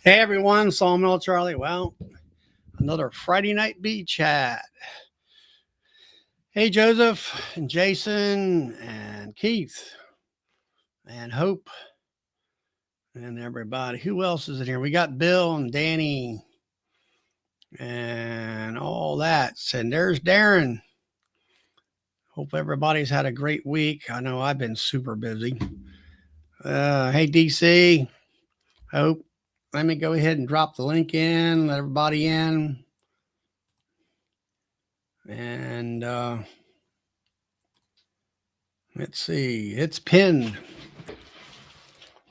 Hey everyone, Sawmill Charlie. Well, another Friday night bee chat. Hey Joseph and Jason and Keith and Hope and everybody. Who else is in here? We got Bill and Danny and all that. And there's Darren. Hope everybody's had a great week. I know I've been super busy. Hey DC. Hope. Let me go ahead and drop the link in, let everybody in. And let's see, it's pinned.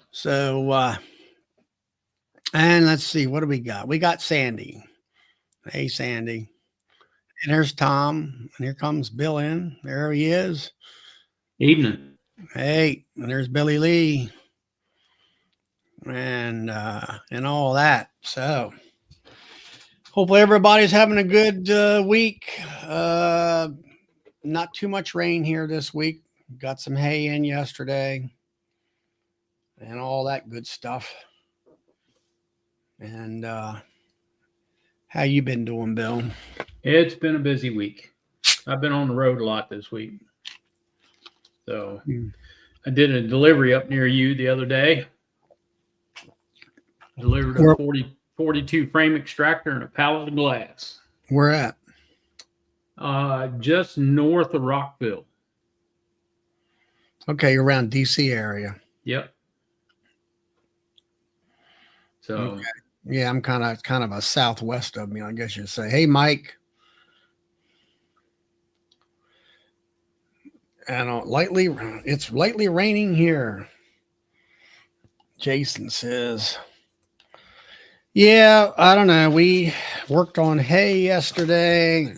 So, and let's see, what do we got? We got Sandy. Hey, Sandy. And there's Tom. And here comes Bill in. There he is. Evening. Hey, and there's Billy Lee. And all that. So hopefully everybody's having a good week. Not too much rain here this week. Got some hay in yesterday and all that good stuff. And how you been doing, Bill? It's been a busy week. I've been on the road a lot this week. So I did a delivery up near you the other day. Delivered a 42 frame extractor and a pallet of glass. Where at? Just north of Rockville. Okay, you're around DC area. Yep. So okay. Yeah, I'm kind of a southwest of me, I guess you'd say. Hey, Mike. And it's lightly raining here. Jason says. Yeah, I don't know. We worked on hay yesterday.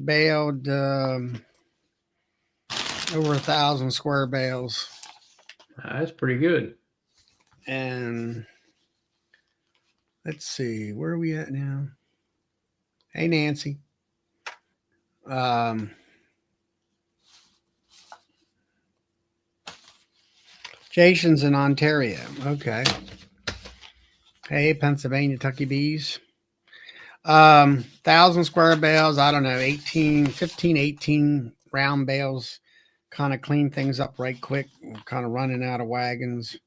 Baled over 1,000 square bales. That's pretty good. And let's see, where are we at now? Hey, Nancy. Jason's in Ontario. Okay. Hey, Pennsylvania, Tucky Bees. 1,000 square bales. I don't know, 18 round bales. Kind of clean things up right quick. Kind of running out of wagons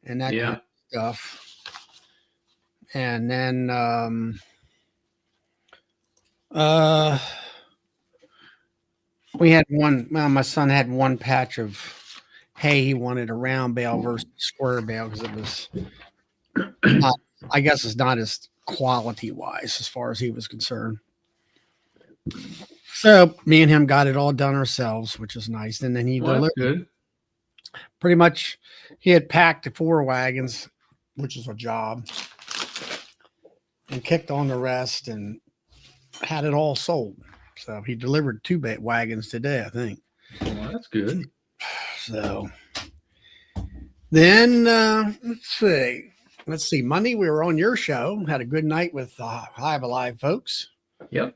and that kind of stuff. And then we had my son had one patch of hay. He wanted a round bale versus square bale because it was not, I guess it's not as quality wise as far as he was concerned. So me and him got it all done ourselves, which is nice. And then he delivered. Good. Pretty much he had packed 4 wagons, which is a job, and kicked on the rest and had it all sold. So he delivered 2 wagons today, I think. Well, that's good. So then let's see. Monday we were on your show. Had a good night with Hive Alive folks. Yep.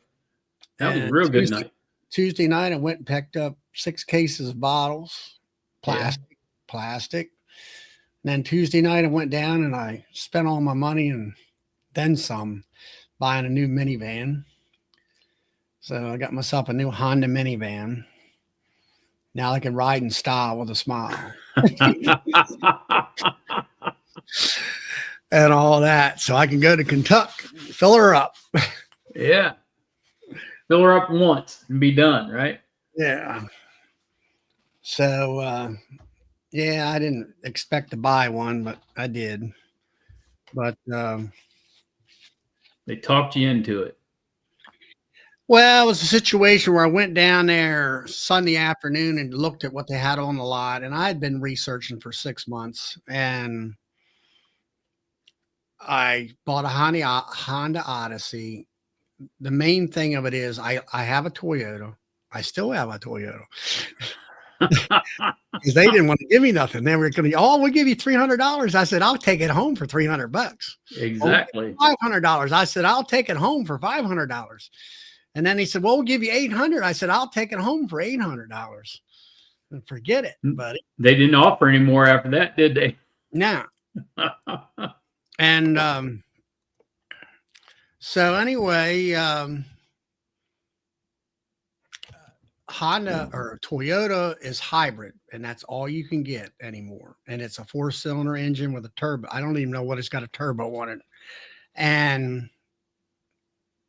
That was a real good night. Tuesday night I went and picked up 6 cases of bottles, plastic. And then Tuesday night I went down and I spent all my money and then some buying a new minivan. So I got myself a new Honda minivan. Now I can ride in style with a smile. And all that. So I can go to Kentucky, fill her up. Yeah. Fill her up once and be done, right? Yeah. So, I didn't expect to buy one, but I did. But they talked you into it. Well, it was a situation where I went down there Sunday afternoon and looked at what they had on the lot. And I had been researching for 6 months. And I bought a Honda Odyssey. The main thing of it is I have a Toyota. I still have a Toyota. Because they didn't want to give me nothing. They were going to, we'll give you $300. I said, I'll take it home for $300. Exactly. $500. I said, I'll take it home for $500. And then he said, well, we'll give you $800. I said, I'll take it home for $800. And forget it, buddy. They didn't offer any more after that, did they? No. And so anyway, Honda or Toyota is hybrid, and that's all you can get anymore. And it's a 4-cylinder engine with a turbo. I don't even know what it's got a turbo on it. And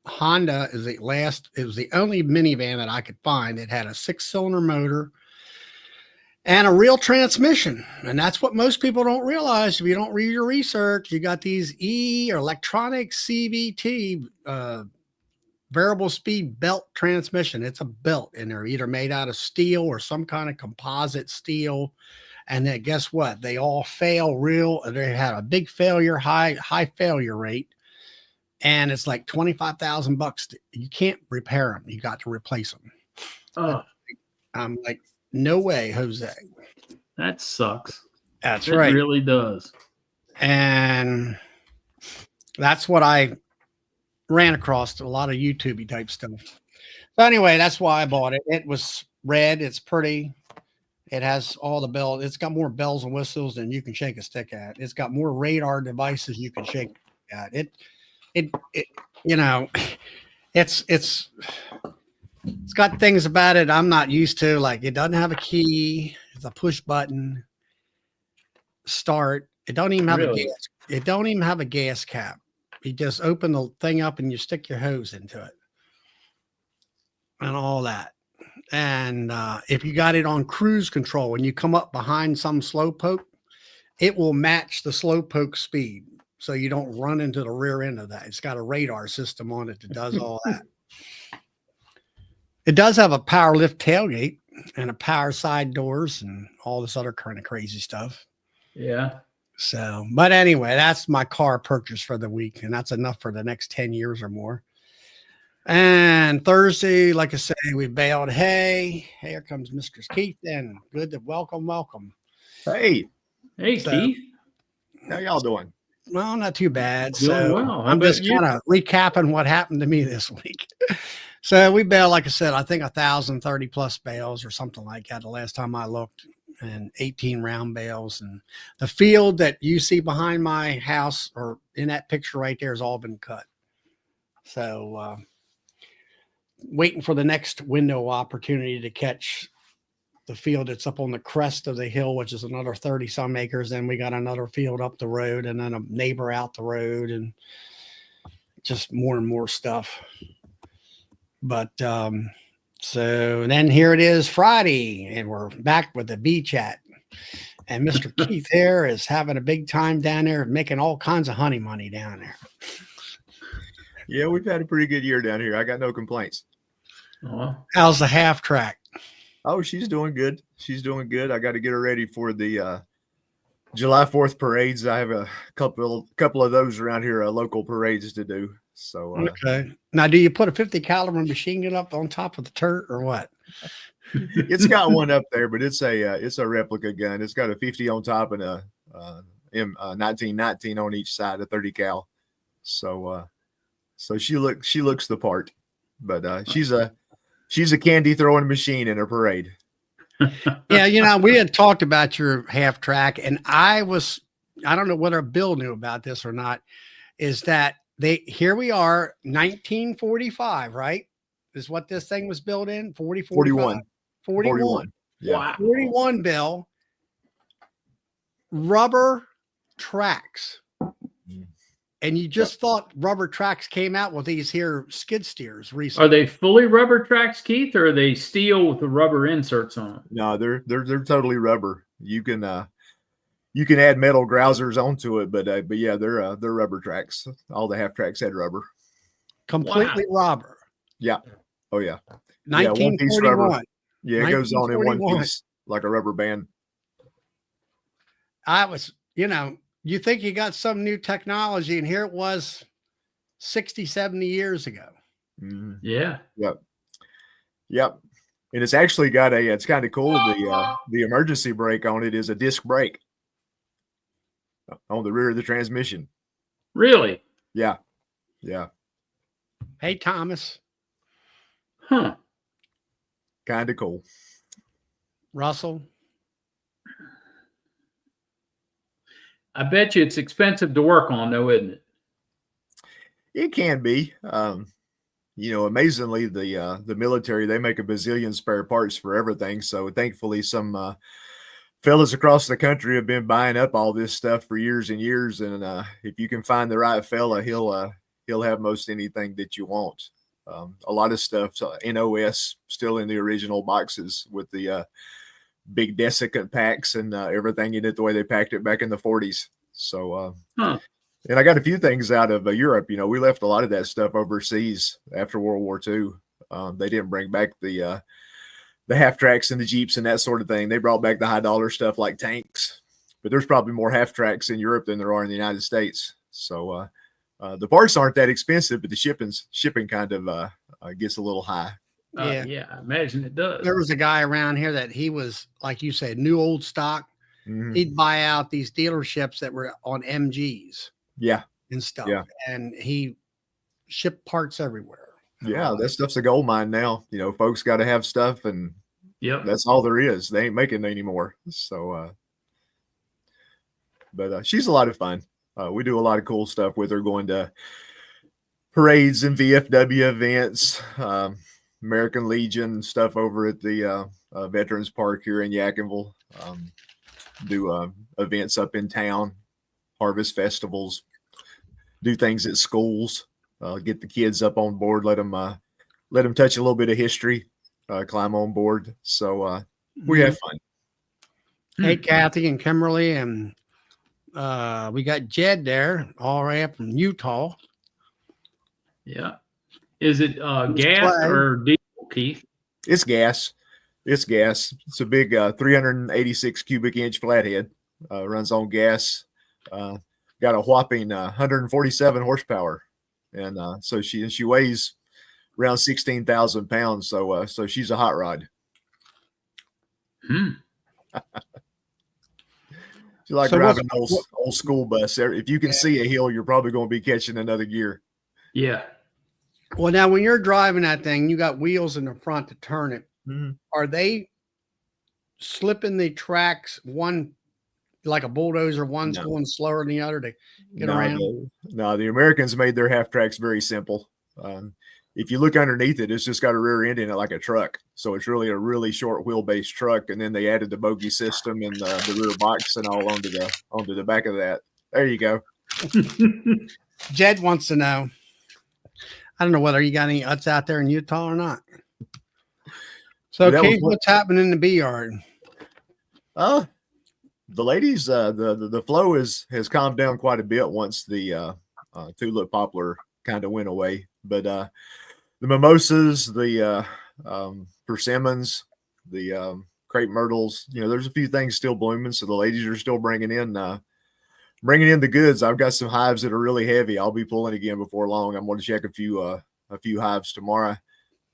Honda is it was the only minivan that I could find that had a 6-cylinder motor and a real transmission. And that's what most people don't realize. If you don't read your research, you got these or electronic CVT, variable speed belt transmission. It's a belt, and they're either made out of steel or some kind of composite steel. And then guess what? They all fail they had a big failure, high failure rate. And it's like $25,000. You can't repair them. You got to replace them. Oh, I'm like, no way, Jose. that sucks. That's It right. really does. And that's what I ran across, a lot of YouTube type stuff. So anyway, that's why I bought it. It was red. It's pretty. It has all the bells. It's got more bells and whistles than you can shake a stick at. It's got more radar devices you can shake at. It you know, it's got things about it I'm not used to. Like it doesn't have a key. It's a push button start. It don't even have a gas. It don't even have a gas cap. You just open the thing up and you stick your hose into it and all that. And if you got it on cruise control and you come up behind some slowpoke, it will match the slowpoke speed. So you don't run into the rear end of that. It's got a radar system on it that does all that. It does have a power lift tailgate and a power side doors and all this other kind of crazy stuff. Yeah. So, but anyway, that's my car purchase for the week. And that's enough for the next 10 years or more. And Thursday, like I say, we baled hay. Here comes Mr. Keith in. Good to welcome. Hey, Keith. how y'all doing? Well, not too bad. Doing well. I'm just kind of recapping what happened to me this week. So we baled, like I said, I think 1,030 plus bales or something like that the last time I looked, and 18 round bales. And the field that you see behind my house or in that picture right there has all been cut. So waiting for the next window opportunity to catch the field that's up on the crest of the hill, which is another 30 some acres. Then we got another field up the road and then a neighbor out the road and just more and more stuff. But so then here it is Friday and we're back with the bee chat. And Mr. Keith here is having a big time down there, making all kinds of honey money down there. Yeah, we've had a pretty good year down here. I got no complaints. How's the half track? Oh, she's doing good. She's doing good. I got to get her ready for the July 4th parades. I have a couple of those around here, local parades to do. So okay. Now, do you put a 50 caliber machine gun up on top of the turret or what? It's got one up there, but it's a replica gun. It's got a 50 on top and a 1919 on each side, a 30 cal. So she looks the part, but she's a candy throwing machine in a parade. Yeah, we had talked about your half track, and I don't know whether Bill knew about this or not, is that here we are, 1945, right? Is what this thing was built in? 41. Yeah. Wow. 41, Bill. Rubber tracks. And you just thought rubber tracks came out with these here skid steers recently. Are they fully rubber tracks, Keith, or are they steel with the rubber inserts on them? No, they're totally rubber. You can add metal grousers onto it, but yeah, they're rubber tracks. All the half tracks had rubber. Completely rubber. Yeah. Oh yeah. 1941. Yeah, it goes on in one piece like a rubber band. I was, you think you got some new technology, and here it was 60, 70 years ago. Mm-hmm. Yeah. Yep. And it's actually got it's kind of cool. The emergency brake on it is a disc brake on the rear of the transmission. Really? Yeah. Hey, Thomas. Huh. Kind of cool. Russell. I bet you it's expensive to work on, though, isn't it? It can be. Amazingly, the military, they make a bazillion spare parts for everything. So thankfully, some fellas across the country have been buying up all this stuff for years and years. And if you can find the right fella, he'll have most anything that you want. A lot of stuff, NOS, still in the original boxes with the big desiccant packs and everything in it the way they packed it back in the 40s. So, and I got a few things out of Europe. We left a lot of that stuff overseas after World War II. They didn't bring back the half tracks and the Jeeps and that sort of thing. They brought back the high dollar stuff like tanks, but there's probably more half tracks in Europe than there are in the United States. So the parts aren't that expensive, but the shipping kind of gets a little high. Yeah, I imagine it does. There was a guy around here that he was, like you said, new old stock. Mm-hmm. He'd buy out these dealerships that were on MGs. Yeah. And stuff. Yeah. And he shipped parts everywhere. Yeah, that stuff's a gold mine now. Folks got to have stuff, and that's all there is. They ain't making it anymore. So, but she's a lot of fun. We do a lot of cool stuff with her, going to parades and VFW events, American Legion stuff over at the Veterans Park here in Yadkinville. Do events up in town, harvest festivals, do things at schools, get the kids up on board, let them touch a little bit of history, climb on board. So we have fun. Hey, Kathy and Kimberly, and we got Jed there, all the way up from Utah. Yeah. Is it gas or diesel, Keith? It's gas. It's a big 386 cubic inch flathead. Runs on gas. Got a whopping 147 horsepower, and so she weighs around 16,000 pounds. So she's a hot rod. She like driving an old school bus. If you can see a hill, you're probably going to be catching another gear. Yeah. Well, now when you're driving that thing, you got wheels in the front to turn it. Mm-hmm. Are they slipping the tracks one like a bulldozer? One's going slower than the other to get around? The Americans made their half tracks very simple. If you look underneath it, it's just got a rear end in it like a truck. So it's really a really short wheelbase truck. And then they added the bogie system and the rear box and all onto the back of that. There you go. Jed wants to know. I don't know whether you got any huts out there in Utah or not. So, Keith, what's happening in the bee yard? The ladies, the flow has calmed down quite a bit once the tulip poplar kind of went away. But the mimosas, the persimmons, the crepe myrtles, there's a few things still blooming. So the ladies are still bringing in the goods. I've got some hives that are really heavy. I'll be pulling again before long. I'm going to check a few hives tomorrow.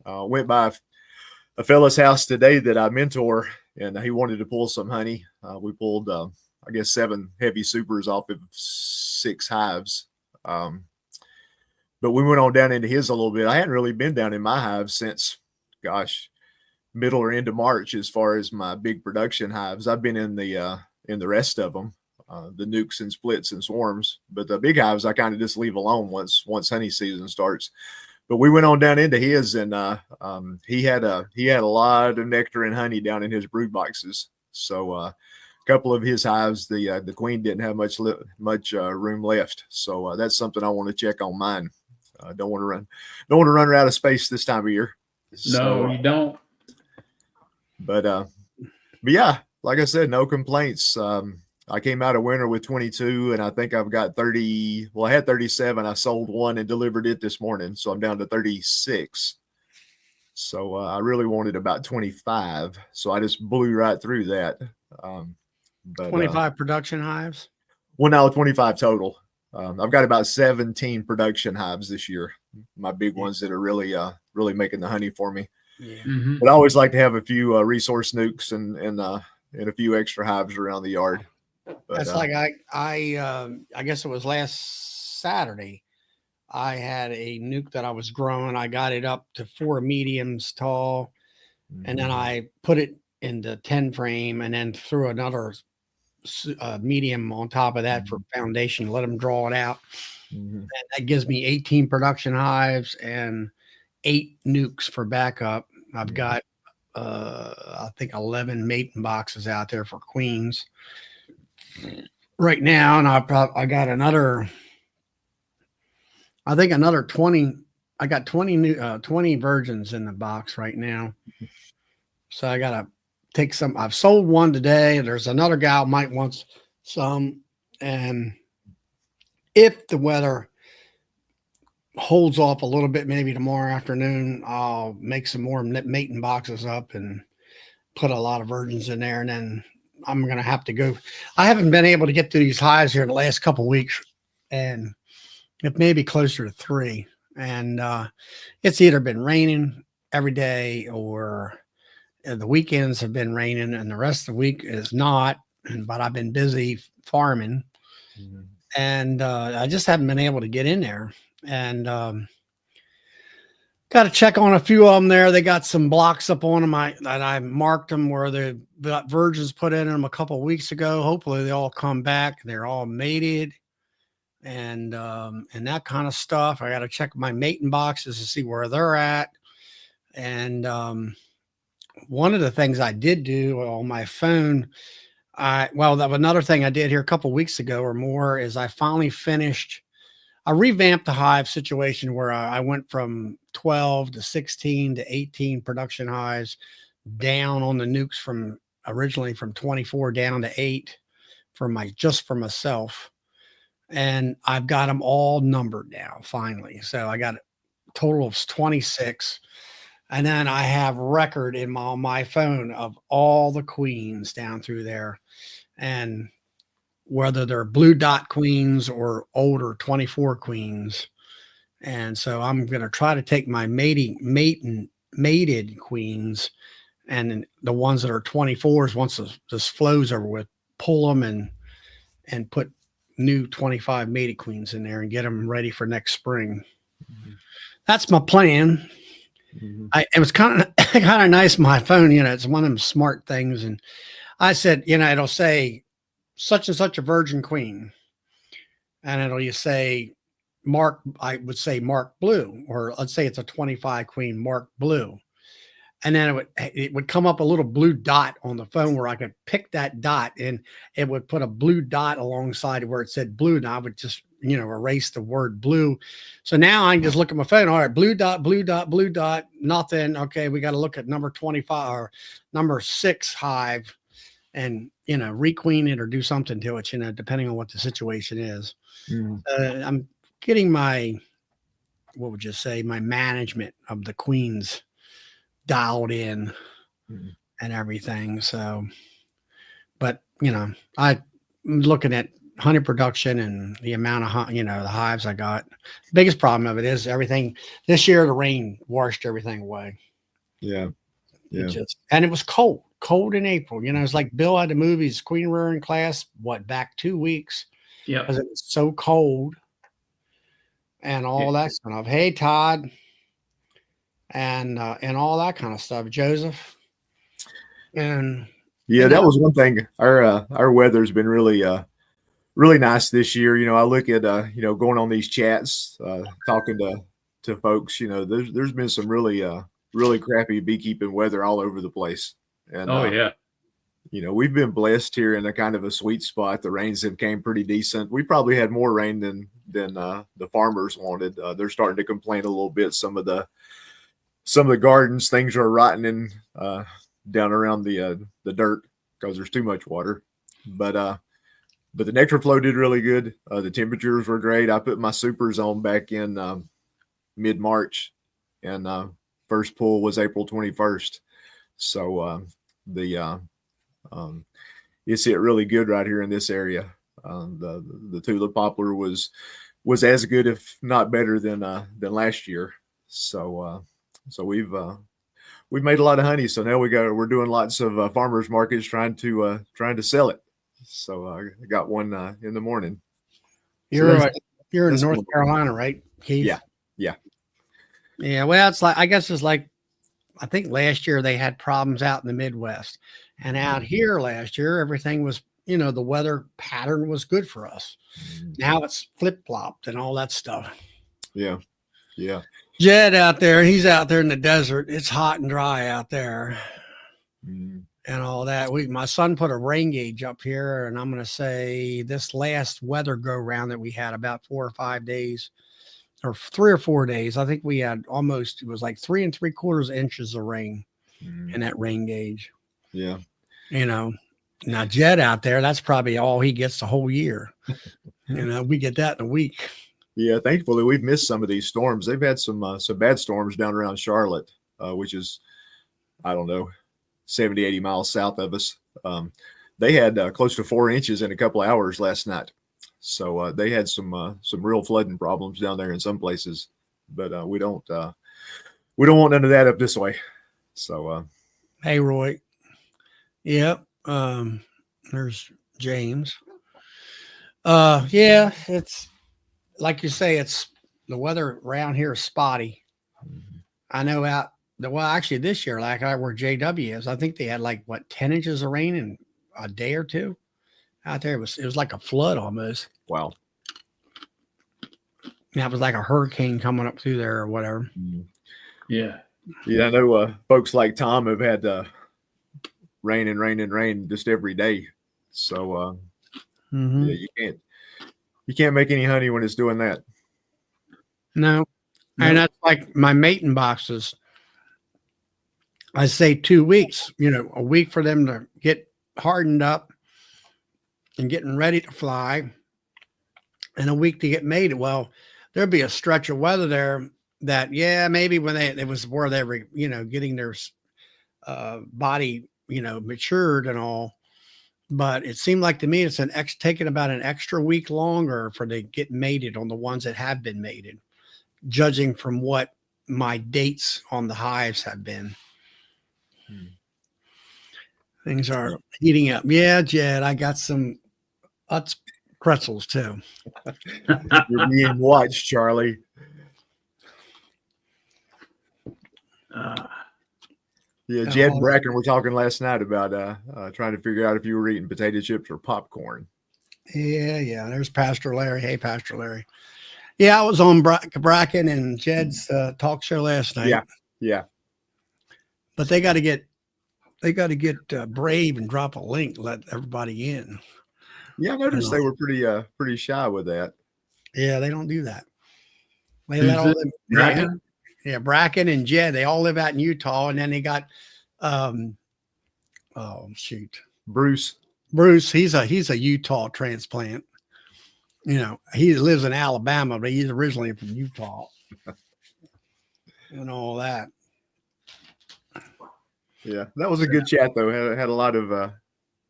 Went by a fella's house today that I mentor, and he wanted to pull some honey. We pulled, 7 heavy supers off of 6 hives. But we went on down into his a little bit. I hadn't really been down in my hives since, middle or end of March as far as my big production hives. I've been in the rest of them. The nukes and splits and swarms, but the big hives I kind of just leave alone once honey season starts. But we went on down into his, and he had a lot of nectar and honey down in his brood boxes. So a couple of his hives, the queen didn't have much room left. So that's something I want to check on mine. Don't want to run her out of space this time of year. No, you don't. But yeah, like I said, no complaints. I came out of winter with 22, and I think I've got 30. Well, I had 37. I sold one and delivered it this morning, so I'm down to 36. So I really wanted about 25, so I just blew right through that. But 25 production hives? Well, now 25 total. I've got about 17 production hives this year. My big ones that are really making the honey for me. Yeah. Mm-hmm. But I always like to have a few resource nukes and a few extra hives around the yard. But, that's like I guess it was last Saturday. I had a nuke that I was growing. I got it up to 4 mediums tall, and then I put it in the 10 frame, and then threw another medium on top of that for foundation, let them draw it out. Mhm. And that gives me 18 production hives and 8 nukes for backup. I've got, I think 11 mating boxes out there for queens right now. And I got another, I think another 20. I got 20 virgins in the box right now. So I got to take some. I've sold one today. There's another gal might want some. And if the weather holds off a little bit, maybe tomorrow afternoon, I'll make some more mating boxes up and put a lot of virgins in there. And then I'm going to have to go. I haven't been able to get to these hives here the last couple of weeks, and it may be closer to 3. And it's either been raining every day or the weekends have been raining and the rest of the week is not. But I've been busy farming, and I just haven't been able to get in there. And got to check on a few of them there. They got some blocks up on them. That I marked them where the virgins put in them a couple of weeks ago. Hopefully they all come back. They're all mated and that kind of stuff. I got to check my mating boxes to see where they're at. And one of the things I did do on my phone, that was another thing I did here a couple of weeks ago or more, is I finally finished. I revamped the hive situation where I went from 12 to 16 to 18 production hives, down on the nukes from originally from 24 down to 8 for myself. And I've got them all numbered now, finally. So I got a total of 26. And then I have record on my phone of all the queens down through there. And whether they're blue dot queens or older 24 queens. And so I'm going to try to take my mated queens and the ones that are 24s, once this flows over with, pull them and put new 25 mated queens in there and get them ready for next spring. That's my plan. It was kind of nice. My phone, it's one of them smart things. And I said, it'll say such and such a virgin queen, and you say mark. I would say mark blue, or let's say it's a 25 queen, mark blue, and then it would come up a little blue dot on the phone where I could pick that dot, and it would put a blue dot alongside where it said blue, and I would just erase the word blue. So now I can just look at my phone. All right, blue dot, blue dot, blue dot, nothing. Okay, we got to look at number 25 or number 6 hive. And requeen it or do something to it, depending on what the situation is. I'm getting my management of the queens dialed in and everything. So, but I'm looking at honey production and the amount of the hives I got. The biggest problem of it is everything this year. The rain washed everything away. Yeah. And it was cold in April. It's like Bill had to move his queen rearing class, back 2 weeks. Yeah. Because it was so cold and all that kind of, hey, Todd, and all that kind of stuff, Joseph. And that was one thing. Our weather's been really nice this year. I look at going on these chats, talking to folks. There's been some really crappy beekeeping weather all over the place. And we've been blessed here in a kind of a sweet spot. The rains have came pretty decent. We probably had more rain than the farmers wanted. They're starting to complain a little bit. Some of the gardens, things are rotting in down around the dirt because there's too much water. But the nectar flow did really good. The temperatures were great. I put my supers on back in mid-March, and first pull was April 21st. So it's hit really good right here in this area. The tulip poplar was as good, if not better than last year. So we've made a lot of honey. So now we're doing lots of farmers markets trying to sell it. So I got one in the morning. You're in North Carolina, right, Keith? Yeah. Well, I think last year they had problems out in the Midwest, and out here last year everything was the weather pattern was good for us. Now it's flip-flopped and all that stuff. Yeah. Yeah. Jed out there, he's out there in the desert. It's hot and dry out there. Mm. And all that. My son put a rain gauge up here, and I'm going to say this last weather go round that we had about 4 or 5 days, or 3 or 4 days. I think we had it was like 3 3/4 inches of rain in that rain gauge. Yeah. Now Jed out there, that's probably all he gets the whole year. We get that in a week. Yeah. Thankfully, we've missed some of these storms. They've had some bad storms down around Charlotte, which is, I don't know, 70, 80 miles south of us. They had close to 4 inches in a couple of hours last night. So they had some real flooding problems down there in some places, but we don't want none of that up this way. So, hey, Roy. Yep. There's James. Yeah, it's like you say, it's the weather around here is spotty. I know actually this year, like where JW is, I think they had like 10 inches of rain in a day or two out there. It was like a flood almost. Wow. Yeah, it was like a hurricane coming up through there or whatever. Yeah. Yeah. I know folks like Tom have had rain and rain and rain just every day. So yeah, you can't make any honey when it's doing that. No. And that's like my mating boxes. I say 2 weeks, a week for them to get hardened up and getting ready to fly, and a week to get mated. Well, there'd be a stretch of weather there that, maybe when it was where they were, getting their body, matured and all. But it seemed like to me it's taking about an extra week longer for they get mated on the ones that have been mated, judging from what my dates on the hives have been. Things are heating up. Yeah, Jed, I got some Utz pretzels too. You're being watched, Charlie. Yeah, Jed and Bracken were talking last night about trying to figure out if you were eating potato chips or popcorn. Yeah. There's Pastor Larry. Hey, Pastor Larry. Yeah, I was on Bracken and Jed's talk show last night. Yeah. But they got to get brave and drop a link, let everybody in. Yeah, I noticed they were pretty shy with that. Yeah, they don't do that. They let all them Bracken? Yeah, Bracken and Jed, they all live out in Utah, and then they got Bruce, he's a Utah transplant. He lives in Alabama, but he's originally from Utah. And all that. Yeah, that was a good chat though. Had a lot of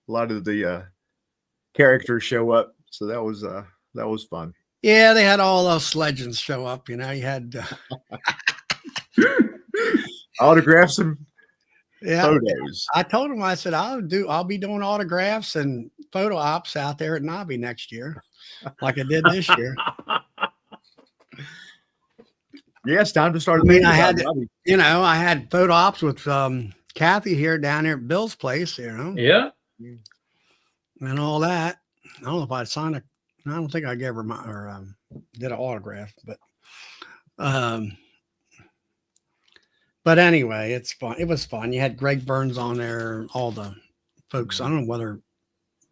the characters show up, so that was fun. Yeah, they had all those legends show up. You had autographs and photos. I told him, I said, I'll be doing autographs and photo ops out there at Nobby next year, like I did this year. Yeah, it's time to start. I had photo ops with Kathy down here at Bill's place, Yeah. And all that. I don't know if I signed I don't think I gave her did an autograph, but anyway, it's fun. It was fun. You had Greg Burns on there, all the folks. I don't know whether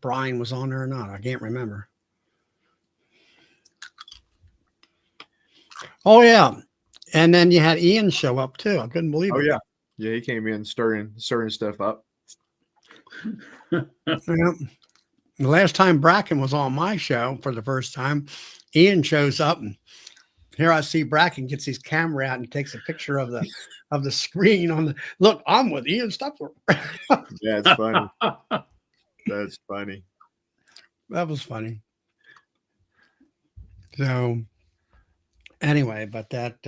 Brian was on there or not. I can't remember. Oh yeah. And then you had Ian show up too. I couldn't believe it. Oh yeah. Yeah, he came in stirring stuff up. Yeah. The last time Bracken was on my show for the first time, Ian shows up, and here I see Bracken gets his camera out and takes a picture of the screen on the look. I'm with Ian Stupler. Yeah, it's funny. That's funny. That was funny. So anyway, but that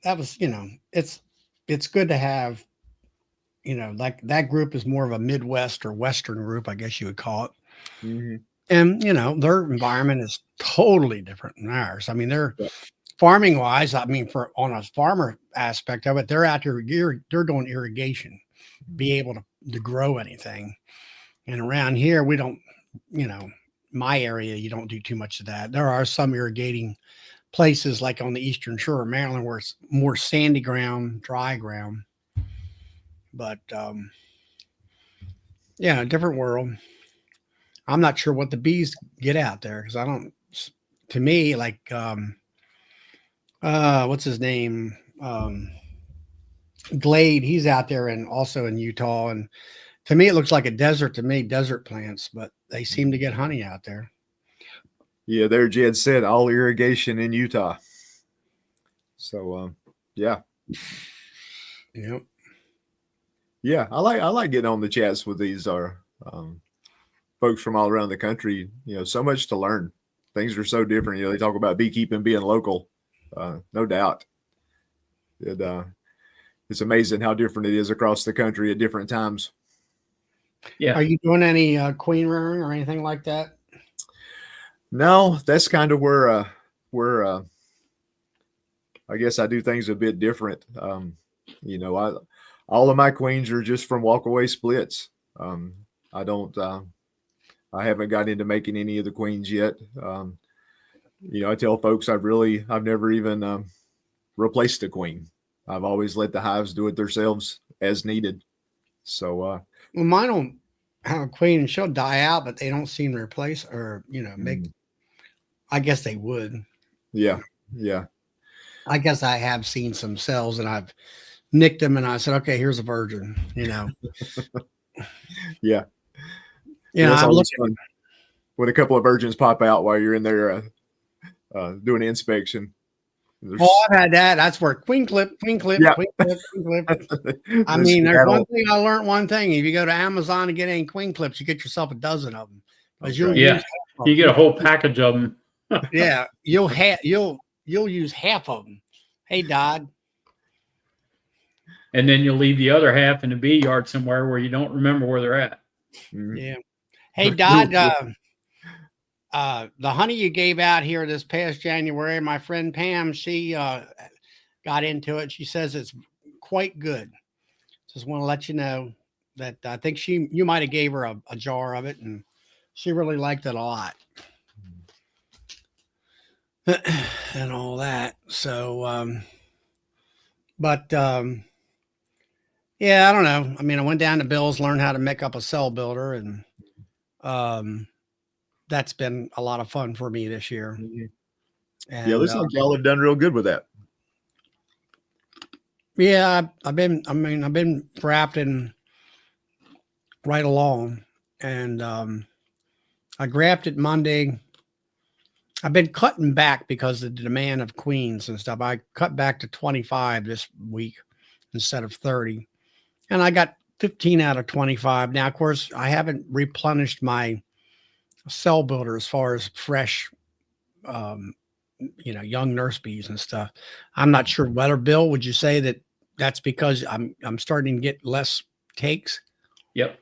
was, it's good to have, like that group is more of a Midwest or Western group, I guess you would call it. Mm-hmm. And, their environment is totally different than ours. I mean, they're farming wise. I mean, on a farmer aspect of it, they're out there, they're doing irrigation, be able to grow anything. And around here, we don't, my area, you don't do too much of that. There are some irrigating places like on the eastern shore of Maryland where it's more sandy ground, dry ground. But yeah, a different world. I'm not sure what the bees get out there because I don't. To me, like what's his name? Glade. He's out there and also in Utah, and to me, it looks like a desert to me, desert plants, but they seem to get honey out there. Yeah, there Jed said all irrigation in Utah. So yeah. Yep. Yeah, I like getting on the chats with these folks from all around the country. So much to learn. Things are so different. They talk about beekeeping being local. No doubt. It's amazing how different it is across the country at different times. Yeah. Are you doing any queen rearing or anything like that? No, that's kind of where I guess I do things a bit different. All of my queens are just from walkaway splits. I haven't got into making any of the queens yet. I tell folks I've never even replaced a queen. I've always let the hives do it themselves as needed. So, well, mine don't have a queen and she'll die out, but they don't seem to replace or, make, I guess they would. Yeah. Yeah. I guess I have seen some cells and I've nicked them and I said, okay, here's a virgin, Yeah. I'm looking when a couple of virgins pop out while you're in there doing an inspection. Oh, I've had that. That's where queen clip. Yeah. Queen clip. I mean, there's one thing I learned. One thing: if you go to Amazon and get any queen clips, you get yourself a dozen of them. Because you get a whole package of them. Yeah, you'll use half of them. Hey, Dodd. And then you'll leave the other half in the bee yard somewhere where you don't remember where they're at. Yeah. Hey, Dodd. The honey you gave out here this past January, my friend Pam, she got into it. She says it's quite good. Just want to let you know that I think you might have gave her a jar of it, and she really liked it a lot. And all that. So, yeah, I don't know. I mean, I went down to Bill's, learned how to make up a cell builder, and that's been a lot of fun for me this year. And, yeah, looks like y'all have done real good with that. Yeah, I've been grafting right along, and I grafted Monday. I've been cutting back because of the demand of queens and stuff. I cut back to 25 this week instead of 30, and I got 15 out of 25. Now, of course, I haven't replenished my cell builder as far as fresh, young nurse bees and stuff. I'm not sure whether, Bill, would you say that that's because I'm starting to get less takes? Yep.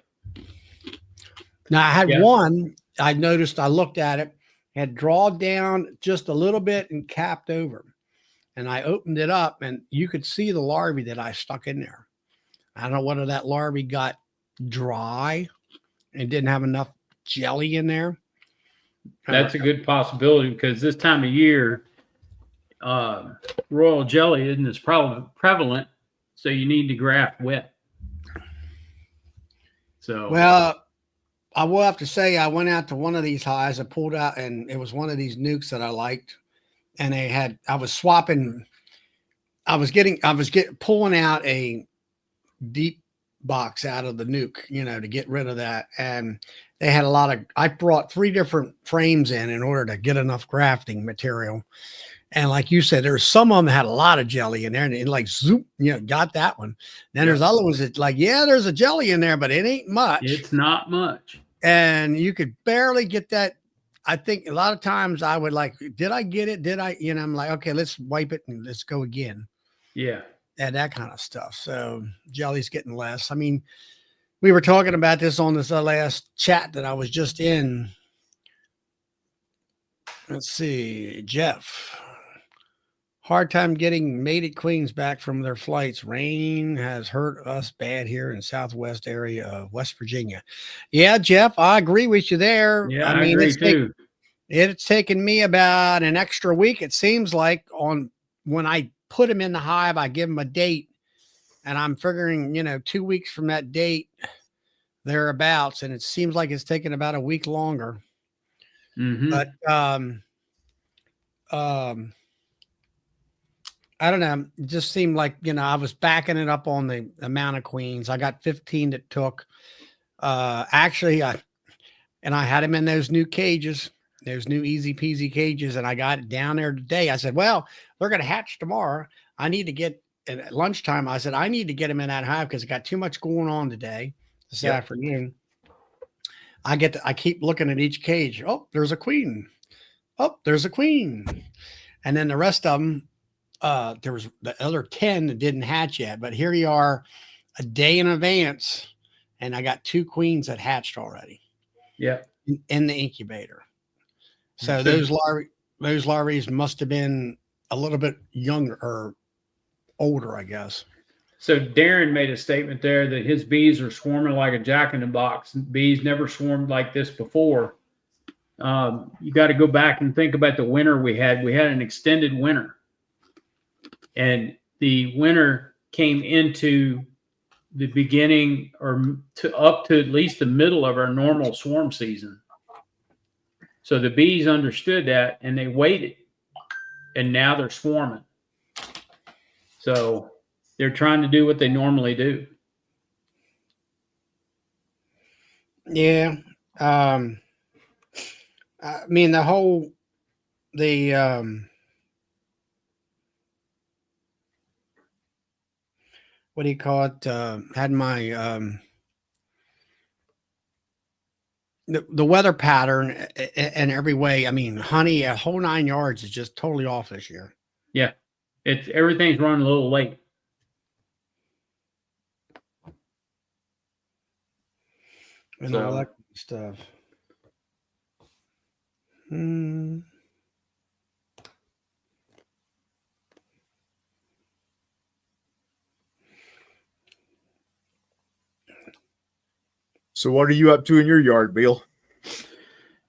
Now I had one, I noticed, I looked at it, had drawn down just a little bit and capped over. And I opened it up and you could see the larvae that I stuck in there. I don't know whether that larvae got dry and didn't have enough jelly in there. That's a good possibility because this time of year, royal jelly isn't as prevalent, so you need to graft wet. So, well, I will have to say I went out to one of these hives. I pulled out, and it was one of these nukes that I liked, and I was swapping. I was pulling out a deep box out of the nuke, to get rid of that. And they had I brought 3 different frames in order to get enough grafting material. And like you said, there's some of them that had a lot of jelly in there, and it like zoop, got that one. Then there's other ones that there's a jelly in there, but it ain't much. It's not much. And you could barely get that. I think a lot of times I would did I get it? Did I, I'm like, okay, let's wipe it and let's go again. Yeah. And that kind of stuff. So jelly's getting less. I mean, we were talking about this on this last chat that I was just in. Let's see, Jeff. Hard time getting mated queens back from their flights. Rain has hurt us bad here in southwest area of West Virginia. Yeah, Jeff, I agree with you there. Yeah, I I mean, agree too. it's taken me about an extra week, it seems like, on when I put them in the hive, I give them a date, and I'm figuring, 2 weeks from that date, thereabouts, and it seems like it's taken about a week longer. Mm-hmm. But um, I don't know. It just seemed like, I was backing it up on the amount of queens. I got 15 that took. Actually, I had them in those new cages, those new easy peasy cages, and I got it down there today. I said, well, they're going to hatch tomorrow. I need to get, and at lunchtime, I said, I need to get them in that hive because I got too much going on today, this afternoon. I keep looking at each cage. Oh, there's a queen. Oh, there's a queen. And then the rest of them, there was the other 10 that didn't hatch yet, but here you are a day in advance, and I got 2 queens that hatched already. Yeah. In the incubator. So those larvae must have been a little bit younger or older, I guess. So Darren made a statement there that his bees are swarming like a jack-in-the-box. Bees never swarmed like this before. You got to go back and think about the winter we had. We had an extended winter, and the winter came into the beginning or up to at least the middle of our normal swarm season. So the bees understood that, and they waited, and now they're swarming. So they're trying to do what they normally do. Yeah. I mean, what do you call it? Had my, the weather pattern in every way. I mean, honey, a whole 9 yards is just totally off this year. Yeah. Everything's running a little late. And all that stuff. So what are you up to in your yard, Bill?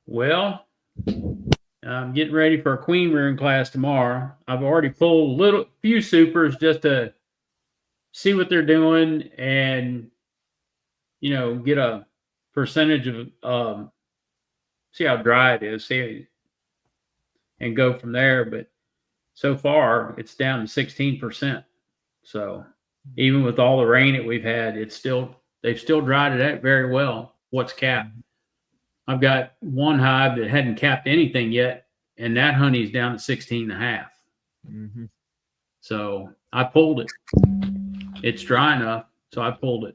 Well, I'm getting ready for a queen rearing class tomorrow. I've already pulled a few supers just to see what they're doing and, get a percentage of, see how dry it is, and go from there. But so far it's down to 16%. So even with all the rain that we've had, they've still dried it out very well. What's capped? I've got one hive that hadn't capped anything yet, and that honey's down to 16.5. Mm-hmm. So I pulled it. It's dry enough, so I pulled it.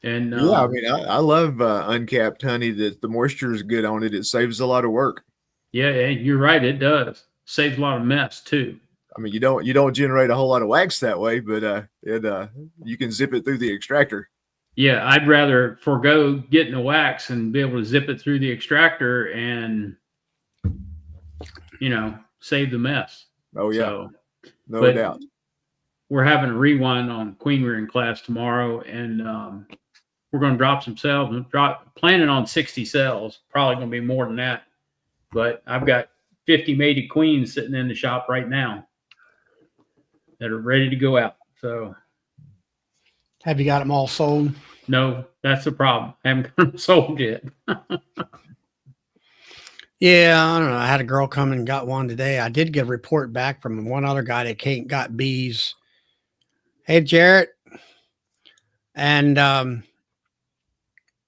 And yeah, I mean, I love uncapped honey. That the moisture is good on it. It saves a lot of work. Yeah, you're right. It does. Saves a lot of mess too. I mean, you don't generate a whole lot of wax that way, but you can zip it through the extractor. Yeah, I'd rather forego getting the wax and be able to zip it through the extractor and, save the mess. Oh yeah, so, no doubt. We're having a rewind on queen rearing class tomorrow, and we're going to drop some cells. Planning on 60 cells. Probably going to be more than that, but I've got 50 mated queens sitting in the shop right now that are ready to go out. So, have you got them all sold? No, that's the problem. I haven't got them sold yet. Yeah, I don't know. I had a girl come and got one today. I did get a report back from one other guy that got bees. Hey, Jarrett. And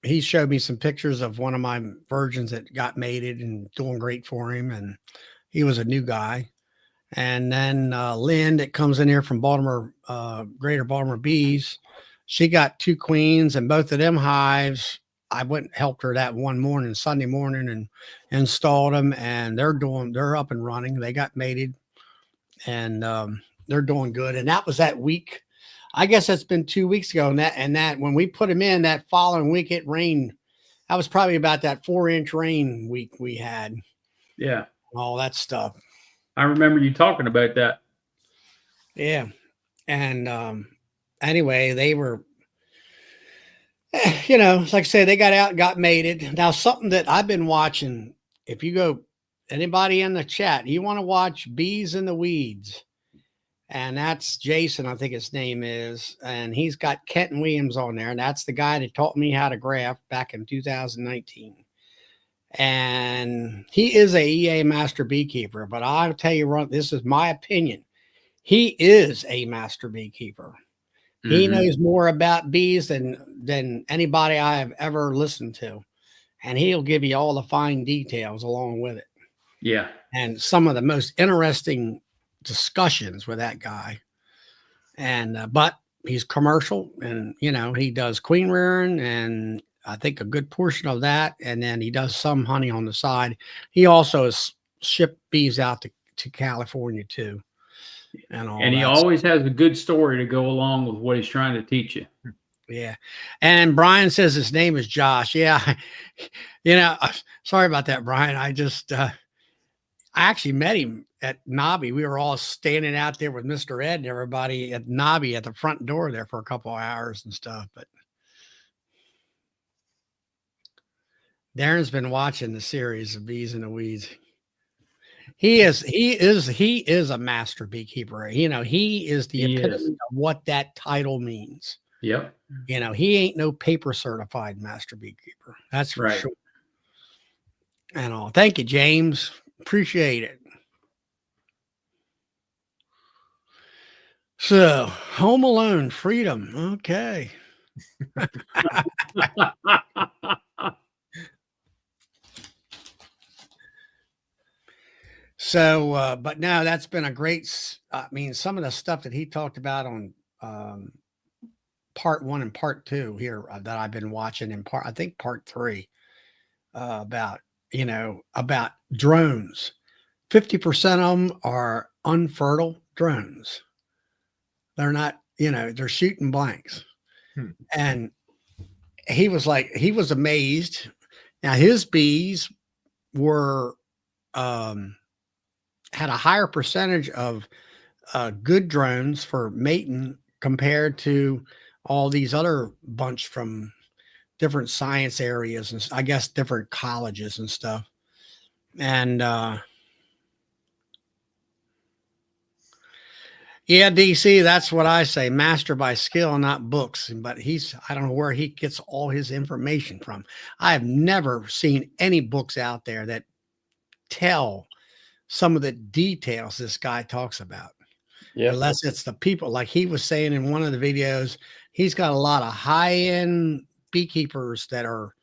he showed me some pictures of one of my virgins that got mated and doing great for him. And he was a new guy. And then Lynn that comes in here from Baltimore, Greater Baltimore Bees, she got 2 queens, and both of them hives, I went and helped her that one morning, Sunday morning, and installed them, and they're up and running. They got mated, and they're doing good. And that was that week. I guess that's been 2 weeks ago. And that when we put them in that following week, it rained. That was probably about that 4-inch rain week we had. Yeah. All that stuff. I remember you talking about that. Yeah. And anyway, they were, you know, like I say, they got out and got mated. Now, something that I've been watching, if you go, anybody in the chat, you want to watch Bees in the Weeds, and that's Jason, I think his name is, and he's got Kenton Williams on there, and that's the guy that taught me how to graft back in 2019. And he is a EA master beekeeper, but I'll tell you what, this is my opinion. He is a master beekeeper. He knows more about bees than anybody I have ever listened to. And he'll give you all the fine details along with it. Yeah. And some of the most interesting discussions with that guy. And but he's commercial, and you know, he does queen rearing, and I think a good portion of that, and then he does some honey on the side. He also has shipped bees out to California too. And he always has a good story to go along with what he's trying to teach you. Yeah. And Brian says his name is Josh. Yeah. You know, sorry about that, Brian. I actually met him at Nobby. We were all standing out there with Mr. Ed and everybody at Nobby at the front door there for a couple of hours and stuff. But Darren's been watching the series of Bees in the Weeds. He is a master beekeeper. You know, he is the epitome of what that title means. Yep. You know, he ain't no paper certified master beekeeper. That's for sure. And all. Thank you, James. Appreciate it. So, Home Alone, freedom. Okay. So, but no, that's been a great, I mean, some of the stuff that he talked about on part 1 and part 2 here that I've been watching in I think part 3 about, you know, about drones. 50% of them are unfertile drones. They're not, you know, they're shooting blanks. And he was like, he was amazed. Now his bees were, had a higher percentage of good drones for mating compared to all these other bunch from different science areas and I guess different colleges and stuff. And yeah, DC, that's what I say. Master by skill, not books. But I don't know where he gets all his information from. I have never seen any books out there that tell some of the details this guy talks about. Yep. Unless it's the people, like he was saying in one of the videos, he's got a lot of high-end beekeepers that are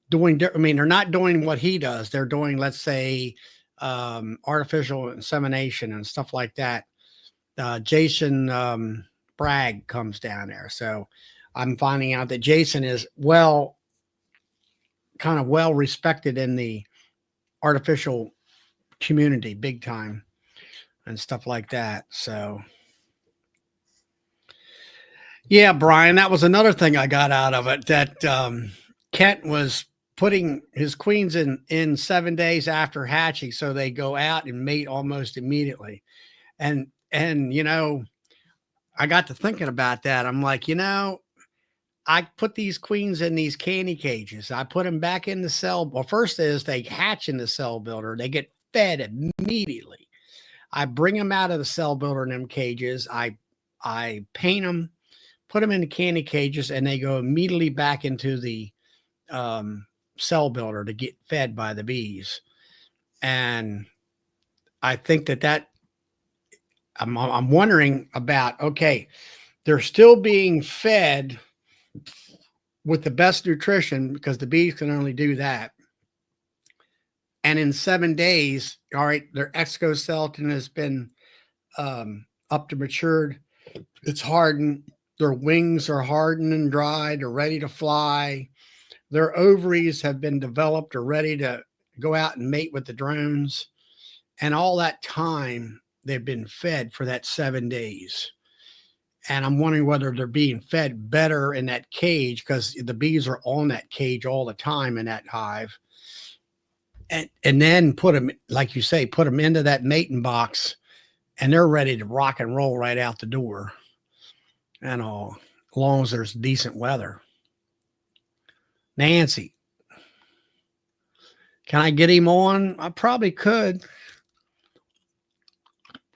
doing, I mean, they're not doing what he does. They're doing, let's say, artificial insemination and stuff like that. Jason Bragg comes down there. So I'm finding out that Jason is kind of well respected in the artificial community, big time and stuff like that. So yeah, Brian, that was another thing I got out of it, that Kent was putting his queens in 7 days after hatching. So they go out and mate almost immediately. And, you know, I got to thinking about that. I'm like, you know, I put these queens in these candy cages. I put them back in the cell. Well, first is they hatch in the cell builder. They get fed immediately. I bring them out of the cell builder in them cages. I paint them, put them in the candy cages, and they go immediately back into the cell builder to get fed by the bees. And I think that I'm wondering about, okay, they're still being fed with the best nutrition because the bees can only do that. And in 7 days, all right, their exoskeleton has been up to matured. It's hardened. Their wings are hardened and dried. They're ready to fly. Their ovaries have been developed or ready to go out and mate with the drones. And all that time, they've been fed for that 7 days. And I'm wondering whether they're being fed better in that cage because the bees are on that cage all the time in that hive. and then put them, like you say, put them into that mating box, and they're ready to rock and roll right out the door. And all, as long as there's decent weather. Nancy, can I get him on? I probably could.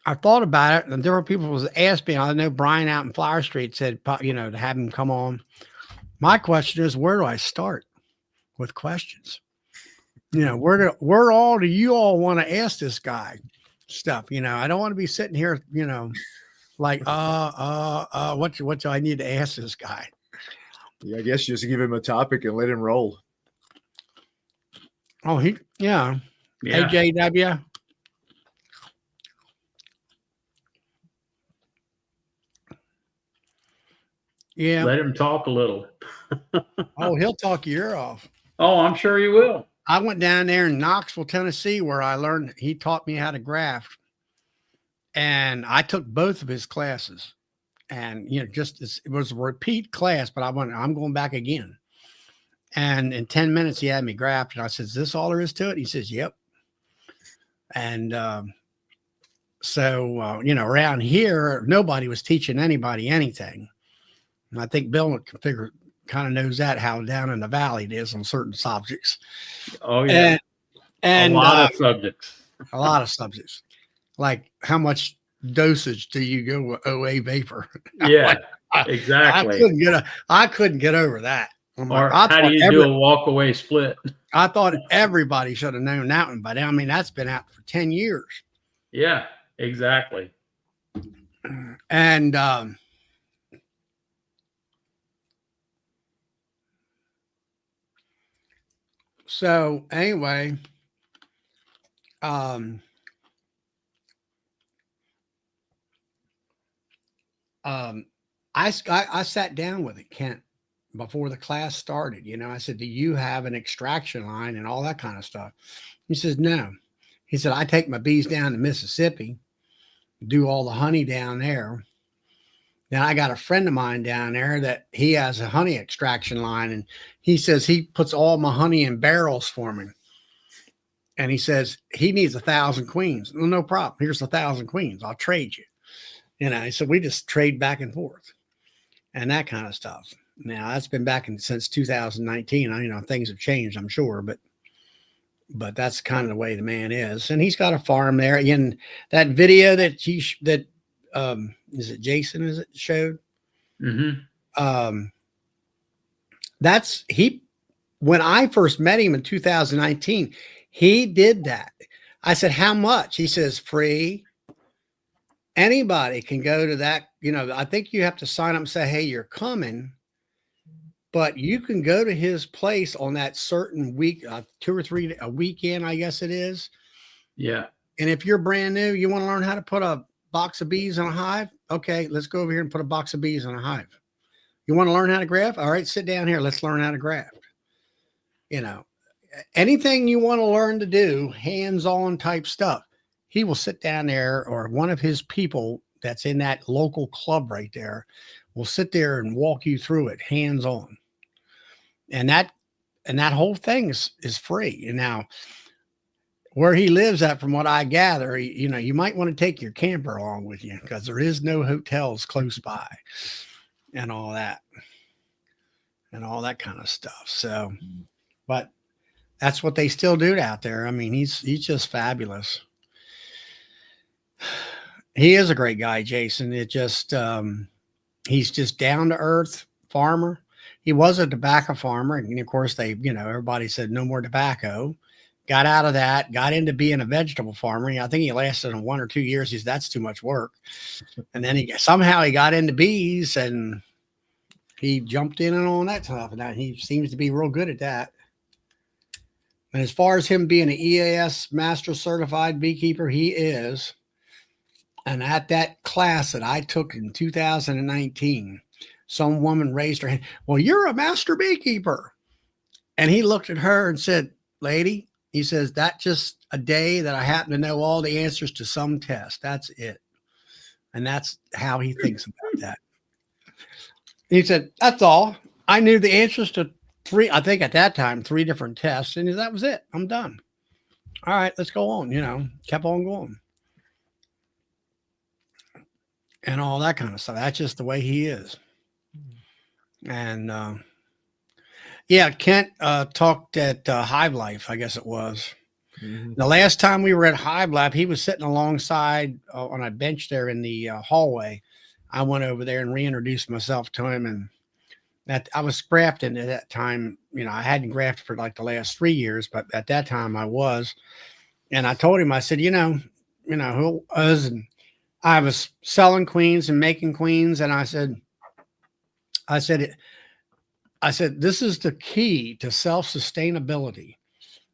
I thought about it, and different people was asking me. I know Brian out in Flower Street said, to have him come on. My question is, where do I start with questions? Where all do you all want to ask this guy stuff? I don't want to be sitting here, like, what do I need to ask this guy? Yeah, I guess just give him a topic and let him roll. Oh, yeah. AJW. Yeah. Let him talk a little. Oh, he'll talk your ear off. Oh, I'm sure he will. I went down there in Knoxville, Tennessee, where I learned, he taught me how to graft. And I took both of his classes. And, it was a repeat class, but I'm going back again. And in 10 minutes, he had me graft. And I said, is this all there is to it? He says, yep. And so, around here, nobody was teaching anybody anything. And I think Bill kind of knows that, how down in the valley it is on certain subjects. Oh, yeah. And a lot of subjects. A lot of subjects. Like, how much dosage do you go with OA vapor? Yeah, exactly. I couldn't get over that. Or how do you do a walk away split? I thought everybody should have known that one by now. I mean, that's been out for 10 years. Yeah, exactly. And so anyway, I sat down with it, Kent, before the class started. I said, do you have an extraction line and all that kind of stuff? He says, no. He said, I take my bees down to Mississippi, do all the honey down there. Then I got a friend of mine down there that he has a honey extraction line, and he says he puts all my honey in barrels for me. And he says he needs 1,000 queens. Well, no problem. Here's 1,000 queens. I'll trade you. So we just trade back and forth and that kind of stuff. Now that's been since 2019. Things have changed, I'm sure, but that's kind of the way the man is. And he's got a farm there. In that video that is it Jason? Is it showed? Mm-hmm. When I first met him in 2019, he did that. I said, how much? He says, free. Anybody can go to that. I think you have to sign up and say, hey, you're coming, but you can go to his place on that certain week, 2 or 3, a weekend, I guess it is. Yeah. And if you're brand new, you want to learn how to put a box of bees in a hive. Okay, let's go over here and put a box of bees in a hive. You want to learn how to graft? All right, sit down here. Let's learn how to graft. Anything you want to learn to do, hands-on type stuff, he will sit down there, or one of his people that's in that local club right there will sit there and walk you through it hands-on. And that whole thing is free. And now where he lives at, from what I gather, you might want to take your camper along with you, because there is no hotels close by and all that kind of stuff. So, but that's what they still do out there. I mean, he's just fabulous. He is a great guy, Jason. It just, he's just down to earth farmer. He was a tobacco farmer. And of course everybody said no more tobacco, got out of that, got into being a vegetable farmer. I think he lasted in 1 or 2 years. He said, that's too much work. And then he got into bees, and he jumped in and on that stuff. And now he seems to be real good at that. And as far as him being an EAS master certified beekeeper, he is. And at that class that I took in 2019, some woman raised her hand. Well, you're a master beekeeper. And he looked at her and said, lady, he says, that's just a day that I happen to know all the answers to some test. That's it. And that's how he thinks about that. He said, that's all. I knew the answers to 3, I think at that time, 3 different tests. And that was it. I'm done. all right, let's go on. Kept on going and all that kind of stuff. That's just the way he is. And yeah, Kent talked at Hive Life, I guess it was. Mm-hmm. The last time we were at Hive Lab, he was sitting alongside on a bench there in the hallway. I went over there and reintroduced myself to him, and that I was grafting at that time. I hadn't grafted for like the last 3 years, but at that time I was. And I told him, I said, who was, and I was selling queens and making queens, and I said, this is the key to self-sustainability.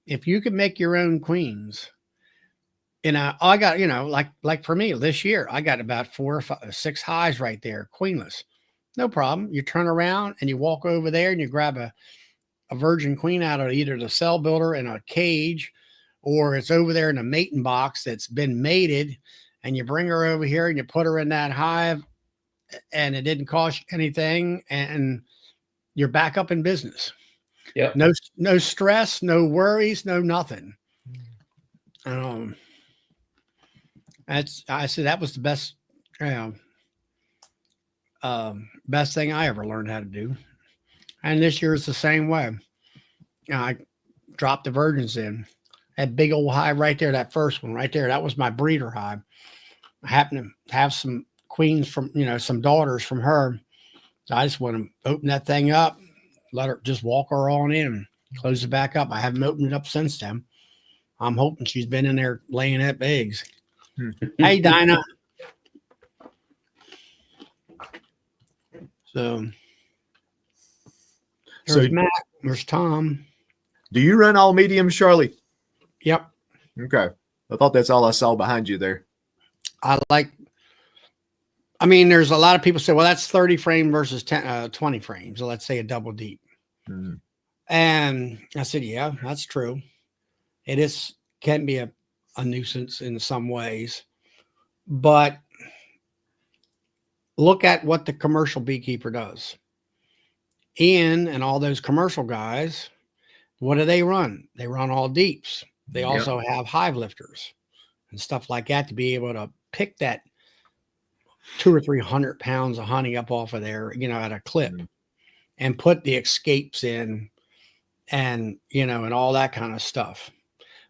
If you can make your own queens, I got, like for me this year, I got about 4 or 5, 6 hives right there, queenless. No problem. You turn around and you walk over there and you grab a virgin queen out of either the cell builder in a cage, or it's over there in a mating box that's been mated, and you bring her over here and you put her in that hive, and it didn't cost you anything, and you're back up in business. Yep. No stress, no worries, no nothing. I said that was the best, best thing I ever learned how to do. And this year is the same way. I dropped the virgins in. That big old hive right there, that first one right there, that was my breeder hive. I happened to have some queens from, some daughters from her. So I just want to open that thing up, let her just walk her on in, close it back up. I haven't opened it up since then. I'm hoping she's been in there laying up eggs. Hey, Dinah. So there's Matt. There's Tom. Do you run all mediums, Charlie? Yep. Okay. I thought that's all I saw behind you there. There's a lot of people say, well, that's 30 frame versus 20 frames. So let's say a double deep. Mm-hmm. And I said, yeah, that's true. It can be a nuisance in some ways, but look at what the commercial beekeeper does. Ian and all those commercial guys, what do they run? They run all deeps. They also have hive lifters and stuff like that to be able to pick that 200 or 300 pounds of honey up off of there, at a clip, and put the escapes in, and and all that kind of stuff.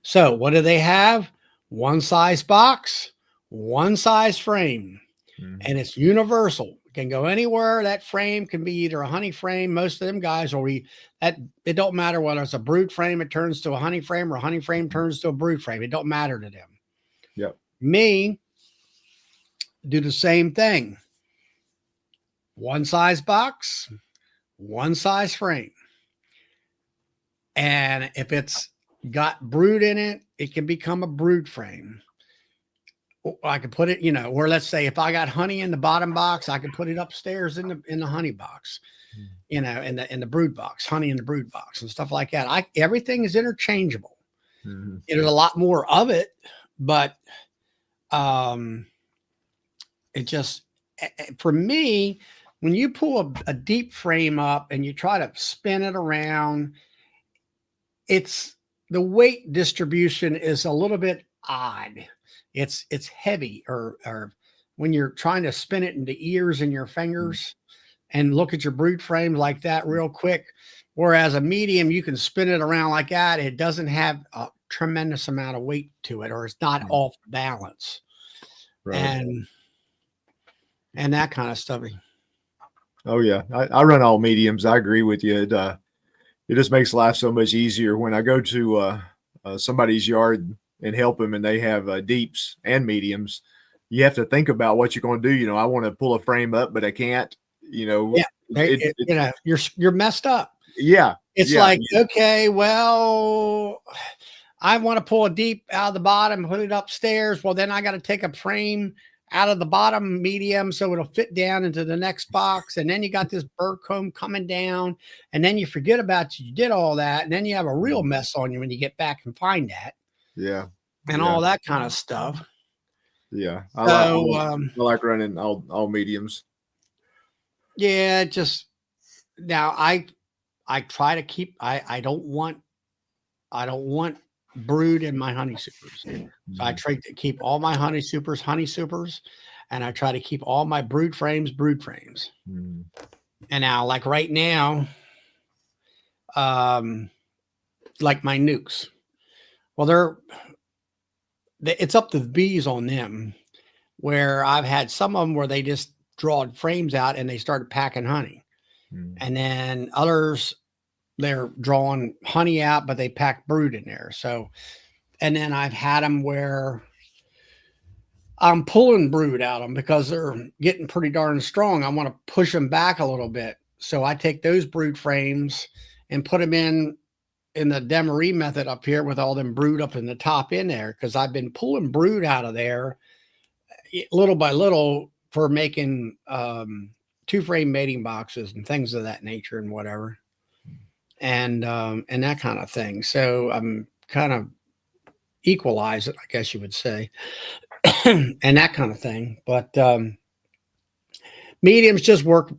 So what do they have? One size box, one size frame, and it's universal. It can go anywhere. That frame can be either a honey frame. Most of them guys, it don't matter whether it's a brood frame, it turns to a honey frame, or a honey frame turns to a brood frame. It don't matter to them. Yep. Me, do the same thing. One size box, one size frame. And if it's got brood in it, it can become a brood frame. I could put it, or let's say if I got honey in the bottom box, I could put it upstairs in the honey box, in the brood box, honey in the brood box and stuff like that. Everything is interchangeable. Mm-hmm. There's a lot more of it, but it just, for me, when you pull a deep frame up and you try to spin it around, the weight distribution is a little bit odd. It's heavy, or when you're trying to spin it into ears in your fingers and look at your brood frame like that real quick. Whereas a medium, you can spin it around like that. It doesn't have a tremendous amount of weight to it, or it's not off balance. Right. And that kind of stuff. Oh yeah. I run all mediums. I agree with you. It just makes life so much easier when I go to somebody's yard and help them, and they have deeps and mediums. You have to think about what you're going to do. I want to pull a frame up, but I can't. Yeah, you're messed up. Yeah, it's okay, well, I want to pull a deep out of the bottom, put it upstairs. Well, then I got to take a frame out of the bottom medium so it'll fit down into the next box. And then you got this bird comb coming down, and then you forget about you did all that, and then you have a real mess on you when you get back and find that. Yeah. And all that kind of stuff. Yeah. I like running all mediums. Yeah, just now I try to keep, I don't want brood in my honey supers. So I try to keep all my honey supers, and I try to keep all my brood frames. Mm. And now, like right now, like my nukes. Well, it's up to the bees on them. Where I've had some of them where they just drawed frames out and they started packing honey, and then others they're drawing honey out, but they pack brood in there. So, and then I've had them where I'm pulling brood out of them because they're getting pretty darn strong. I want to push them back a little bit. So I take those brood frames and put them in the Demery method up here with all them brood up in the top in there. Cause I've been pulling brood out of there little by little for making, 2-frame mating boxes and things of that nature and whatever. And that kind of thing. So I'm kind of equalize it, I guess you would say. And that kind of thing. But mediums just work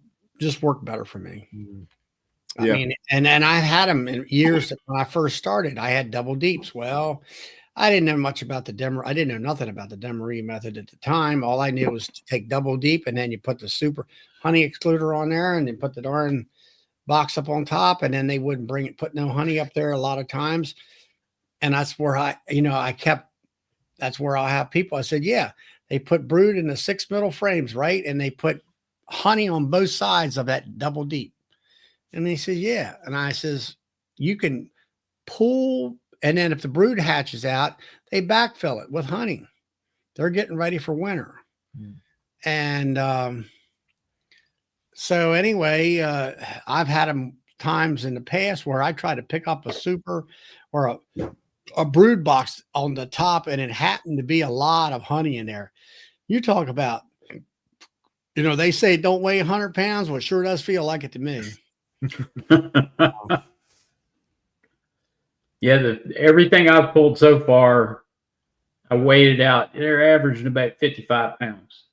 better for me. I mean, and I've had them in years. When I first started, I had double deeps. Well, I didn't know much about the Demery. I didn't know nothing about the Demery method at the time. All I knew was to take double deep, and then you put the super honey excluder on there, and then put the darn box up on top, and then they wouldn't put no honey up there a lot of times. And that's where that's where I'll have people. I said, yeah, they put brood in the 6 middle frames, right? And they put honey on both sides of that double deep. And they said, yeah. And I says, you can pull, and then if the brood hatches out, they backfill it with honey. They're getting ready for winter. And so anyway, I've had them times in the past where I try to pick up a super or a brood box on the top, and it happened to be a lot of honey in there. You talk about, they say don't weigh 100 pounds. Well, it sure does feel like it to me. Yeah, everything I've pulled so far, I weighed it out. They're averaging about 55 pounds.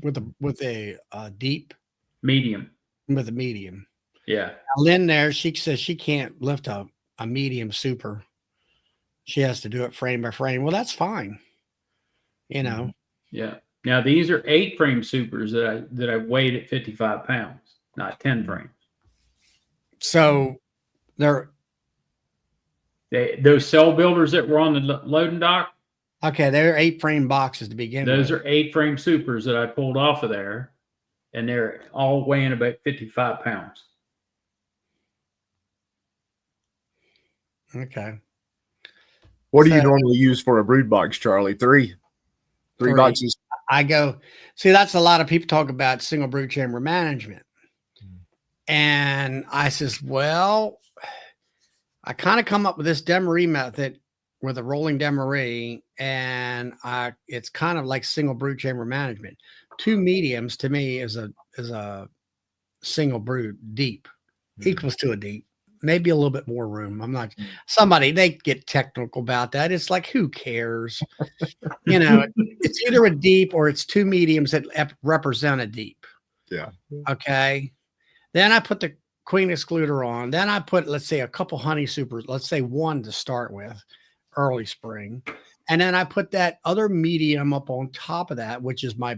With a deep? Medium. With a medium. Yeah. Now, Lynn there, she says she can't lift a medium super. She has to do it frame by frame. Well, that's fine. Yeah. Now these are 8-frame supers that I weighed at 55 pounds, not 10 frames. So those cell builders that were on the loading dock. Okay, they're 8-frame boxes to begin with. Those are 8-frame supers that I pulled off of there, and they're all weighing about 55 pounds. Okay. What do you normally use for a brood box, Charlie? Three boxes. See, that's a lot of people talk about single brood chamber management. And I says, well, I kind of come up with this Demery method with a rolling Demery, and it's kind of like single brood chamber management. 2 mediums to me is a single brood deep, equals to a deep. Maybe a little bit more room. I'm not they get technical about that. It's like, who cares? It's either a deep or it's 2 mediums that represent a deep. Yeah. Okay. Then I put the queen excluder on. Then I put, let's say, a couple honey supers. Let's say 1 to start with, early spring. And then I put that other medium up on top of that, which is my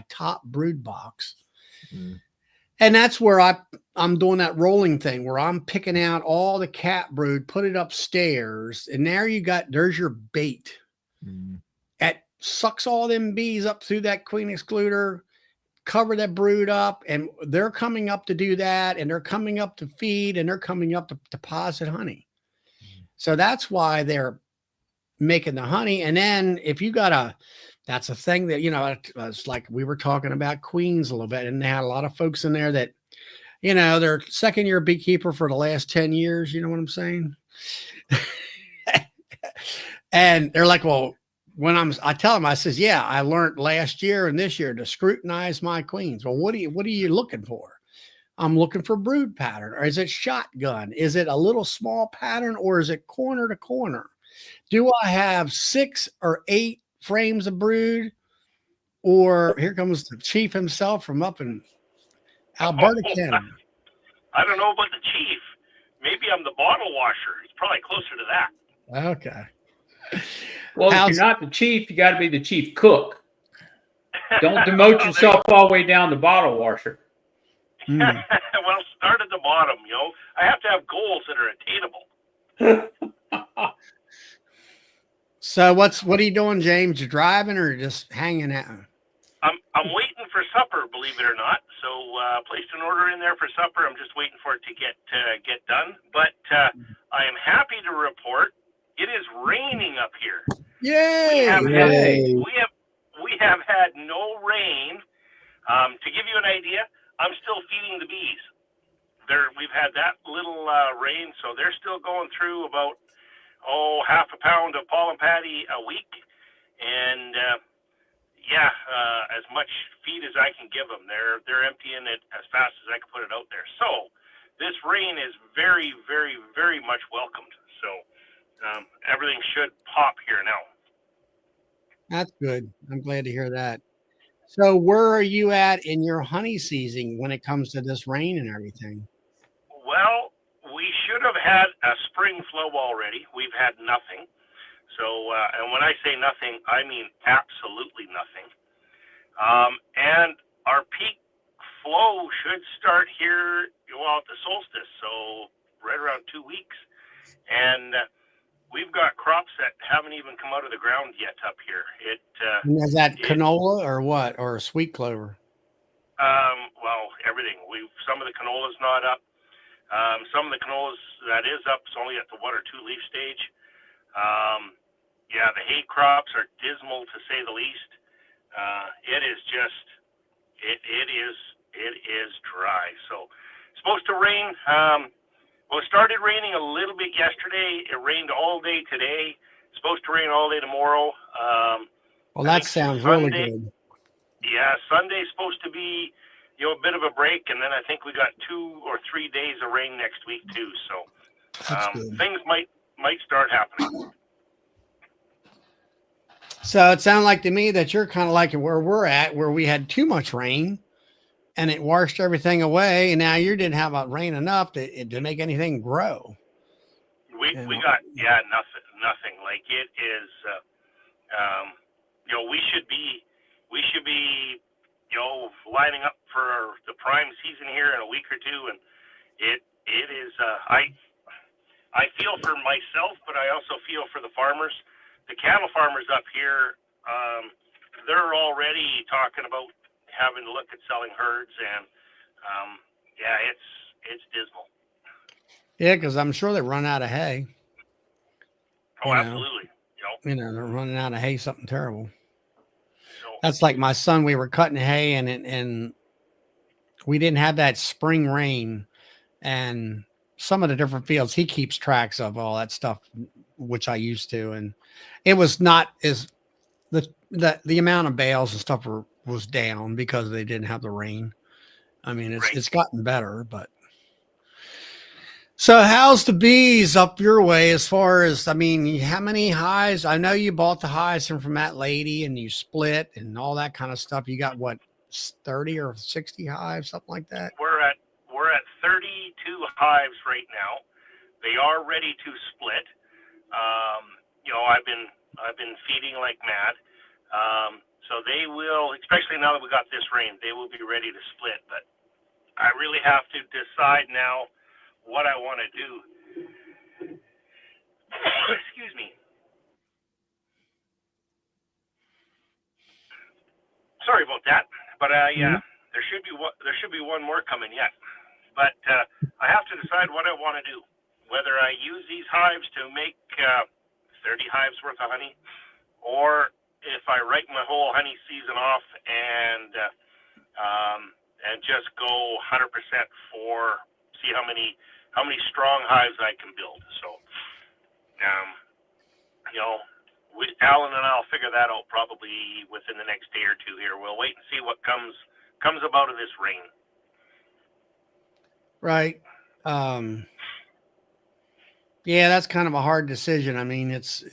top brood box. And that's where I'm doing that rolling thing where I'm picking out all the cat brood, put it upstairs, and there's your bait. That sucks all them bees up through that queen excluder, cover that brood up, and they're coming up to do that, and they're coming up to feed, and they're coming up to deposit honey. So that's why they're making the honey. And then if you that's a thing that, it's like we were talking about queens a little bit, and they had a lot of folks in there that, they're second-year beekeeper for the last 10 years. You know what I'm saying? And they're like, well, I tell them, I says, yeah, I learned last year and this year to scrutinize my queens. Well, what are you looking for? I'm looking for brood pattern. Or is it shotgun? Is it a little small pattern, or is it corner to corner? Do I have 6 or 8 frames of brood? Or here comes the chief himself from up in Alberta, Canada. I don't know about the chief. Maybe I'm the bottle washer. It's probably closer to that. Okay. Well, if How's you're not the chief, you got to be the chief cook. Don't demote Well, yourself all the way down to bottle washer. Hmm. well, start at the bottom. I have to have goals that are attainable. So what are you doing, James? You driving or just hanging out? I'm waiting for supper, believe it or not. So placed an order in there for supper. I'm just waiting for it to get done. But I am happy to report it is raining up here. Yay! We have had no rain. To give you an idea, I'm still feeding the bees. We've had that little rain, so they're still going through about half a pound of pollen patty a week, and as much feed as I can give them. They're emptying it as fast as I can put it out there. So this rain is very, very, very much welcomed. So everything should pop here now. That's good. I'm glad to hear that. So where are you at in your honey season when it comes to this rain and everything? Well, we should have had a spring flow already. We've had nothing. So, and when I say nothing, I mean absolutely nothing. And our peak flow should start here, at the solstice, so right around 2 weeks. And we've got crops that haven't even come out of the ground yet up here. And is that canola or what? Or sweet clover? Well, everything. Some of the canola's not up. Some of the canolas that is up is only at the 1 or 2 leaf stage. The hay crops are dismal to say the least. It is just, it is dry. So it's supposed to rain. It started raining a little bit yesterday. It rained all day today. It's supposed to rain all day tomorrow. Well, that sounds really good. Yeah, Sunday's supposed to be, a bit of a break, and then I think we got 2 or 3 days of rain next week too. So things might start happening. So it sounded like to me that you're kind of like where we're at, where we had too much rain and it washed everything away. And now you didn't have rain enough to make anything grow. We got nothing. Like it is, we should be lining up for the prime season here in a week or two, and it is. I feel for myself, but I also feel for the farmers. The cattle farmers up here, they're already talking about having to look at selling herds, and it's dismal. Yeah, because I'm sure they run out of hay. Absolutely. They're running out of hay, something terrible. So, that's like my son. We were cutting hay, and we didn't have that spring rain, and some of the different fields he keeps tracks of all that stuff, which I used to, and it was not as the amount of bales and stuff was down because they didn't have the rain. I mean, it's gotten better, but so how's the bees up your way as far as, I mean, how many hives? I know you bought the hives from that lady and you split and all that kind of stuff. You got what, 30 or 60 hives, something like that? We're at 32 hives right now. They are ready to split. I've been feeding like mad. So they will, especially now that we got this rain, they will be ready to split. But I really have to decide now what I want to do. Excuse me. Sorry about that. But there should be one more coming yet. But I have to decide what I want to do. Whether I use these hives to make 30 hives worth of honey, or if I write my whole honey season off and just go 100% for see how many strong hives I can build. So, Alan and I'll figure that out probably within the next day or two. Here, we'll wait and see what comes about of this rain. Right. Yeah, that's kind of a hard decision. I mean, it's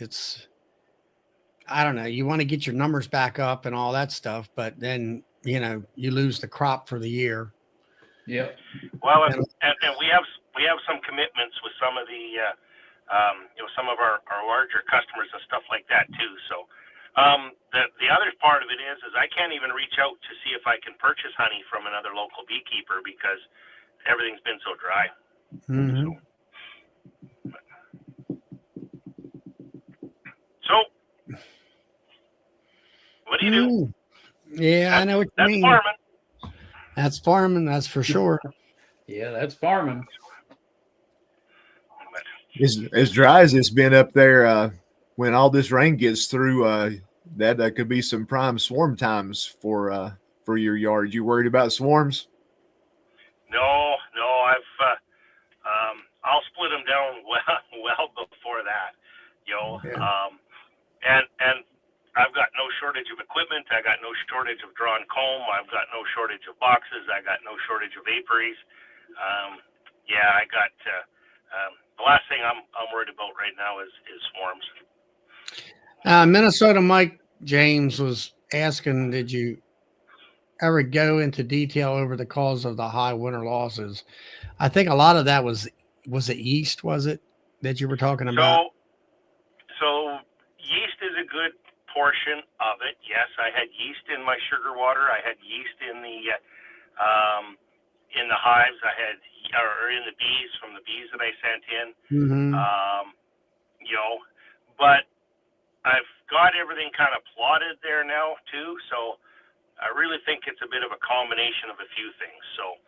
I don't know. You want to get your numbers back up and all that stuff, but then, you lose the crop for the year. Yep. Well, and we have some commitments with some of the some of our larger customers and stuff like that too. So the other part of it is I can't even reach out to see if I can purchase honey from another local beekeeper because everything's been so dry. Mhm. So what do you do? Yeah, I know what you That's mean. farming. That's farming, that's for sure. Yeah, that's farming. As dry as it's been up there, when all this rain gets through, that could be some prime swarm times for your yard. You worried about swarms? No, I'll split them down well before that, Yeah. and I've got no shortage of equipment. I got no shortage of drawn comb. I've got no shortage of boxes. I got no shortage of apiaries. I got the last thing I'm worried about right now is swarms. Minnesota Mike James was asking, did you ever go into detail over the cause of the high winter losses? I think a lot of that was it yeast, was it, that you were talking about? So yeast is a good portion of it. Yes, I had yeast in my sugar water. I had yeast in the hives. I had or in the bees from the bees that I sent in. Mm-hmm. But I've got everything kind of plotted there now too. So I really think it's a bit of a combination of a few things. So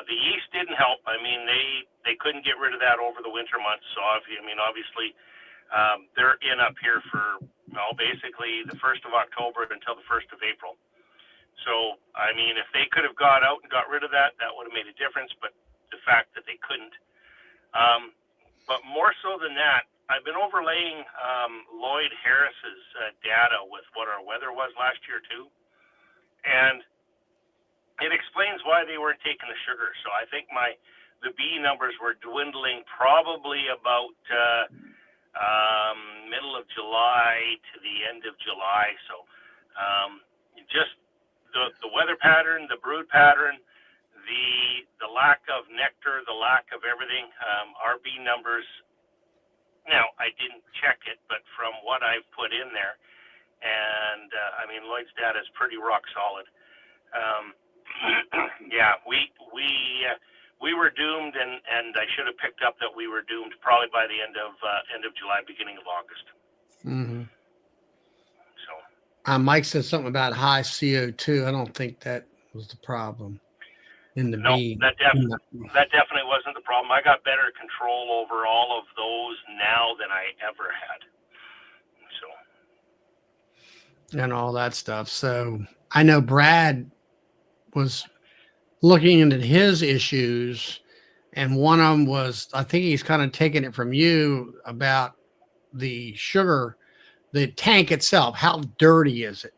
the yeast didn't help. I mean, they couldn't get rid of that over the winter months. So obviously, they're in up here for basically the 1st of October until the 1st of April. So I mean, if they could have got out and got rid of that, that would have made a difference. But the fact that they couldn't. But more so than that, I've been overlaying Lloyd Harris's data with what our weather was last year too, and it explains why they weren't taking the sugar. So I think the bee numbers were dwindling probably about middle of July to the end of July. So just the weather pattern, the brood pattern, the lack of nectar, the lack of everything, our bee numbers. Now I didn't check it, but from what I've put in there, and I mean Lloyd's data is pretty rock solid. We were doomed, and I should have picked up that we were doomed probably by the end of July, beginning of August. Mm-hmm. So Mike said something about high CO2. I don't think that was the problem in the bee. that definitely wasn't the problem. I got better control over all of those now than I ever had. So And all that stuff. So I know Brad was looking into his issues, and one of them was, I think he's kind of taking it from you about the sugar, the tank itself. How dirty is it?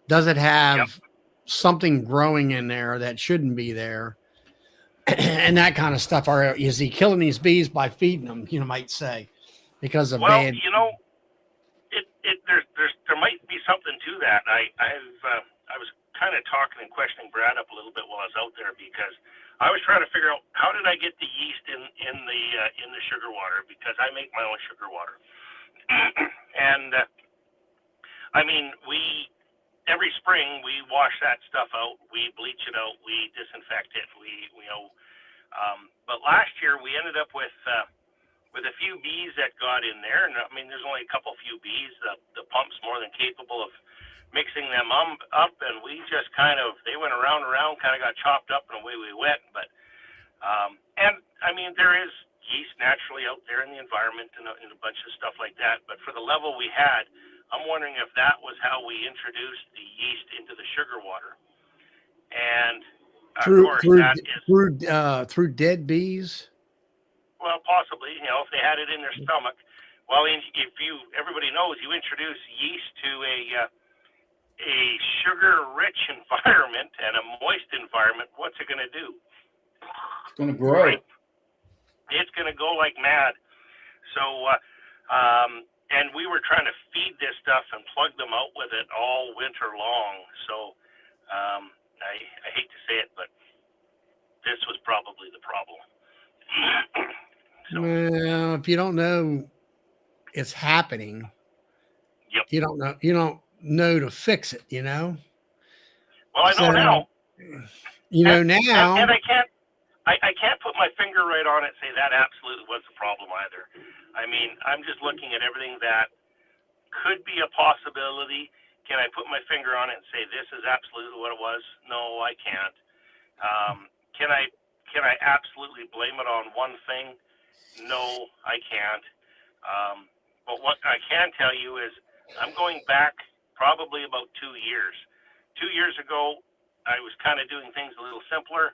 Does it have something growing in there that shouldn't be there? And that kind of stuff. Or is he killing these bees by feeding them, you might say, because of bad? There might be something to that. I was kind of talking and questioning Brad up a little bit while I was out there because I was trying to figure out how did I get the yeast in the sugar water, because I make my own sugar water. And I mean, every spring we wash that stuff out, we bleach it out, we disinfect it, but last year we ended up with a few bees that got in there, and I mean, there's only a couple few bees. The pump's more than capable of mixing them up, and we just they went around, kind of got chopped up, and away we went. But and I mean, there is yeast naturally out there in the environment and a bunch of stuff like that. But for the level we had, I'm wondering if that was how we introduced the yeast into the sugar water. And through of course, through dead bees. Well, possibly, if they had it in their stomach. Well, everybody knows you introduce yeast to a sugar-rich environment and a moist environment, what's it going to do? It's going to grow. Right? It's going to go like mad. So, and we were trying to feed this stuff and plug them out with it all winter long. So, I hate to say it, but this was probably the problem. Well, if you don't know it's happening. Yep. You don't know to fix it, you know? Well, I know now. You know now. And I can't put my finger right on it and say that absolutely was the problem either. I mean, I'm just looking at everything that could be a possibility. Can I put my finger on it and say this is absolutely what it was? No, I can't. Can I absolutely blame it on one thing? No, I can't. But what I can tell you is I'm going back probably about 2 years. 2 years ago, I was kind of doing things a little simpler,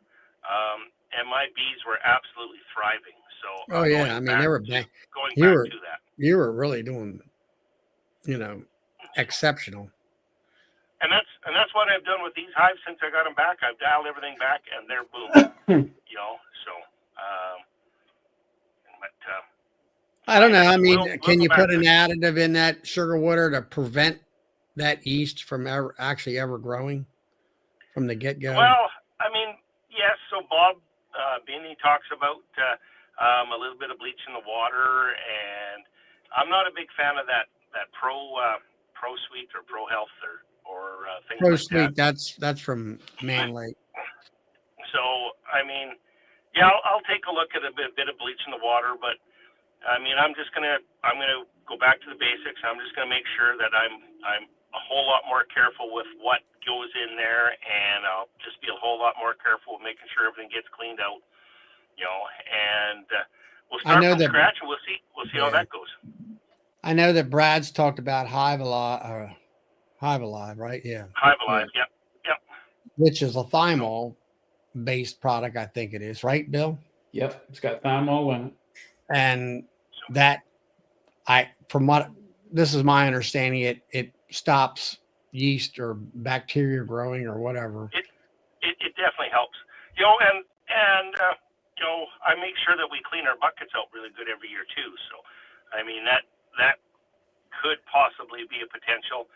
and my bees were absolutely thriving. So Oh yeah, I mean they were going you back were to that. you were really doing, exceptional. And that's what I've done with these hives since I got them back. I've dialed everything back, and they're booming. So, I don't know. I mean, we'll can go you back put to an it. additive in that sugar water to prevent that yeast from ever growing from the get go? Well, I mean, yes. So Bob Binney talks about a little bit of bleach in the water, and I'm not a big fan of that Pro Sweet or Pro Health or things Pro like Sweet, that. that's from Man Lake. So I mean, yeah, I'll take a look at a bit of bleach in the water, but I mean, I'm gonna go back to the basics. I'm just gonna make sure that I'm a whole lot more careful with what goes in there, and I'll just be a whole lot more careful with making sure everything gets cleaned out. And we'll start from scratch, and we'll see how that goes. I know that Brad's talked about Hive Alive, right? Yeah. Hive Alive, yep. Which is a thymol based product, I think it is, right, Bill? Yep, it's got thymol in it. And that this is my understanding, it stops yeast or bacteria growing or whatever. It definitely helps. And I make sure that we clean our buckets out really good every year too. So, I mean that could possibly be a potential.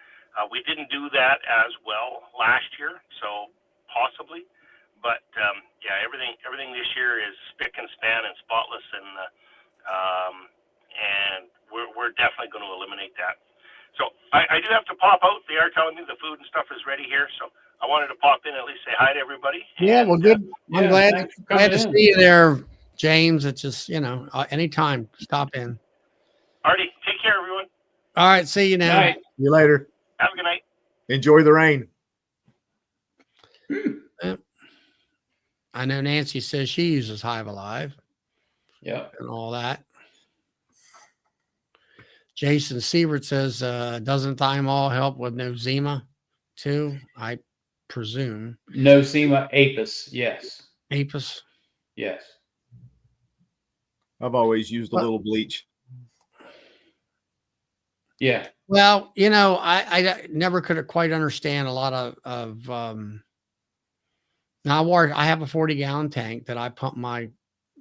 We didn't do that as well last year, so possibly. But yeah, everything this year is spick and span and spotless, and we're definitely going to eliminate that. So I do have to pop out. They are telling me the food and stuff is ready here, so I wanted to pop in and at least say hi to everybody. Yeah, well, good. I'm glad to see you there, James. It's just anytime, stop in. Artie, take care, everyone. All right, see you now. Night. See you later. Have a good night. Enjoy the rain. I know Nancy says she uses Hive Alive. Yeah. And all that. Jason Siebert says, doesn't thymol help with nosema too? I presume. Nosema apis, yes. Apis? Yes. I've always used a little bleach. Yeah. Well, I never could quite understand a lot of now I have a 40-gallon tank that I pump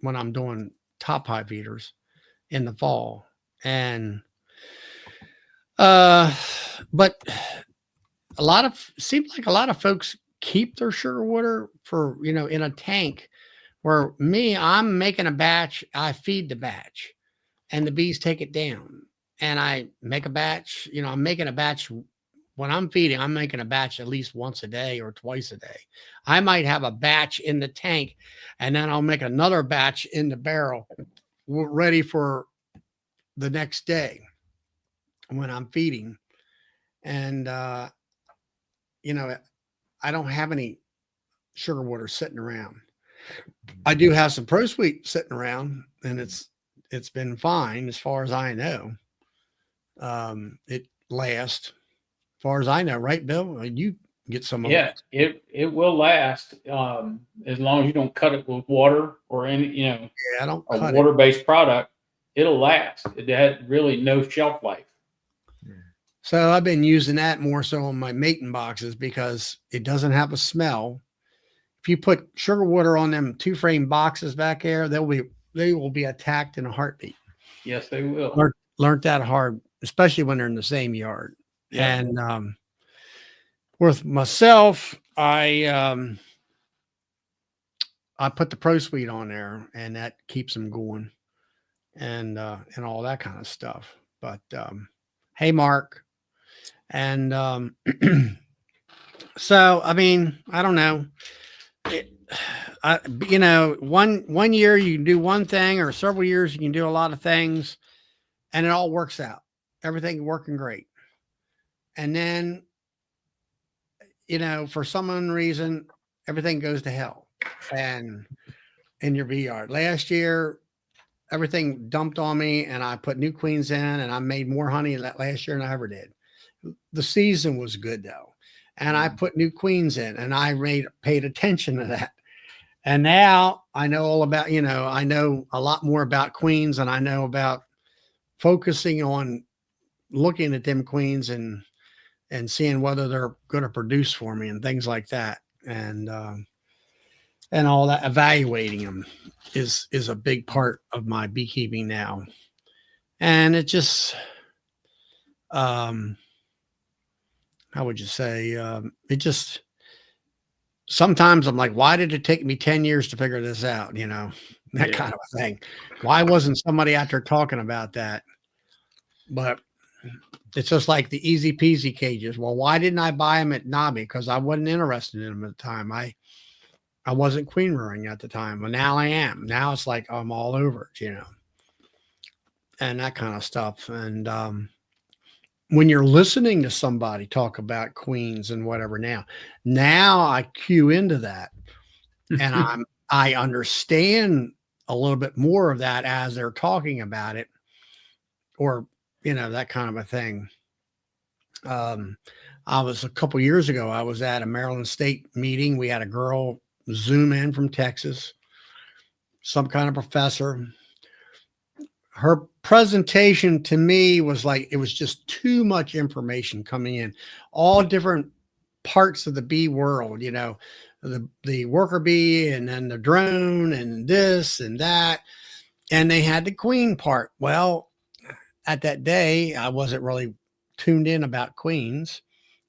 when I'm doing top hive feeders in the fall. And but seems like a lot of folks keep their sugar water for, in a tank, where I'm making a batch, I feed the batch and the bees take it down, and I make a batch, I'm making a batch when I'm feeding, I'm making a batch at least once a day or twice a day. I might have a batch in the tank, and then I'll make another batch in the barrel ready for the next day when I'm feeding. And, I don't have any sugar water sitting around. I do have some Pro Sweet sitting around, and it's been fine as far as I know. It lasts, as far as I know, right, Bill? You get some of it. Yeah, it will last as long as you don't cut it with water or any, I don't a cut water-based product. It'll last. It had really no shelf life. So I've been using that more so on my mating boxes because it doesn't have a smell. If you put sugar water on them 2-frame boxes back there, they will be attacked in a heartbeat. Yes, they will. Learned that hard, especially when they're in the same yard. Yeah. And with myself, I put the Pro Sweet on there, and that keeps them going, and all that kind of stuff. But hey, Mark. And so, I mean, I don't know. You know, one year you can do one thing, or several years you can do a lot of things, and it all works out. Everything working great. And then, you know, for some reason, everything goes to hell. And in your bee yard. Last year, everything dumped on me, and I put new queens in, and I made more honey that last year than I ever did. The season was good though, and I put new queens in, and I paid attention to that. And now I know all about, you know, I know a lot more about queens, and I know about focusing on looking at them queens and seeing whether they're going to produce for me and things like that. And all that, evaluating them is a big part of my beekeeping now. And it just, how would you say, it just, sometimes I'm like, why did it take me 10 years to figure this out? You know, that kind of a thing. Why wasn't somebody out there talking about that? But it's just like the easy peasy cages. Well, why didn't I buy them at Nobby? Because I wasn't interested in them at the time. I wasn't queen rearing at the time. Well, now I am. Now it's like I'm all over it, you know, and that kind of stuff. And when you're listening to somebody talk about queens and whatever, now I cue into that, and I understand a little bit more of that as they're talking about it, or, you know, that kind of a thing. I was a couple years ago, I was at a Maryland State meeting. We had a girl Zoom in from Texas, some kind of professor. Her presentation to me was like, it was just too much information coming in, all different parts of the bee world, you know, the worker bee, and then the drone, and this and that. And they had the queen part. Well, at that day, I wasn't really tuned in about queens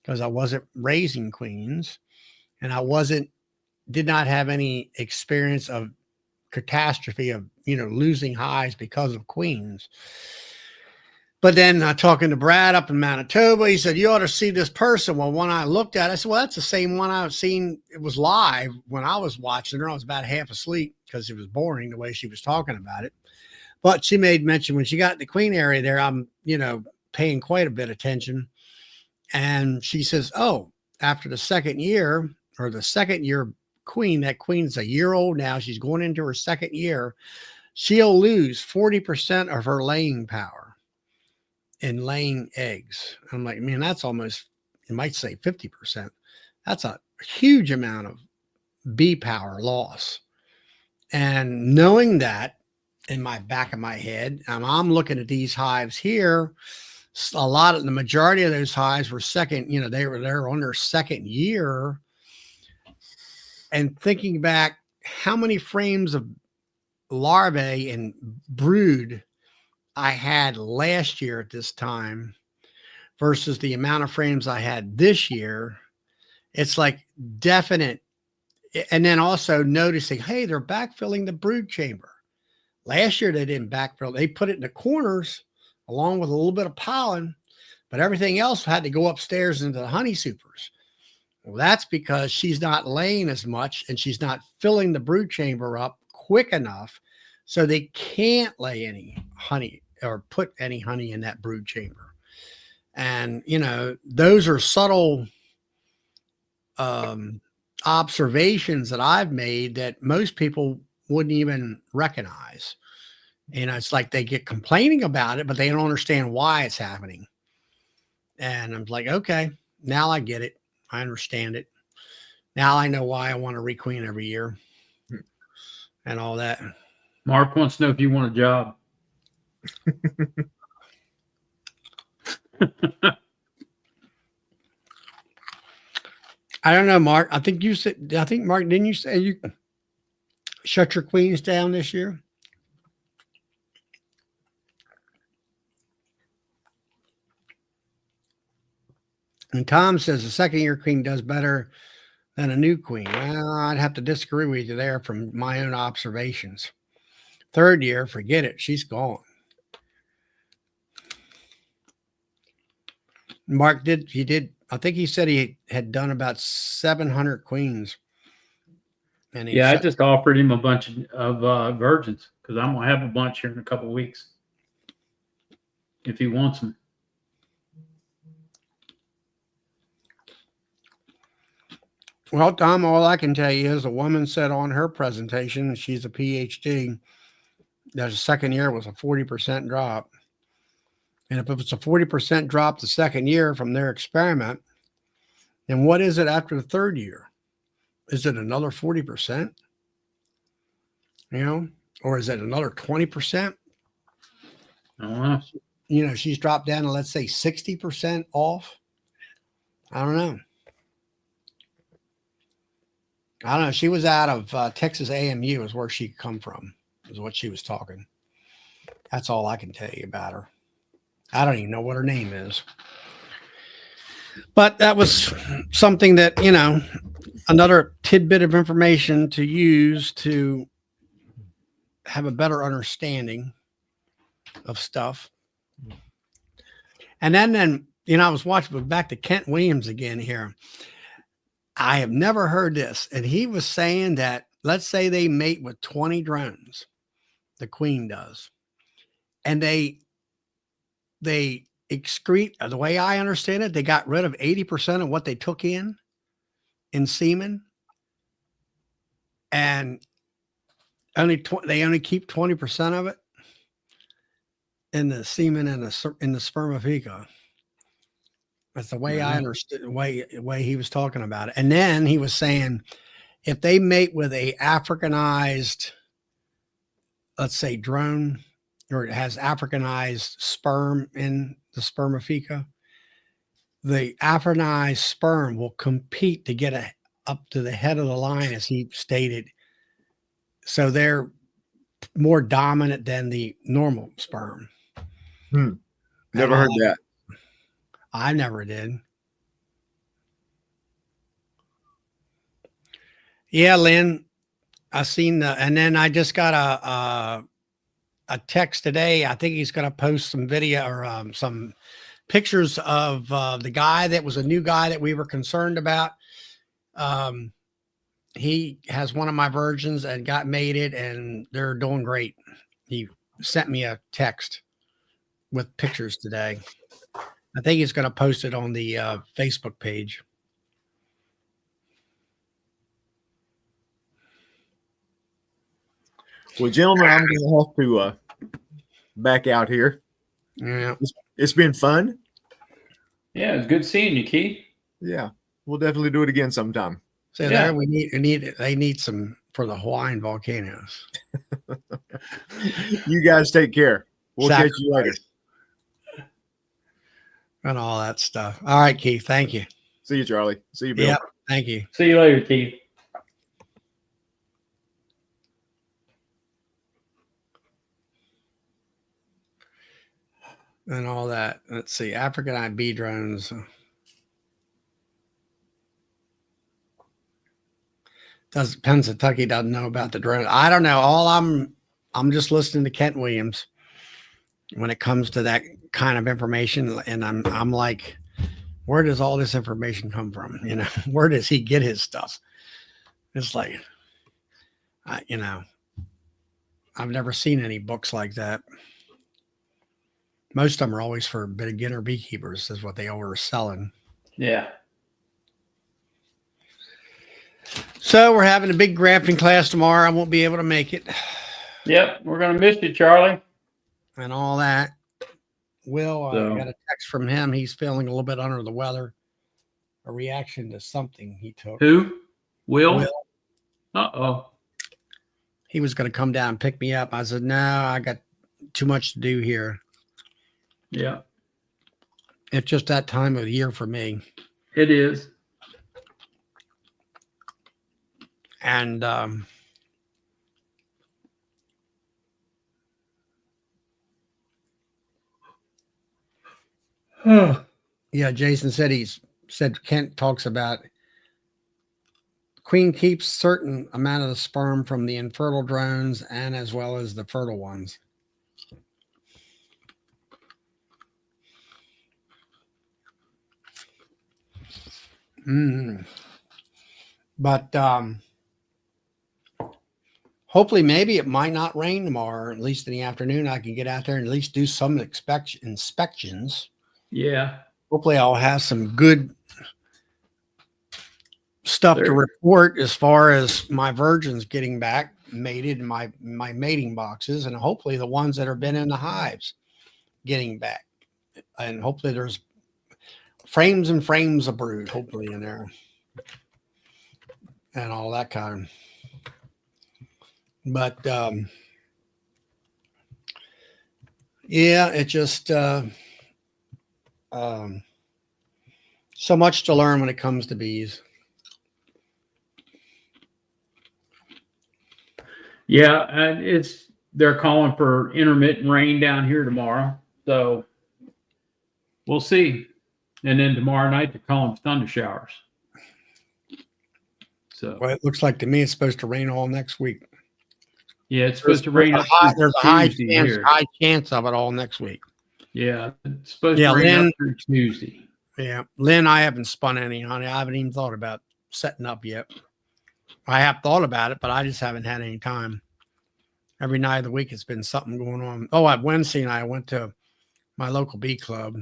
because I wasn't raising queens, and I did not have any experience of catastrophe of, you know, losing hives because of queens. But then talking to Brad up in Manitoba, he said, you ought to see this person. Well, when I looked at it, I said, well, that's the same one I've seen. It was live when I was watching her. I was about half asleep because it was boring the way she was talking about it. But she made mention when she got the queen area there, I'm, you know, paying quite a bit of attention. And she says, oh, after the second year, or the second year queen, that queen's a year old now, she's going into her second year, she'll lose 40% of her laying power in laying eggs. I'm like, man, that's almost, you might say 50%. That's a huge amount of bee power loss. And knowing that in my back of my head, I'm looking at these hives here, the majority of those hives were second, you know, they're on their second year. And thinking back, how many frames of larvae and brood I had last year at this time versus the amount of frames I had this year, it's like definite. And then also noticing, hey, they're backfilling the brood chamber. Last year, they didn't backfill. They put it in the corners along with a little bit of pollen, but everything else had to go upstairs into the honey supers. Well, that's because she's not laying as much, and she's not filling the brood chamber up quick enough, so they can't lay any honey or put any honey in that brood chamber. And, you know, those are subtle observations that I've made that most people wouldn't even recognize. You know, it's like they get complaining about it, but they don't understand why it's happening. And I'm like, okay, now I get it. I understand it. Now I know why I want to requeen every year and all that. Mark wants to know if you want a job. I don't know, Mark. Mark, didn't you say you shut your queens down this year? And Tom says the second year queen does better than a new queen. Well, I'd have to disagree with you there from my own observations. Third year, forget it. She's gone. Mark did. I think he said he had done about 700 queens. And Yeah, I just offered him a bunch of virgins because I'm gonna have a bunch here in a couple of weeks if he wants them. Well, Tom, all I can tell you is a woman said on her presentation, she's a PhD, that the second year was a 40% drop. And if it's a 40% drop the second year from their experiment, then what is it after the third year? Is it another 40%? You know, or is it another 20%? I don't know. You know, she's dropped down to, let's say, 60% off. I don't know. She was out of Texas AMU is where she come from, is what she was talking. That's all I can tell you about her. I don't even know what her name is. But that was something that, you know, another tidbit of information to use to have a better understanding of stuff. And then, you know, I was watching back to Kent Williams again here. I have never heard this. And he was saying that, let's say they mate with 20 drones, the queen does, and they excrete, the way I understand it, they got rid of 80% of what they took in semen, and they only keep 20% of it in the semen and in the spermatheca. That's the way I understood the way he was talking about it. And then he was saying, if they mate with a Africanized, let's say, drone, or it has Africanized sperm in the spermatheca, the Africanized sperm will compete to get up to the head of the line, as he stated. So they're more dominant than the normal sperm. Never heard that. I never did. Yeah, Lynn, I seen and then I just got a text today. I think he's going to post some video or some pictures of the guy that was a new guy that we were concerned about. He has one of my virgins and got mated, and they're doing great. He sent me a text with pictures today. I think he's going to post it on the Facebook page. Well, gentlemen, I'm going to have to back out here. Yeah. It's been fun. Yeah, it's good seeing you, Keith. Yeah, we'll definitely do it again sometime. So Yeah. there they need some for the Hawaiian volcanoes. You guys take care. We'll catch you later. And all that stuff. All right, Keith. Thank you. See you, Charlie. See you, Bill. Yep. Thank you. See you later, Keith. And all that. Let's see. African bee drones. Pennsylvania doesn't know about the drone. I don't know. I'm just listening to Kent Williams when it comes to that kind of information. And I'm like, where does all this information come from? You know, where does he get his stuff? It's like, you know, I've never seen any books like that. Most of them are always for beginner beekeepers, is what they are selling. Yeah. So we're having a big grafting class tomorrow. I won't be able to make it. Yep, we're gonna miss you, Charlie. And all that. Will, got a text from him. He's feeling a little bit under the weather. A reaction to something he took. Who? Will? Uh-oh. He was going to come down and pick me up. I said, no, I got too much to do here. Yeah. It's just that time of the year for me. It is. And yeah, Jason said Kent talks about queen keeps certain amount of the sperm from the infertile drones and as well as the fertile ones. Mm. But hopefully, maybe it might not rain tomorrow. At least in the afternoon, I can get out there and at least do some inspections. Yeah. Hopefully, I'll have some good stuff to There- report as far as my virgins getting back mated in my mating boxes, and hopefully the ones that have been in the hives getting back. And hopefully there's frames and frames of brood, hopefully in there, and all that kind of. But yeah, it just so much to learn when it comes to bees. Yeah, and they're calling for intermittent rain down here tomorrow, so we'll see. And then tomorrow night they're calling for thunder showers. So Well, it looks like to me it's supposed to rain all next week. yeah, it's supposed to rain up There's through a Tuesday here. high chance of it all next week. Yeah, it's supposed Yeah, to rain Lynn- up through Tuesday. Yeah, Lynn, I haven't spun any, honey. I haven't even thought about setting up yet. I have thought about it, but I just haven't had any time. Every night of the week, it's been something going on. Oh, on Wednesday night, I went to my local bee club.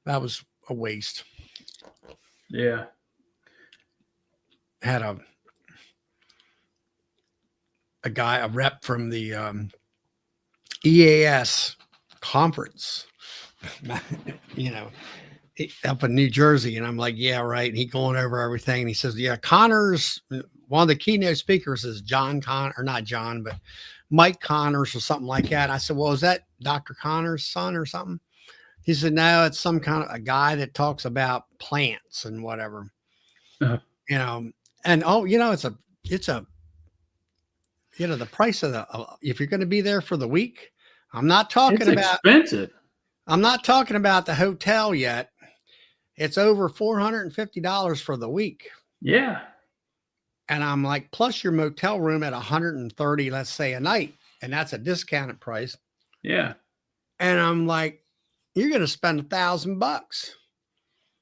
That was a waste. Yeah. Had a rep from the EAS conference, up in New Jersey. And I'm like, yeah, right. And he going over everything. And he says, yeah, Connors, one of the keynote speakers is John Connor, or not John, but Mike Connors or something like that. I said, well, is that Dr. Connors' son or something? He said, no, it's some kind of a guy that talks about plants and whatever, Uh-huh. And it's a the price of if you're going to be there for the week, I'm not talking It's about expensive. I'm not talking about the hotel yet. It's over $450 for the week. Yeah. And I'm like, plus your motel room at 130, let's say a night. And that's a discounted price. Yeah. And I'm like, you're going to spend $1,000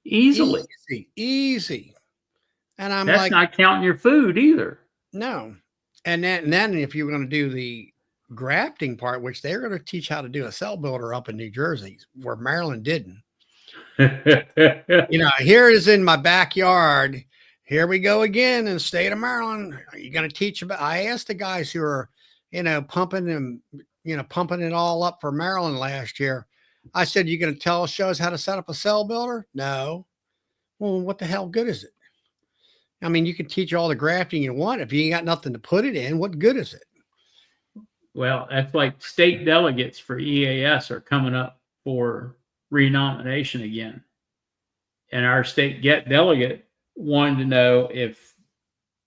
Easily. Easy. And I'm That's like, not counting your food either. no. And then if you're going to do the grafting part, which they're going to teach how to do a cell builder up in New Jersey, where Maryland didn't. Here it is in my backyard. Here we go again in the state of Maryland. Are you going to teach about? I asked the guys who are, pumping it all up for Maryland last year. I said, you going to show us how to set up a cell builder? No. Well, what the hell good is it? I mean, you can teach all the grafting you want. If you ain't got nothing to put it in, what good is it? Well, that's like state delegates for EAS are coming up for renomination again. And our state delegate wanted to know if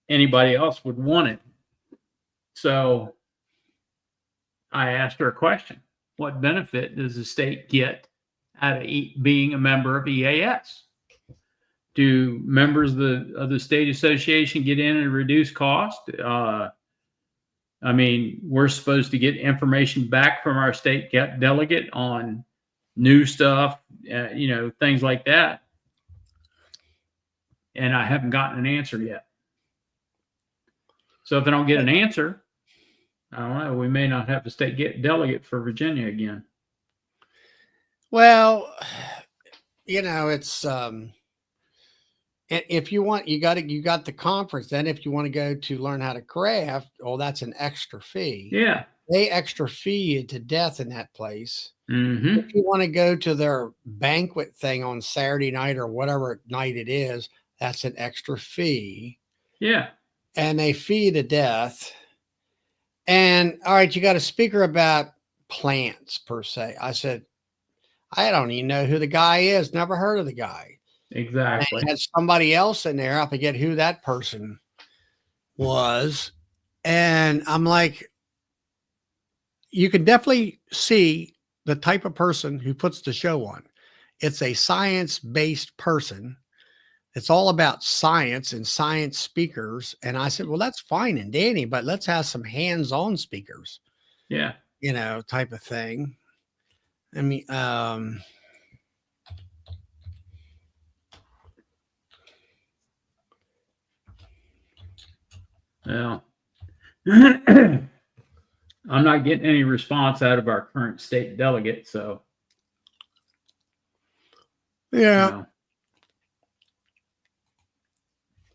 anybody else would want it. So I asked her a question. What benefit does the state get out of being a member of EAS? Do members of the state association get in and reduce cost? I mean, we're supposed to get information back from our state delegate on new stuff, things like that. And I haven't gotten an answer yet. So if I don't get an answer, I don't know, we may not have a state delegate for Virginia again. Well, it's if you want, you got the conference. Then if you want to go to learn how to craft, that's an extra fee. Yeah. They extra fee you to death in that place. Mm-hmm. If you want to go to their banquet thing on Saturday night or whatever night it is, that's an extra fee. Yeah. And they fee you to death. And all right, you got a speaker about plants per se. I said, I don't even know who the guy is. Never heard of the guy. Exactly. And had somebody else in there. I forget who that person was. And I'm like, you can definitely see the type of person who puts the show on. It's a science-based person. It's all about science and science speakers. And I said, well, that's fine and dandy, but let's have some hands-on speakers. Yeah. Type of thing. I mean, Well, I'm not getting any response out of our current state delegate, so Yeah. you know.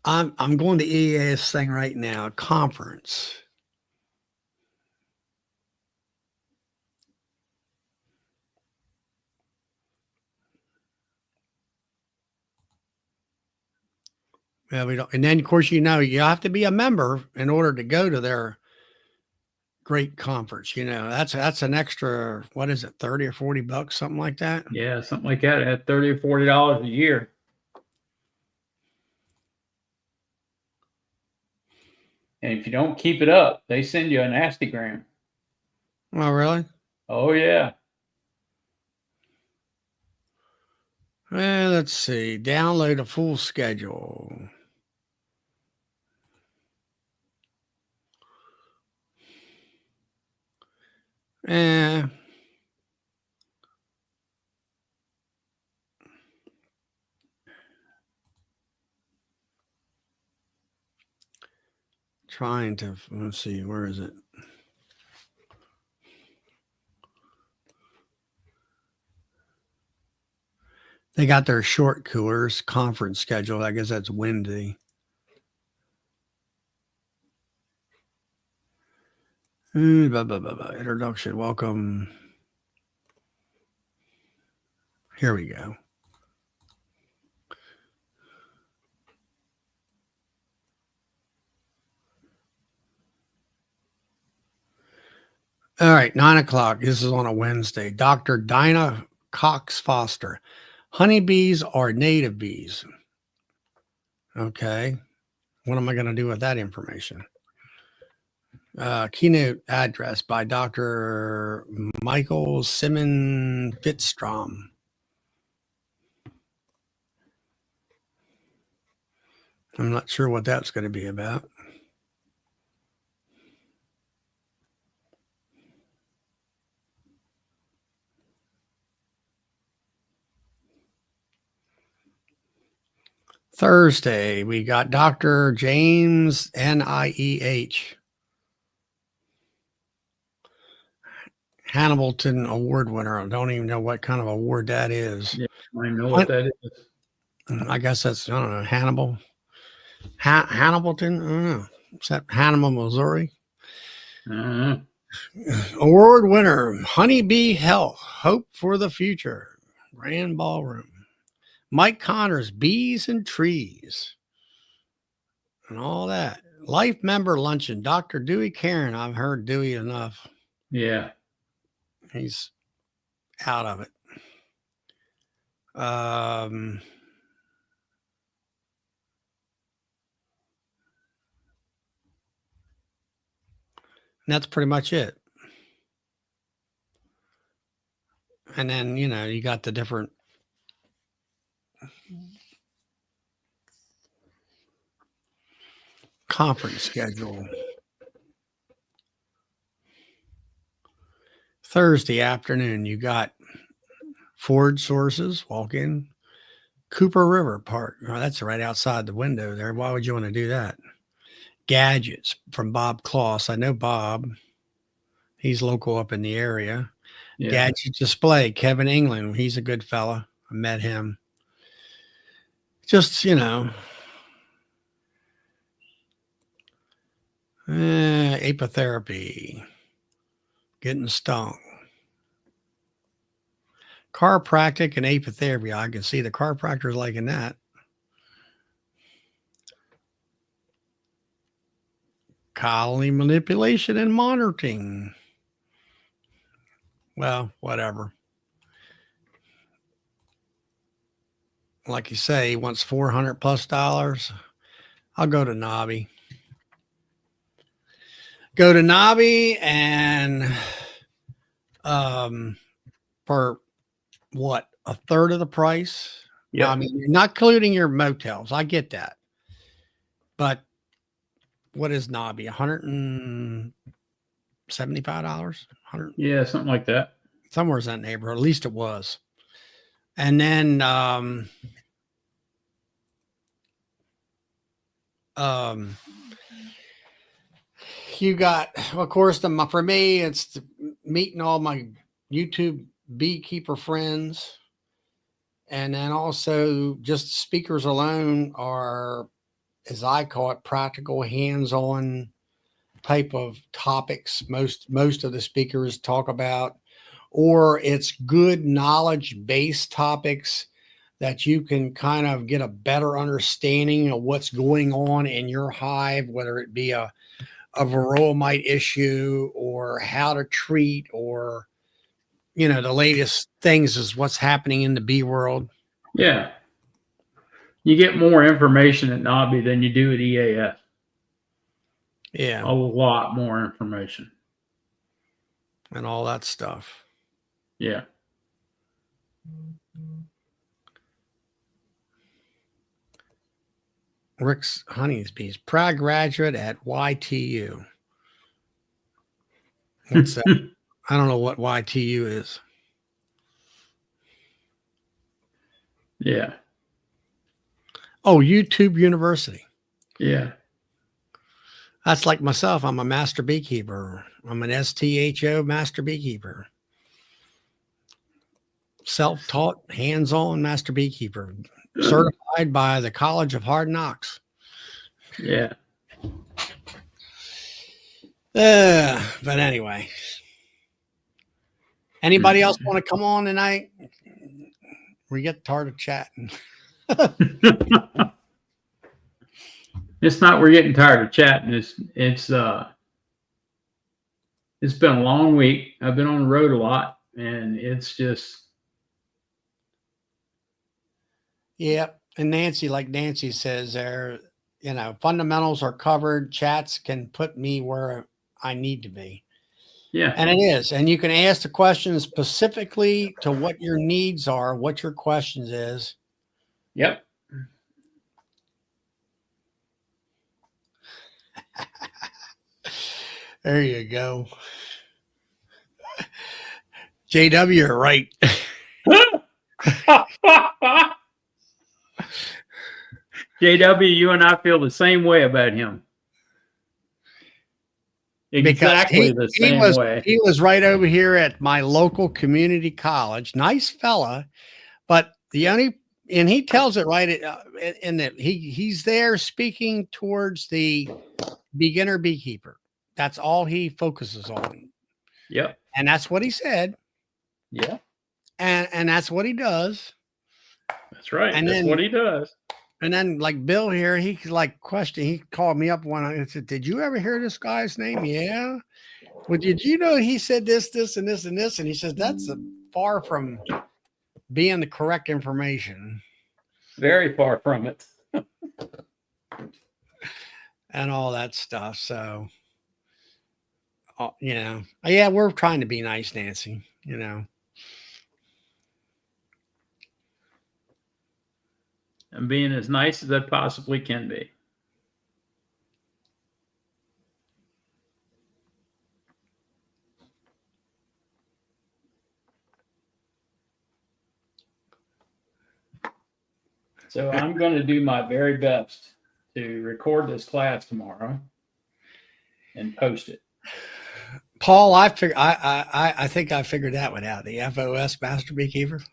I'm going to EAS thing right now, conference. Yeah, we don't. And then, of course, you have to be a member in order to go to their great conference. That's an extra, what is it, 30 or 40 bucks, something like that. Yeah, something like that at $30 or $40 a year. And if you don't keep it up, they send you a nasty gram. Oh, really? Oh yeah. Well, let's see. Download a full schedule. Eh. Trying to, let's see, where is it? They got their short coolers conference schedule. I guess that's Wednesday. Introduction. Welcome. Here we go. All right, 9:00. This is on a Wednesday. Dr. Dinah Cox Foster. Honeybees are native bees. Okay. What am I going to do with that information? Keynote address by Dr. Michael Simon Fitzstrom. I'm not sure what that's going to be about. Thursday, we got Dr. James NIEH. Hamilton Award winner. I don't even know what kind of award that is. Yeah, I know what that is. I guess that's, I don't know, Hannibal. Hamilton? I don't know. Is that Hannibal, Missouri? Award winner, Honeybee Health, Hope for the Future, Grand Ballroom. Mike Connors, Bees and Trees, and all that. Life member luncheon, Dr. Dewey Karen. I've heard Dewey enough. Yeah. He's out of it. And that's pretty much it. And then, you got the different conference schedule. Thursday afternoon, you got Ford Sources, walk in. Cooper River Park. Oh, that's right outside the window there. Why would you want to do that? Gadgets from Bob Kloss. I know Bob. He's local up in the area. Yeah. Gadget Display, Kevin England. He's a good fella. I met him. Just, apitherapy. Getting stung. Chiropractic and apitherapy. I can see the chiropractors liking that. Colony manipulation and monitoring. Well, whatever. Like you say, he wants $400+ I'll go to Nobby. Go to Nobby and for what, a third of the price? Yeah. I mean, you're not including your motels. I get that. But what is Nobby? $175? 100? Yeah, something like that. Somewhere in that neighborhood. At least it was. And then you got, of course, for me, it's meeting all my YouTube beekeeper friends. And then also just speakers alone are, as I call it, practical, hands-on type of topics. Most of the speakers talk about, or it's good knowledge-based topics that you can kind of get a better understanding of what's going on in your hive, whether it be a varroa mite issue or how to treat, or, you know, the latest things is what's happening in the bee world. Yeah. You get more information at NABI than you do at EAF. Yeah. A lot more information. And all that stuff. Yeah. Rick's Honeybees, proud graduate at YTU. What's that? I don't know what YTU is. Yeah. Oh, YouTube University. Yeah. That's like myself. I'm a master beekeeper. I'm an STHO master beekeeper. Self-taught, hands-on master beekeeper. Good. Certified by the College of Hard Knocks. Yeah. But anyway. Anybody else want to come on tonight? We get tired of chatting. It's not we're getting tired of chatting. It's been a long week. I've been on the road a lot, and it's just Yep. And Nancy, like Nancy says there, you know, fundamentals are covered. Chats can put me where I need to be. yeah. And it is. And you can ask the questions specifically to what your needs are, what your questions is. Yep. There you go. JW, you're right. JW, you and I feel the same way about him. Exactly the same way. He was right over here at my local community college. Nice fella, but and he tells it right in that he's there speaking towards the beginner beekeeper. That's all he focuses on. Yep. And that's what he said. Yeah. And that's what he does. That's right. And that's what he does. And then like Bill here, he called me up one night and said, "Did you ever hear this guy's name?" Yeah. Well, did you know he said this, this, and this, and this? And he says, that's far from being the correct information. Very far from it. And all that stuff. So, you know, yeah, we're trying to be nice, Nancy, you know. I'm being as nice as I possibly can be. So I'm going to do my very best to record this class tomorrow and post it. Paul, I think I figured that one out. The FOS Master Beekeeper.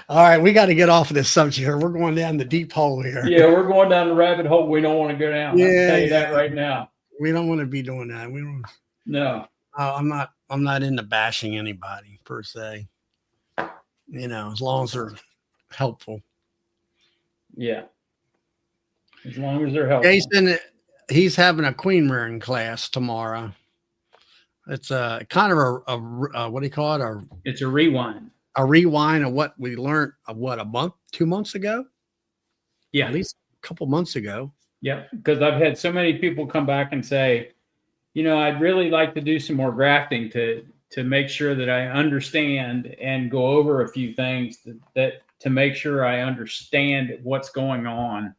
All right, we got to get off of this subject here. We're going down the deep hole here. Yeah, we're going down the rabbit hole we don't want to go down. Yeah, I can tell you that right now. We don't want to be doing that. We don't. No. I'm not into bashing anybody per se. You know, as long as they're helpful. Yeah. As long as they're helpful. Jason, he's having a queen rearing class tomorrow. It's a kind of a what do you call it? It's a rewind. A rewind of what we learned a month, 2 months ago? Yeah. At least a couple months ago. Yeah. Because I've had so many people come back and say, you know, I'd really like to do some more grafting to make sure that I understand and go over a few things that to make sure I understand what's going on.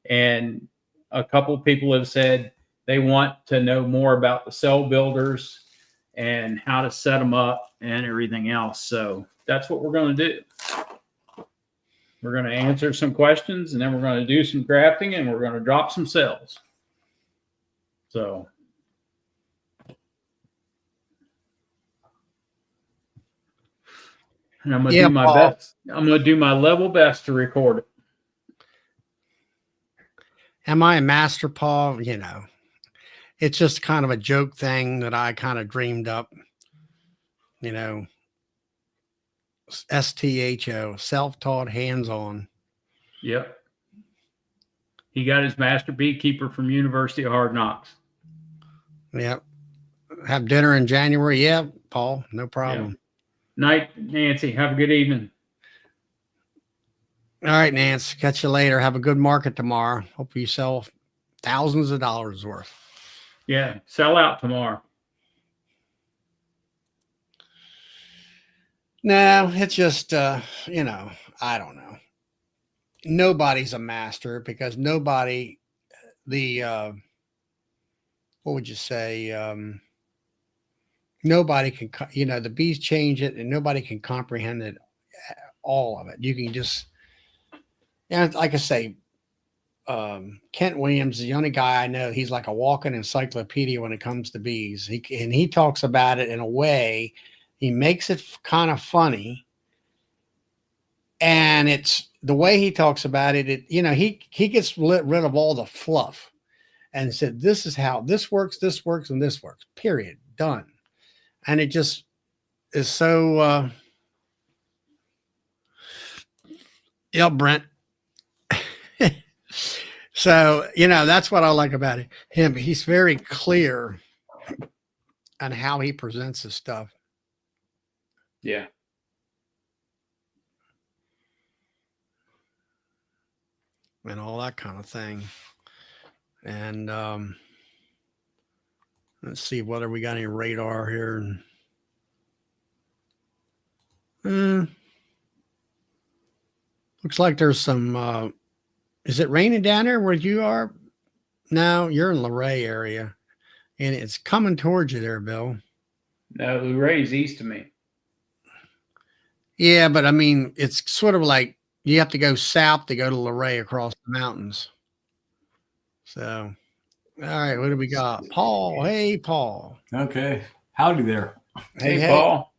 And a couple people have said they want to know more about the cell builders and how to set them up and everything else. So that's what we're going to do. We're going to answer some questions, and then we're going to do some grafting, and we're going to drop some cells. So, and I'm going to do my best. I'm going to do my level best to record it. Am I a master, Paul? You know, it's just kind of a joke thing that I kind of dreamed up. You know, STHO, self-taught, hands-on. Yep. He got his master beekeeper from University of Hard Knocks. Yep. Have dinner in January. Yeah, Paul, no problem. Yep. Night, Nancy. Have a good evening. All right, Nance. Catch you later. Have a good market tomorrow. Hope you sell thousands of dollars worth. Yeah, sell out tomorrow. No, it's just, you know, I don't know. Nobody's a master because nobody, what would you say? Nobody can, you know, the bees change it and nobody can comprehend it, all of it. You can just, yeah, like I say, Kent Williams is the only guy I know. He's like a walking encyclopedia when it comes to bees. He talks about it in a way. He makes it kind of funny, and it's the way he talks about it. You know, he gets rid of all the fluff, and said, "This is how this works, and this works. Period. Done." And it just is so. Yeah, Brent. So, you know, that's what I like about him. He's very clear on how he presents his stuff. Yeah. And all that kind of thing. And let's see whether we got any radar here. Looks like there's some is it raining down there where you are? No, you're in Luray area. And it's coming towards you there, Bill. No, Luray's east of me. Yeah, but I mean, it's sort of like you have to go south to go to Luray across the mountains. So, all right, what do we got? Paul. Hey, Paul. Okay. Howdy there. Hey, Paul.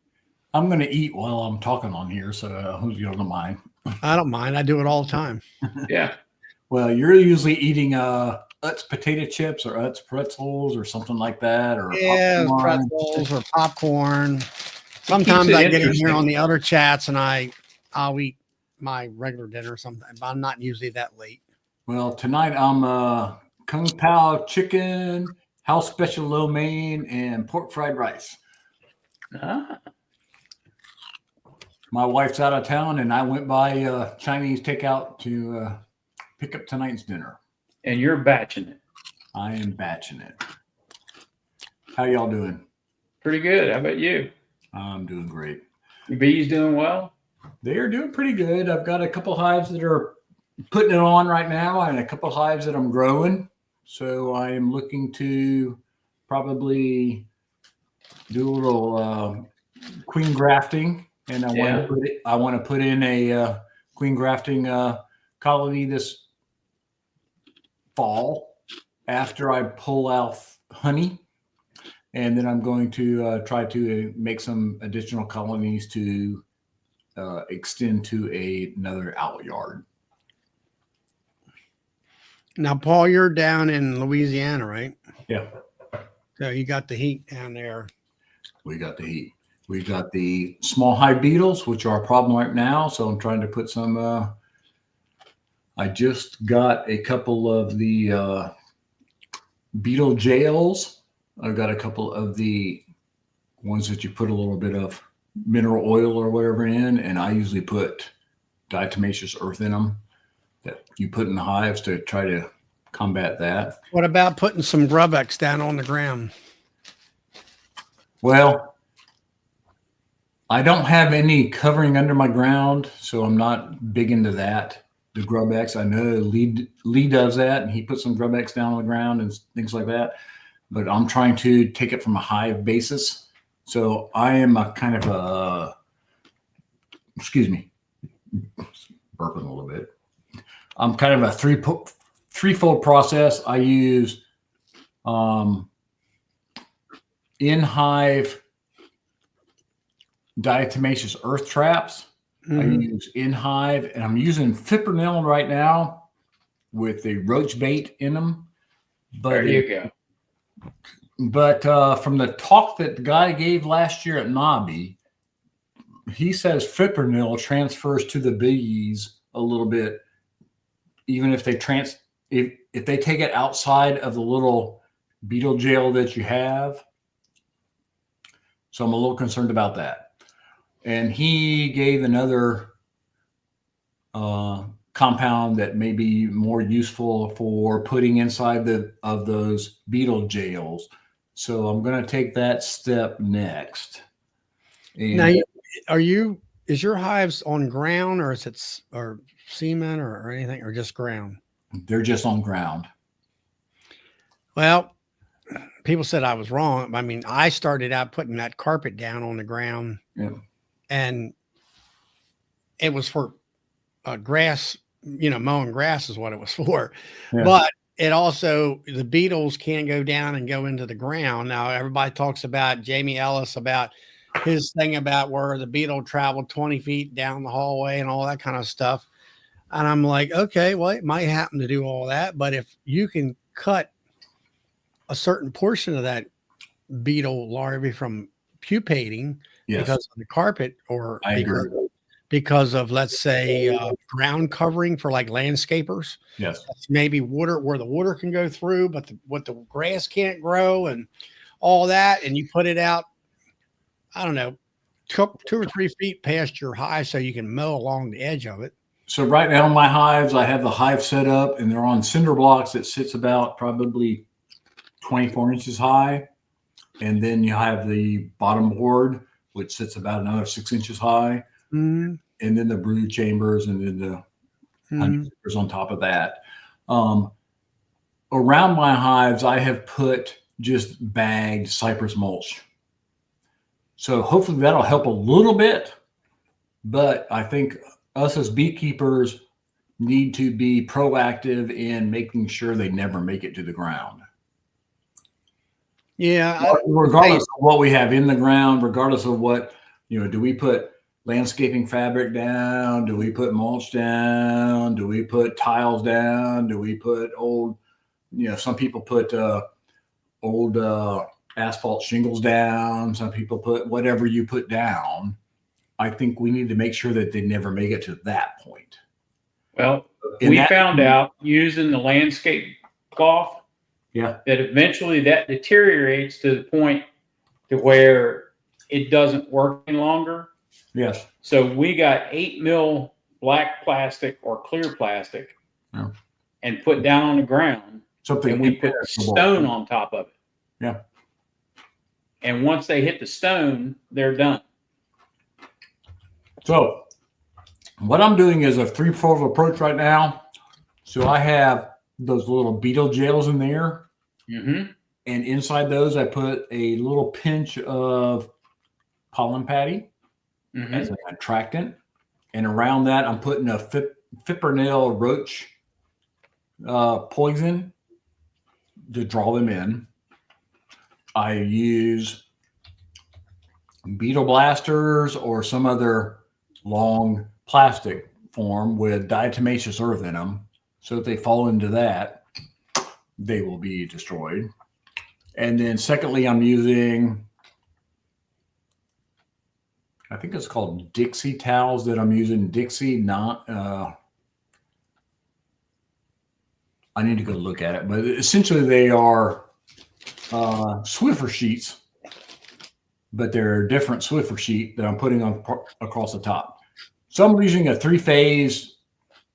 I'm going to eat while I'm talking on here, so I hope you don't mind. I don't mind. I do it all the time. Yeah. Well, you're usually eating Utz potato chips or Utz pretzels or something like that, or popcorn. Pretzels or popcorn. Sometimes I get in here on the other chats and I'll eat my regular dinner or something, but I'm not usually that late. Well, tonight I'm Kung Pao chicken, house special lo mein, and pork fried rice. Ah. My wife's out of town, and I went by Chinese takeout to pick up tonight's dinner. And you're batching it. I am batching it. How y'all doing? Pretty good. How about you? I'm doing great. Your bees doing well? They are doing pretty good. I've got a couple hives that are putting it on right now and a couple hives that I'm growing. So I am looking to probably do a little queen grafting. And I want to put in a queen grafting colony this fall after I pull out honey. And then I'm going to try to make some additional colonies to extend to another out yard. Now, Paul, you're down in Louisiana, right? Yeah. So you got the heat down there. We got the heat. We got the small hive beetles, which are a problem right now. So I'm trying to put some, I just got a couple of the beetle jails. I've got a couple of the ones that you put a little bit of mineral oil or whatever in, and I usually put diatomaceous earth in them that you put in the hives to try to combat that. What about putting some Grub-X down on the ground? Well, I don't have any covering under my ground, so I'm not big into that. The Grub-X, I know Lee does that, and he puts some Grub-X down on the ground and things like that. But I'm trying to take it from a hive basis. So I am a kind of a, excuse me, burping a little bit. I'm kind of a threefold process. I use in hive diatomaceous earth traps. I use in hive, and I'm using fipronil right now with the roach bait in them. But There you go. But from the talk that the guy gave last year at Nobby, he says fipronil transfers to the bees a little bit, even if they if they take it outside of the little beetle jail that you have. So I'm a little concerned about that. And he gave another compound that may be more useful for putting inside of those beetle jails. So I'm going to take that step next. And Now, is your hives on ground, or is it or cement or anything, or just ground? they're just on ground. Well, people said I was wrong. I mean, I started out putting that carpet down on the ground, and it was for grass, mowing grass is what it was for. Yeah. But it also, the beetles can't go down and go into the ground. Now, everybody talks about Jamie Ellis, about his thing about where the beetle traveled 20 feet down the hallway and all that kind of stuff. And I'm like, okay, well, it might happen to do all that. But if you can cut a certain portion of that beetle larvae from pupating because of the carpet, or because of, let's say, ground covering for like landscapers. Yes. Maybe water, where the water can go through, but what the grass can't grow and all that. And you put it out, I don't know, 2 or 3 feet past your hive so you can mow along the edge of it. So right now in my hives, I have the hive set up, and they're on cinder blocks that sits about probably 24 inches high. And then you have the bottom board, which sits about another 6 inches high. And then the brood chambers, and then the honeysuckers on top of that. Around my hives, I have put just bagged cypress mulch. So hopefully that'll help a little bit. But I think us as beekeepers need to be proactive in making sure they never make it to the ground. Yeah. Regardless of what we have in the ground, regardless of what, do we put landscaping fabric down? Do we put mulch down? Do we put tiles down? Do we put old, some people put old asphalt shingles down. Some people put whatever you put down. I think we need to make sure that they never make it to that point. Well, we found out using the landscape cloth that eventually that deteriorates to the point to where it doesn't work any longer. Yes. So we got 8 mil black plastic or clear plastic and put down on the ground. And we put stone on top of it. Yeah. And once they hit the stone, they're done. So what I'm doing is a threefold approach right now. So I have those little beetle jails in there. And inside those, I put a little pinch of pollen patty as an attractant. And around that, I'm putting a fipronil roach poison to draw them in. I use beetle blasters or some other long plastic form with diatomaceous earth in them. So if they fall into that, they will be destroyed. And then secondly, I'm using, I think it's called Dixie towels that I'm using. Dixie, I need to go look at it, but essentially they are Swiffer sheets, but they're a different Swiffer sheet that I'm putting on across the top. So I'm using a 3-phase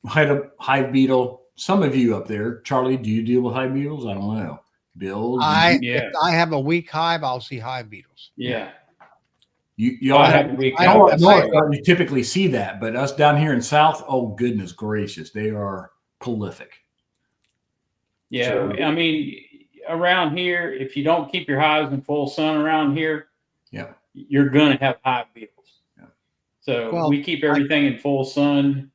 hive beetle. Some of you up there, Charlie, do you deal with hive beetles? I don't know. Bill, if I have a weak hive, I'll see hive beetles. Yeah. You typically see that, but us down here in South, oh goodness gracious, they are prolific. Yeah, So, I mean, around here, if you don't keep your hives in full sun around here, you're gonna have hive beetles. So we keep everything in full sun.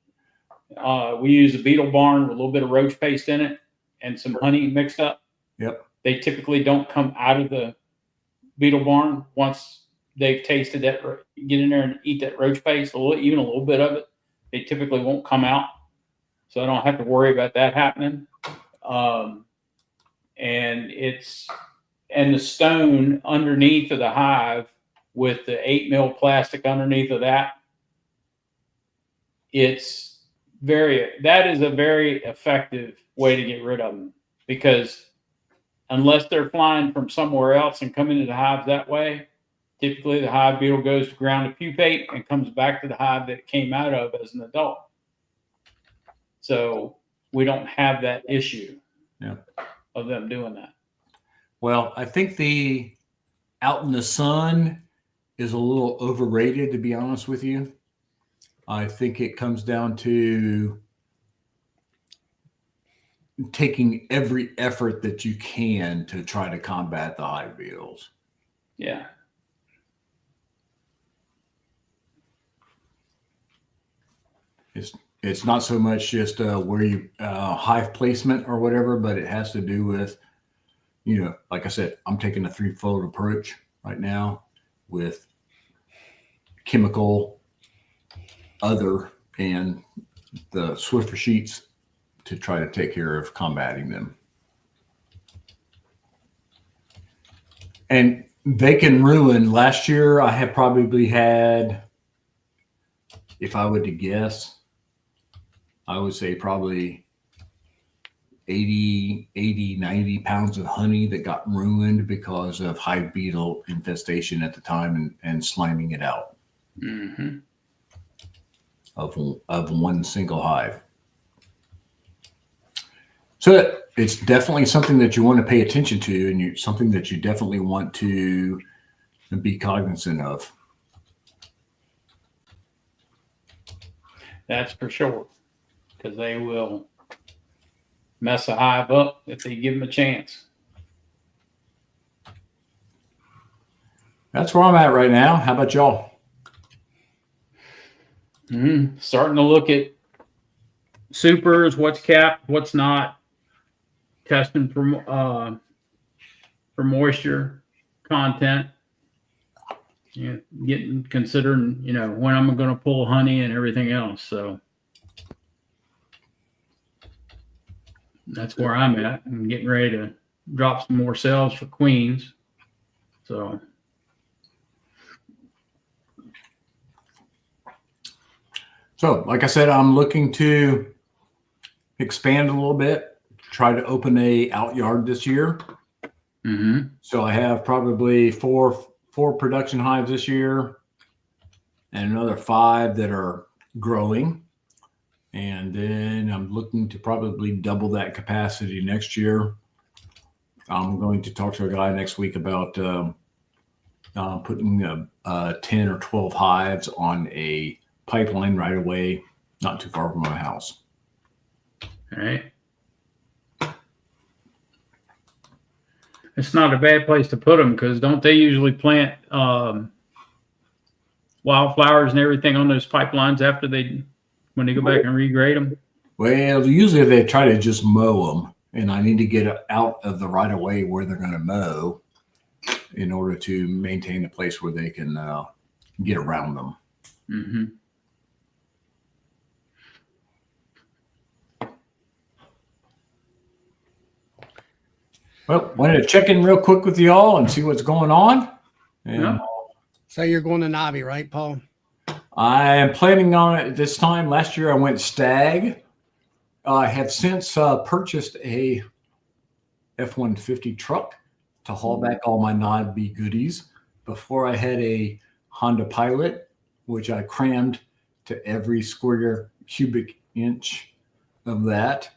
we use a beetle barn with a little bit of roach paste in it and some honey mixed up. Yep. They typically don't come out of the beetle barn once they've tasted that. Get in there and eat that roach paste, even a little bit of it. They typically won't come out, so I don't have to worry about that happening. And the stone underneath of the hive with the 8 mil plastic underneath of that, that is a very effective way to get rid of them, because unless they're flying from somewhere else and coming to the hive that way, typically the hive beetle goes to ground to pupate and comes back to the hive that it came out of as an adult. So we don't have that issue of them doing that. Well, I think the out in the sun is a little overrated, to be honest with you. I think it comes down to taking every effort that you can to try to combat the hive beetles. Yeah. It's not so much just where you hive placement or whatever, but it has to do with, like I said, I'm taking a threefold approach right now with chemical, other, and the Swiffer sheets to try to take care of combating them. And they can ruin. Last year, I have probably had, if I were to guess, I would say probably 80, 90 pounds of honey that got ruined because of hive beetle infestation at the time and sliming it out of one single hive. So it's definitely something that you want to pay attention to, and something that you definitely want to be cognizant of. That's for sure, because they will mess a hive up if they give them a chance. That's where I'm at right now. How about y'all? Starting to look at supers, what's capped, what's not, testing for moisture content, considering when I'm going to pull honey and everything else. So that's where I'm at. I'm getting ready to drop some more cells for queens. So like I said, I'm looking to expand a little bit, try to open a out yard this year. So I have probably four production hives this year and another 5 that are growing. And then I'm looking to probably double that capacity next year. I'm going to talk to a guy next week about putting 10 or 12 hives on a pipeline right away, not too far from my house. all right. It's not a bad place to put them, because don't they usually plant wildflowers and everything on those pipelines when they go back and regrade them? Well, usually they try to just mow them, and I need to get out of the right of way where they're going to mow in order to maintain a place where they can get around them. Well, wanted to check in real quick with y'all and see what's going on. And So you're going to Navi, right, Paul? I am planning on it this time. Last year I went stag. I have since purchased a F-150 truck to haul back all my non-bee goodies. Before I had a Honda Pilot, which I crammed to every square cubic inch of that.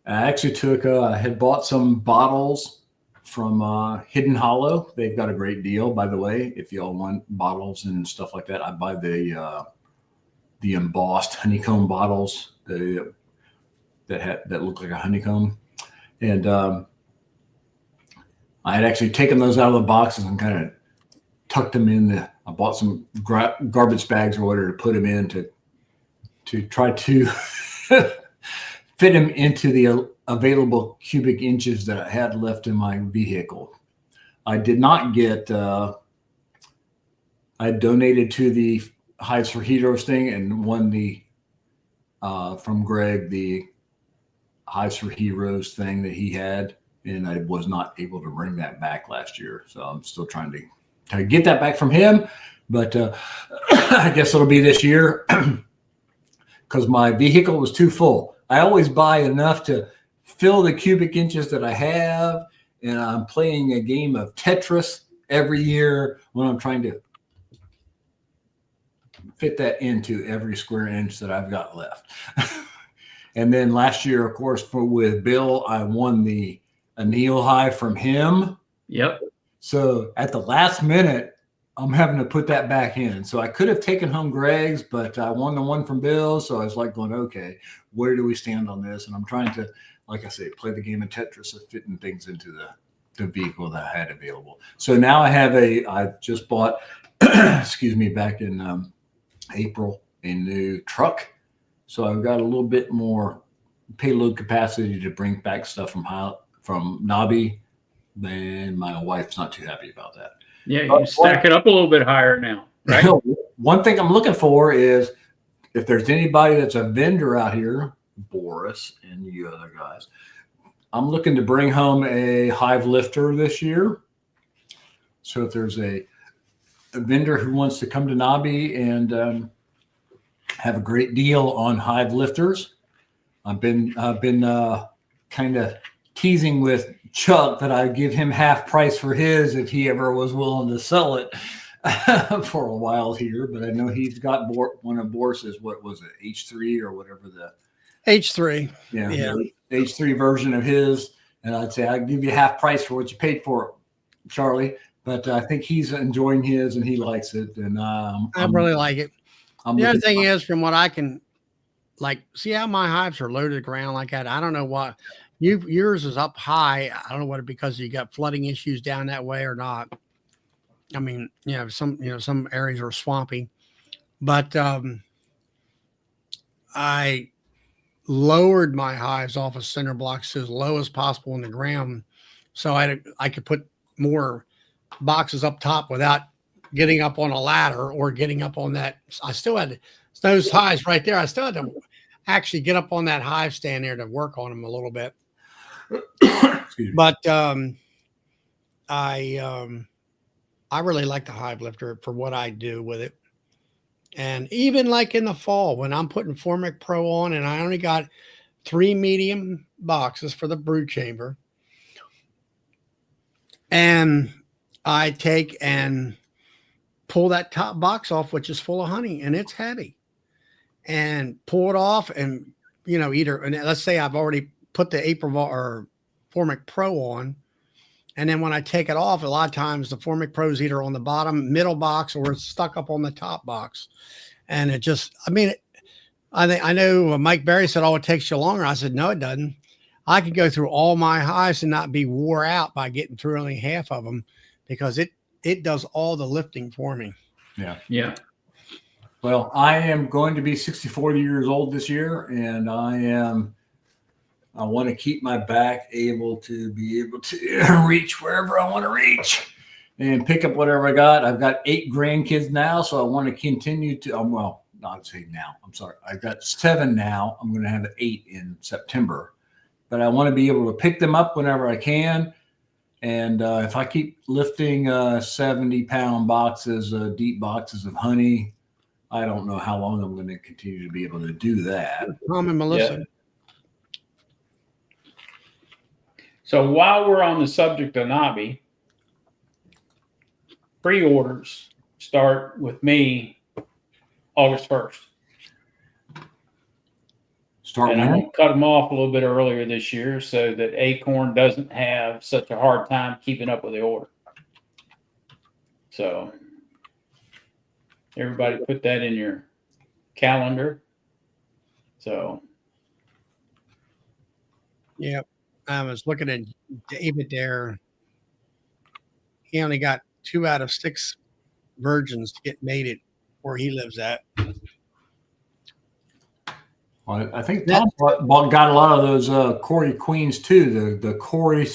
I actually I had bought some bottles from Hidden Hollow. They've got a great deal, by the way. If y'all want bottles and stuff like that, I buy the embossed honeycomb bottles that look like a honeycomb. And I had actually taken those out of the boxes and kind of tucked them in. I bought some garbage bags or whatever to put them in to try to fit him into the available cubic inches that I had left in my vehicle. I did not get, I donated to the Hives for Heroes thing and won the, from Greg, the Hives for Heroes thing that he had. And I was not able to bring that back last year. So I'm still trying to get that back from him. But I guess it'll be this year because my vehicle was too full. I always buy enough to fill the cubic inches that I have. And I'm playing a game of Tetris every year when I'm trying to fit that into every square inch that I've got left. And then last year, of course, with Bill, I won the anneal hive from him. Yep. So at the last minute, I'm having to put that back in. So I could have taken home Greg's, but I won the one from Bill. So I was like going, okay, where do we stand on this? And I'm trying to, like I say, play the game of Tetris of fitting things into the vehicle that I had available. So now I just bought, excuse me, back in April, a new truck. So I've got a little bit more payload capacity to bring back stuff from Nobby. And my wife's not too happy about that. Yeah, you stack it up a little bit higher now, right? One thing I'm looking for is if there's anybody that's a vendor out here, Boris and you other guys, I'm looking to bring home a hive lifter this year. So if there's a vendor who wants to come to Nobby and have a great deal on hive lifters, I've been kind of teasing with Chuck that I'd give him half price for his if he ever was willing to sell it for a while here. But I know he's got one of Boris's, what was it, H3 or whatever the H3. yeah. The H3 version of his. And I'd say I'd give you half price for what you paid for it, Charlie. But I think he's enjoying his and he likes it. And I really like it. The other thing is, from what I can see how my hives are low to the ground like that. I don't know why yours is up high. I don't know whether because you got flooding issues down that way or not. I mean, some areas are swampy, but I lowered my hives off of center blocks as low as possible in the ground, so I could put more boxes up top without getting up on a ladder or getting up on that. I still had those hives right there. I still had to actually get up on that hive stand there to work on them a little bit. But I really like the hive lifter for what I do with it. And even like in the fall, when I'm putting Formic Pro on and I only got 3 medium boxes for the brood chamber, and I take and pull that top box off, which is full of honey and it's heavy, and pull it off and, and let's say I've already put the April or Formic Pro on. And then when I take it off, a lot of times the Formic Pro is either on the bottom middle box or it's stuck up on the top box. And it just, I know Mike Berry said, oh, it takes you longer. I said, no, it doesn't. I could go through all my hives and not be wore out by getting through only half of them because it does all the lifting for me. Yeah. Yeah. Well, I am going to be 64 years old this year, and I want to keep my back be able to reach wherever I want to reach and pick up whatever I got. I've got 8 grandkids now, so I want to continue to, not say now, I'm sorry. I've got 7 now. I'm going to have 8 in September, but I want to be able to pick them up whenever I can. And if I keep lifting 70-pound boxes, deep boxes of honey, I don't know how long I'm going to continue to be able to do that. Tom and Melissa. Yeah. So while we're on the subject of Nobby, pre-orders start with me August 1st. I'm going to cut them off a little bit earlier this year so that Acorn doesn't have such a hard time keeping up with the order. So everybody put that in your calendar. So. Yeah. I was looking at David there. He only got 2 out of 6 virgins to get mated where he lives at. Well, I think Tom got a lot of those Corey queens too. The Corey /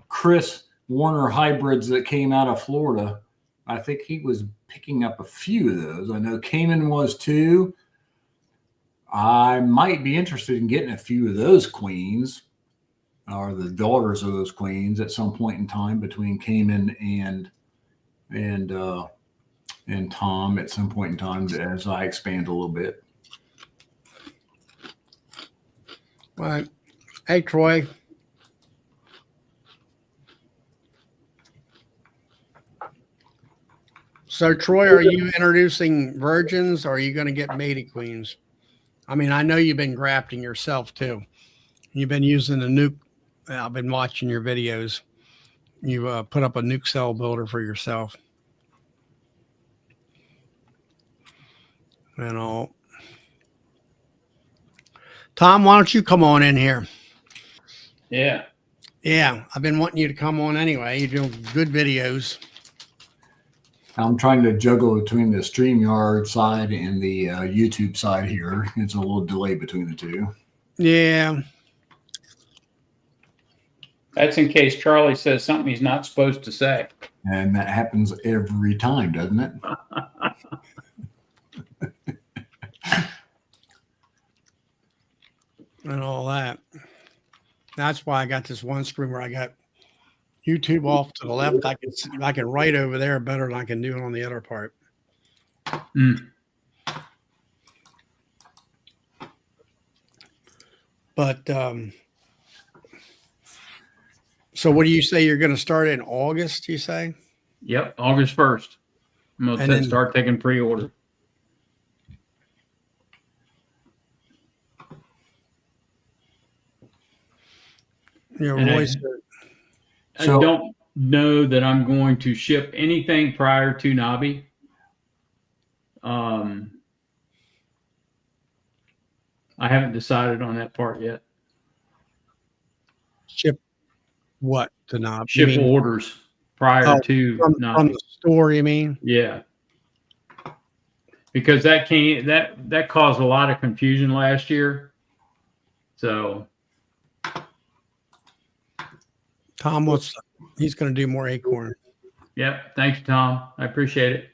Chris Warner hybrids that came out of Florida. I think he was picking up a few of those. I know Cayman was too. I might be interested in getting a few of those queens or the daughters of those queens at some point in time between Cayman and Tom at some point in time as I expand a little bit. All right. Hey, Troy. So, Troy, are you introducing virgins or are you going to get mated queens? I mean, I know you've been grafting yourself too. You've been using the nuke. I've been watching your videos. You put up a nuke cell builder for yourself. And all. Tom, why don't you come on in here? Yeah. Yeah, I've been wanting you to come on anyway. You do good videos. I'm trying to juggle between the StreamYard side and the YouTube side here. It's a little delay between the two. Yeah. That's in case Charlie says something he's not supposed to say. And that happens every time, doesn't it? And all that. That's why I got this one screen where I got YouTube off to the left. I can write over there better than I can do it on the other part. Mm. But so what do you say you're going to start in August, you say? Yep, August 1st. I'm going to start taking pre-order. Yeah, And Roy I don't know that I'm going to ship anything prior to Nabi. I haven't decided on that part yet. ship what to Knob? Ship orders prior to from Nabi. the store, you mean? Yeah. Because that caused a lot of confusion last year. So Tom, he's going to do more acorn. Yep. Thank you, Tom. I appreciate it.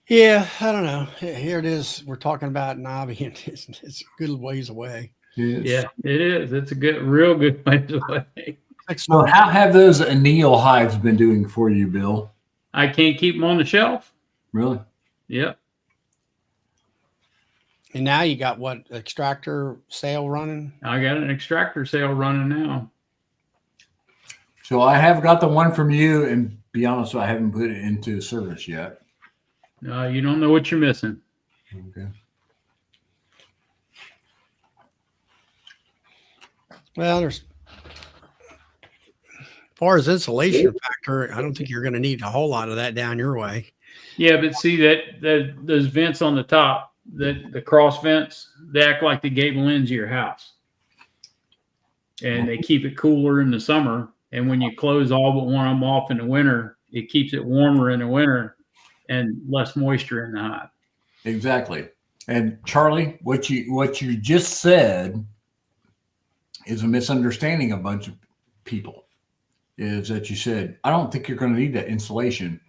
Yeah, I don't know. Here it is. We're talking about Nabi, and it's a good ways away. Yeah, it is. It's a real good ways away. So how have those anneal hives been doing for you, Bill? I can't keep them on the shelf. Really? Yep. And now you got what, extractor sale running? I got an extractor sale running now. So I have got the one from you, and be honest, I haven't put it into service yet. You don't know what you're missing. Okay. Well, as far as insulation factor, I don't think you're going to need a whole lot of that down your way. Yeah, but see that those vents on the top, the cross vents, they act like the gable ends of your house, and they keep it cooler in the summer. And when you close all but one of them off in the winter, it keeps it warmer in the winter and less moisture in the hive. Exactly. And Charlie, what you just said is a misunderstanding of a bunch of people. Is that you said, I don't think you're going to need that insulation.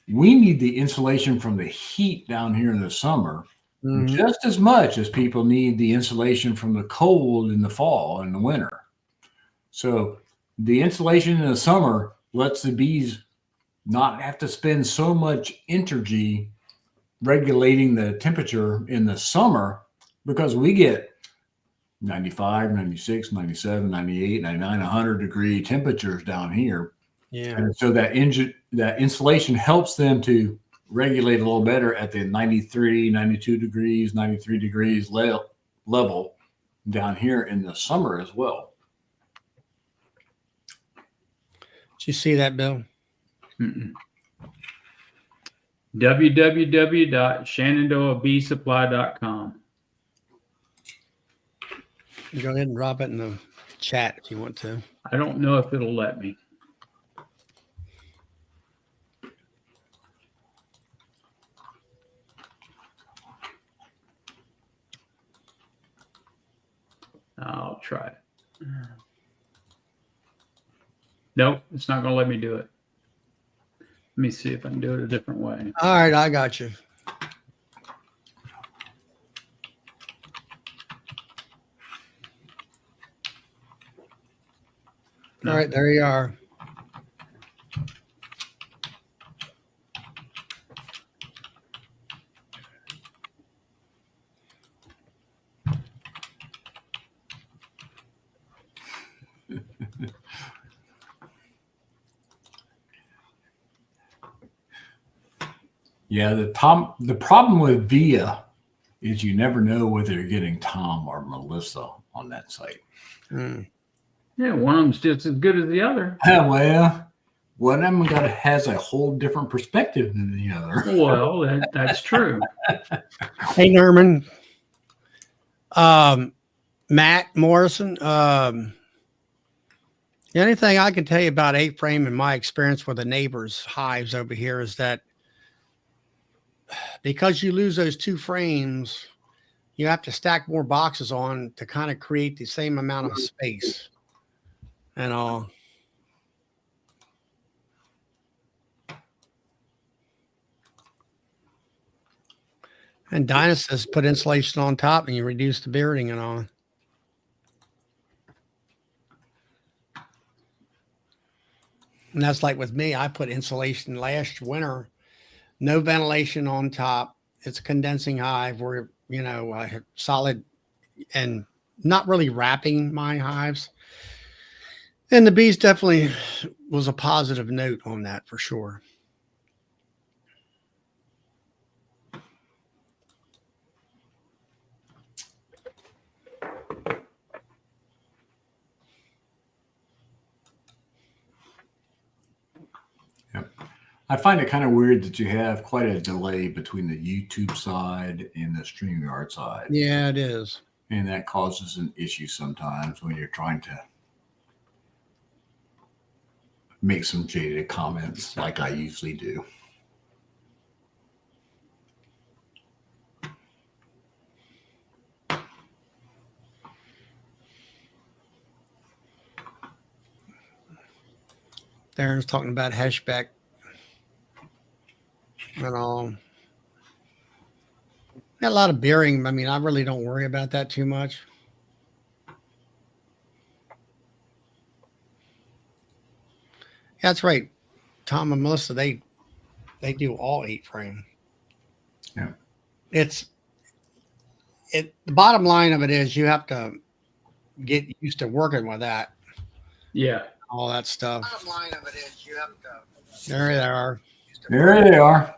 We need the insulation from the heat down here in the summer just as much as people need the insulation from the cold in the fall and the winter. So the insulation in the summer lets the bees not have to spend so much energy regulating the temperature in the summer, because we get 95, 96, 97, 98, 99, 100 degree temperatures down here. Yeah. And so that insulation helps them to regulate a little better at the 93, 92 degrees, 93 degrees level down here in the summer as well. Did you see that, Bill? www.shenandoahbeesupply.com. Go ahead and drop it in the chat if you want to. I don't know if it'll let me. I'll try it. Nope, it's not going to let me do it. Let me see if I can do it a different way. All right, I got you. No. All right, there you are. Yeah, the problem with Via is you never know whether you're getting Tom or Melissa on that site. Mm. Yeah, one of them's just as good as the other. Well, one of them has a whole different perspective than the other. Well, that's true. Hey, Norman. Matt Morrison. The only thing I can tell you about A-frame and my experience with the neighbors' hives over here is that because you lose those 2 frames, you have to stack more boxes on to kind of create the same amount of space and all. And Dinah says put insulation on top and you reduce the bearding and all. And that's like with me, I put insulation last winter, no ventilation on top. It's a condensing hive where, you know, I have solid and not really wrapping my hives. And the bees definitely was a positive note on that for sure. I find it kind of weird that you have quite a delay between the YouTube side and the StreamYard side. Yeah, it is. And that causes an issue sometimes when you're trying to make some jaded comments like I usually do. Darren's talking about Heshbeck and all. Got a lot of bearing. I mean, I really don't worry about that too much. That's right. Tom and Melissa, they do all 8-frame. Yeah. The bottom line of it is you have to get used to working with that. Yeah. All that stuff. Bottom line of it is you have to. There they are. There they are.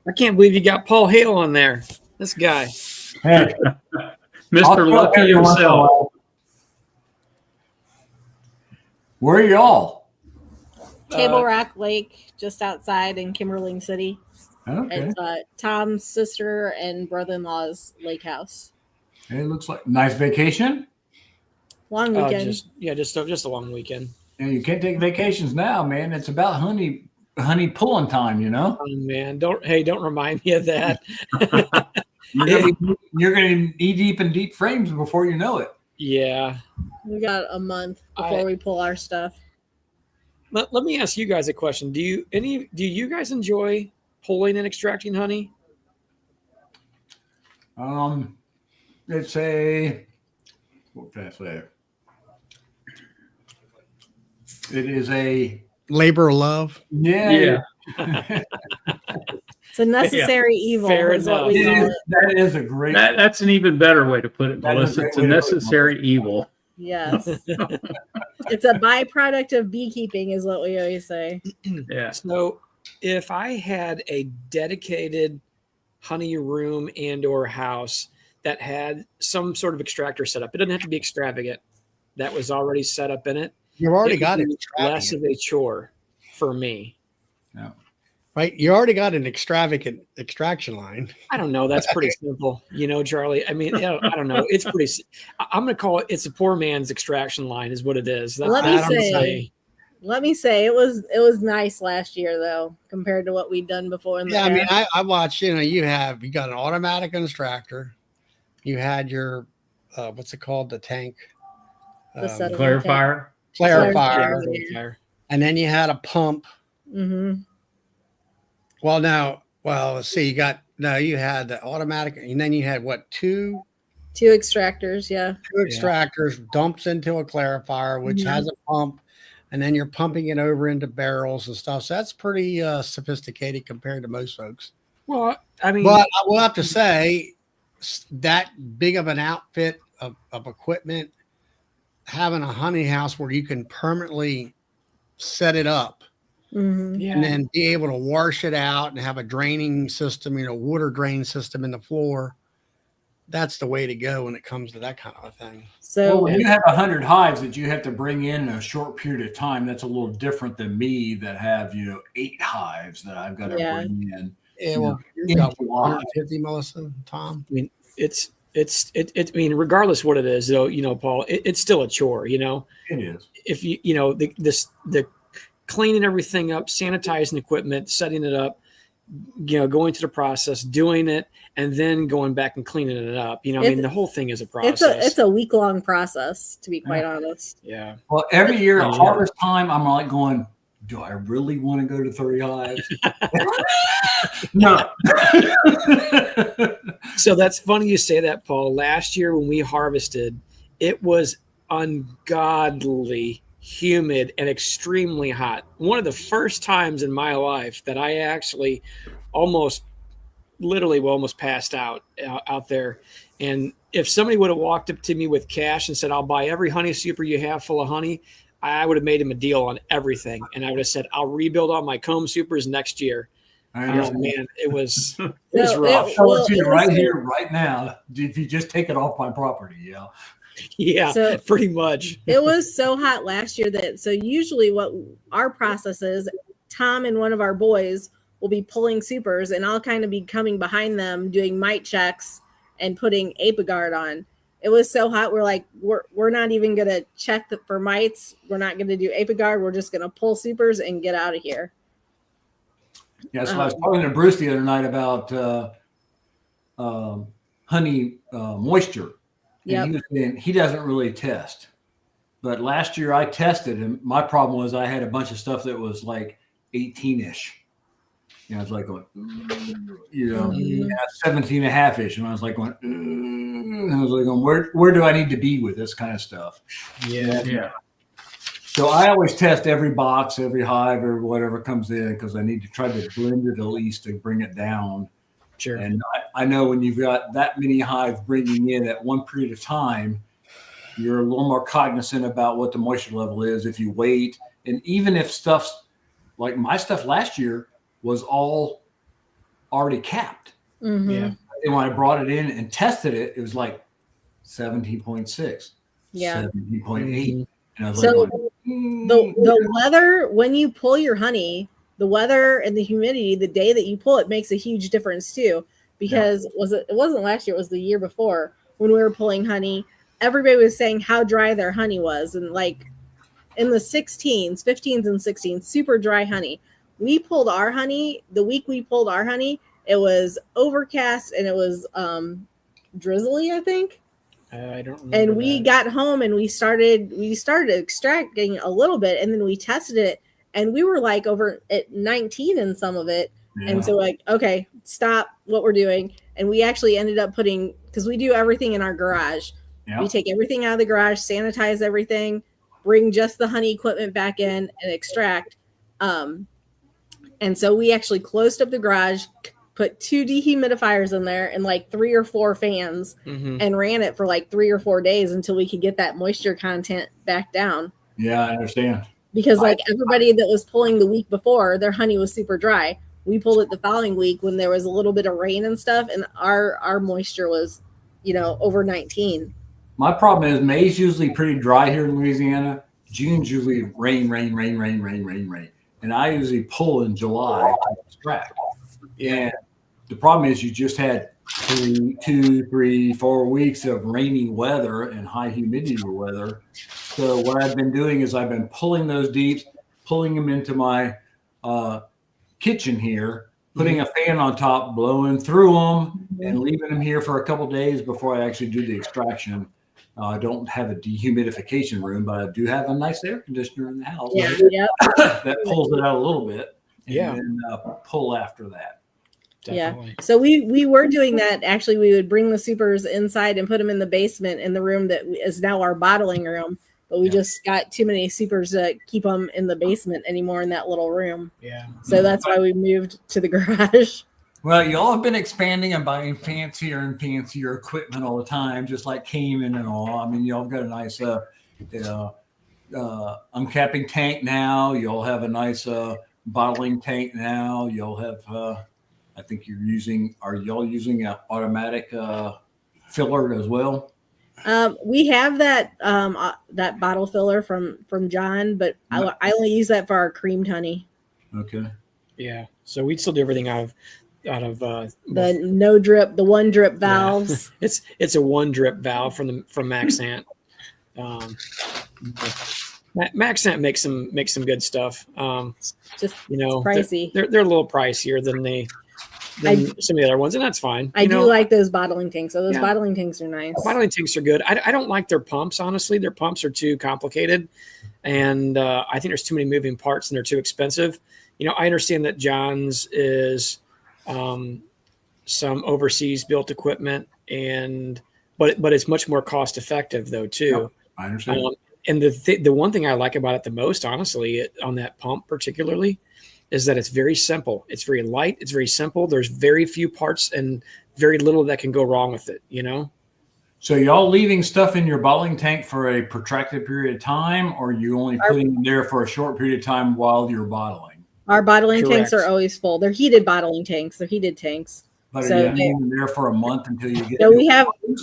I can't believe you got Paul Hale on there. This guy. Hey, Mr. Lucky himself. Where are y'all? Table Rock Lake, just outside in Kimberling City. Okay. It's Tom's sister and brother-in-law's lake house. It looks like nice vacation. Long weekend. Just a long weekend. And you can't take vacations now, man. It's about honey pulling time, you know. Oh man, don't remind me of that. You're gonna knee deep in deep frames before you know it. Yeah. We got a month before we pull our stuff. Let me ask you guys a question. Do you guys enjoy pulling and extracting honey? It's a, what can I say? It is a Labor of love. Yeah. It's a necessary evil. Fair Is what enough. we call it. That is a great. That's an even better way to put it, That is Melissa. a It's great a way to put it, necessary evil. Yes. It's a byproduct of beekeeping, is what we always say. Yeah. So if I had a dedicated honey room and or house that had some sort of extractor set up, it doesn't have to be extravagant, that was already set up in it. You've already It got would it. be less of a chore for me. Yeah. right? You already got an extravagant extraction line. I don't know. That's pretty simple, Charlie. I mean, I don't know. It's pretty. I'm going to call it. It's a poor man's extraction line, is what it is. That's, Let me say it was nice last year though, compared to what we'd done before. Yeah, I mean, I watched. You got an automatic extractor. You had your what's it called? The tank. Clarifier. Clarifier. And then you had a pump. Mm-hmm. Well, let's see. You had the automatic, and then you had what? Two extractors. Yeah. Two extractors dumps into a clarifier, which has a pump, and then you're pumping it over into barrels and stuff. So that's pretty sophisticated compared to most folks. Well, I mean, but I will have to say that big of an outfit of equipment, having a honey house where you can permanently set it up. Mm-hmm. And then be able to wash it out and have a draining system, water drain system in the floor. That's the way to go when it comes to that kind of a thing. So when you have 100 hives that you have to bring in a short period of time, that's a little different than me that have, 8 hives that I've got to bring in. Yeah, well, you've got 150, Melissa, Tom. I mean, I mean, regardless what it is, though, Paul, it's still a chore, It is. If the cleaning everything up, sanitizing equipment, setting it up, going through the process, doing it, and then going back and cleaning it up. I mean, the whole thing is a process. It's a week-long process, to be quite honest. Yeah. Well, every year at harvest time, I'm like going, do I really want to go to 30 hives? No. So that's funny you say that, Paul. Last year when we harvested, it was ungodly humid and extremely hot. One of the first times in my life that I actually almost passed out there. And if somebody would have walked up to me with cash and said, I'll buy every honey super you have full of honey, I would have made him a deal on everything. And I would have said, I'll rebuild all my comb supers next year. Oh man, it was rough. I'll show it to you right here, right now. If you just take it off my property, Yeah, so pretty much. It was so hot last year so usually what our process is, Tom and one of our boys will be pulling supers, and I'll kind of be coming behind them doing mite checks and putting Apiguard on. It was so hot. We're like, we're not even going to check for mites. We're not going to do Apiguard. We're just going to pull supers and get out of here. Yeah, so I was talking to Bruce the other night about honey moisture. And he doesn't really test. But last year I tested, and my problem was I had a bunch of stuff that was like 18-ish. I was like going, 17 and a half-ish. And I was like going, and I was like going, where do I need to be with this kind of stuff? Yeah. So I always test every box, every hive, or whatever comes in, because I need to try to blend it at least to bring it down. Sure. And I know when you've got that many hives bringing in at one period of time, you're a little more cognizant about what the moisture level is if you wait. And even if stuff's like my stuff last year was all already capped. Mm-hmm. Yeah. And when I brought it in and tested it, it was like 17.6, 17.8. And I was like, the weather, when you pull your honey, the weather and the humidity, the day that you pull it makes a huge difference too. Because it wasn't last year, it was the year before when we were pulling honey. Everybody was saying how dry their honey was. And like in the 15s and 16s, super dry honey. We pulled our honey, the week we pulled our honey, it was overcast and it was drizzly, I think. I don't remember. And we got home and we started extracting a little bit, and then we tested it, and we were like over at 19 in some of it. Yeah. And so like, okay, stop what we're doing. And we actually ended up because we do everything in our garage. Yeah. We take everything out of the garage, sanitize everything, bring just the honey equipment back in and extract. And so we actually closed up the garage, put 2 dehumidifiers in there and like 3 or 4 fans, and ran it for like 3 or 4 days until we could get that moisture content back down. Yeah, I understand. Because like everybody that was pulling the week before, their honey was super dry. We pulled it the following week when there was a little bit of rain and stuff, and our moisture was, over 19. My problem is May's usually pretty dry here in Louisiana. June's usually rain. and I usually pull in July to extract. And the problem is you just had 2, 3, 4 weeks of rainy weather and high humidity weather. So what I've been doing is I've been pulling those deeps, pulling them into my kitchen here, putting a fan on top, blowing through them, and leaving them here for a couple of days before I actually do the extraction. I don't have a dehumidification room, but I do have a nice air conditioner in the house that pulls it out a little bit, and then pull after that. Definitely. Yeah. So we were doing that. Actually, we would bring the supers inside and put them in the basement in the room that is now our bottling room. But we just got too many supers to keep them in the basement anymore in that little room. Yeah. So that's why we moved to the garage. Well, y'all have been expanding and buying fancier and fancier equipment all the time, just like Cayman and all. I mean, y'all have got a nice uncapping tank now. Y'all have a nice bottling tank now. Y'all have, I think are y'all using an automatic filler as well? We have that that bottle filler from John, but I only use that for our creamed honey. Okay. Yeah. So we'd still do everything out of the no drip, the one drip valves. Yeah. It's a one drip valve from Maxant. Maxant makes some good stuff. Just pricey. They're a little pricier than some of the other ones, and that's fine. I do like those bottling tanks. So those bottling tanks are nice. Bottling tanks are good. I don't like their pumps, honestly. Their pumps are too complicated, and I think there's too many moving parts, and they're too expensive. I understand that John's is some overseas built equipment, but it's much more cost effective though too. Yep, I understand. And the one thing I like about it the most, honestly, on that pump particularly, is that it's very simple. It's very light. It's very simple. There's very few parts and very little that can go wrong with it, So y'all leaving stuff in your bottling tank for a protracted period of time, or you only putting them there for a short period of time while you're bottling? Our bottling tanks are always full. They're heated bottling tanks. They're heated tanks. But are you leaving them there for a month until you get? So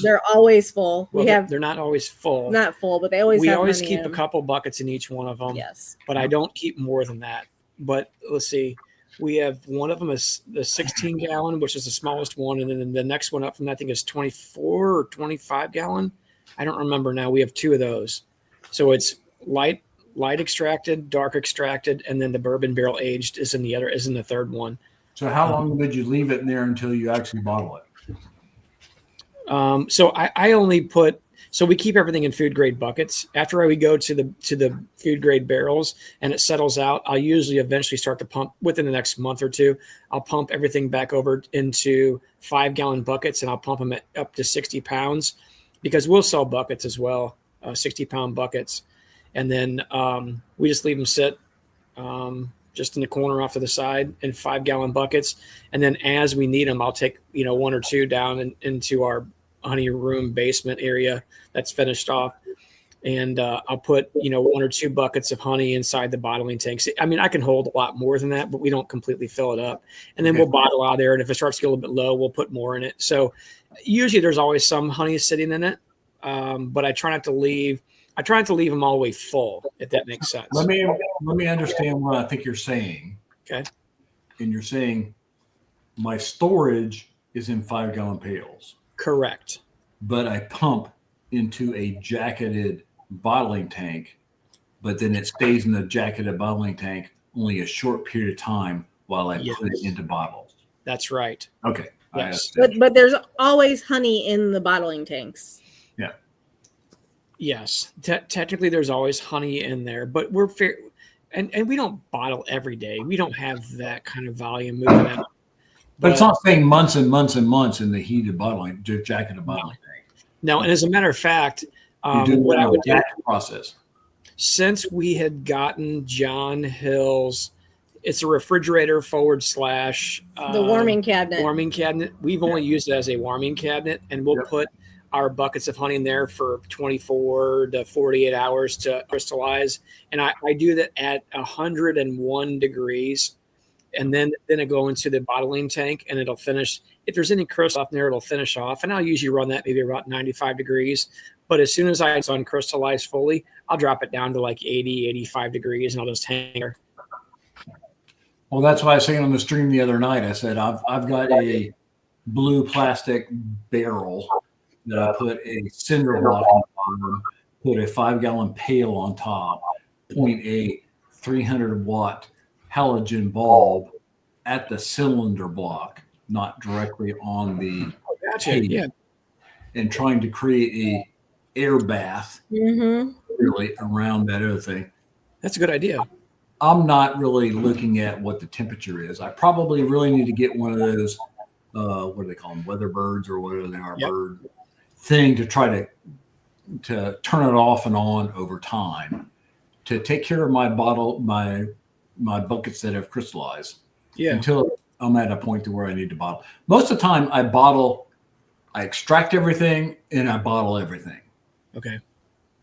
they're always full. Well, they're not always full. Not full, but they always. We always keep a couple buckets in each one of them. Yes, but I don't keep more than that. But let's see, we have one of them is the 16 gallon, which is the smallest one. And then the next one up from that, I think is 24 or 25 gallon. I don't remember now. We have two of those. So it's light extracted, dark extracted. And then the bourbon barrel aged is in the third one. So how long did you leave it in there until you actually bottle it? So I only put, so we keep everything in food grade buckets. After we go to the food grade barrels and it settles out, I'll usually eventually start to pump within the next month or two. I'll pump everything back over into 5 gallon buckets, and I'll pump them up to 60 pounds because we'll sell buckets as well, 60-pound buckets. And then we just leave them sit just in the corner off to the side in 5 gallon buckets. And then as we need them, I'll take, 1 or 2 down into our honey room basement area that's finished off. And I'll put, 1 or 2 buckets of honey inside the bottling tanks. I mean, I can hold a lot more than that, but we don't completely fill it up. And then we'll bottle out of there. And if it starts to get a little bit low, we'll put more in it. So usually there's always some honey sitting in it. But I try not to leave them all the way full, if that makes sense. Let me understand what I think you're saying. Okay. And you're saying my storage is in 5 gallon pails. Correct. But I pump into a jacketed bottling tank, but then it stays in the jacketed bottling tank only a short period of time while I put it into bottles. That's right. Okay. Yes. But there's always honey in the bottling tanks. Yeah. Yes. Technically there's always honey in there, but we're fair. And we don't bottle every day. We don't have that kind of volume moving out. But it's not saying months and months and months in the heated bottling, jacketed bottling tank. No, and as a matter of fact, what I would do process. Since we had gotten John Hill's, it's a refrigerator / the warming cabinet. Warming cabinet. We've only used it as a warming cabinet, and we'll put our buckets of honey in there for 24 to 48 hours to crystallize. And I do that at 101 degrees. And then I go into the bottling tank and it'll finish. If there's any crystal up there, it'll finish off. And I'll usually run that maybe about 95 degrees. But as soon as it's uncrystallized fully, I'll drop it down to like 80, 85 degrees and I'll just hang there. Well, that's why I was saying on the stream the other night. I said I've got a blue plastic barrel that I put a cinder block on the bottom, put a 5-gallon pail on top, point a 300-watt halogen bulb at the cylinder block, not directly on the Gotcha. tank, Yeah. and trying to create a air bath really around that other thing. That's a good idea. I'm not really looking at what the temperature is. I probably really need to get one of those, what do they call them, weather birds or whatever they are, bird thing to try to turn it off and on over time to take care of my bottle, my buckets that have crystallized. Yeah. Until I'm at a point to where I need to bottle. Most of the time I extract everything and I bottle everything. Okay.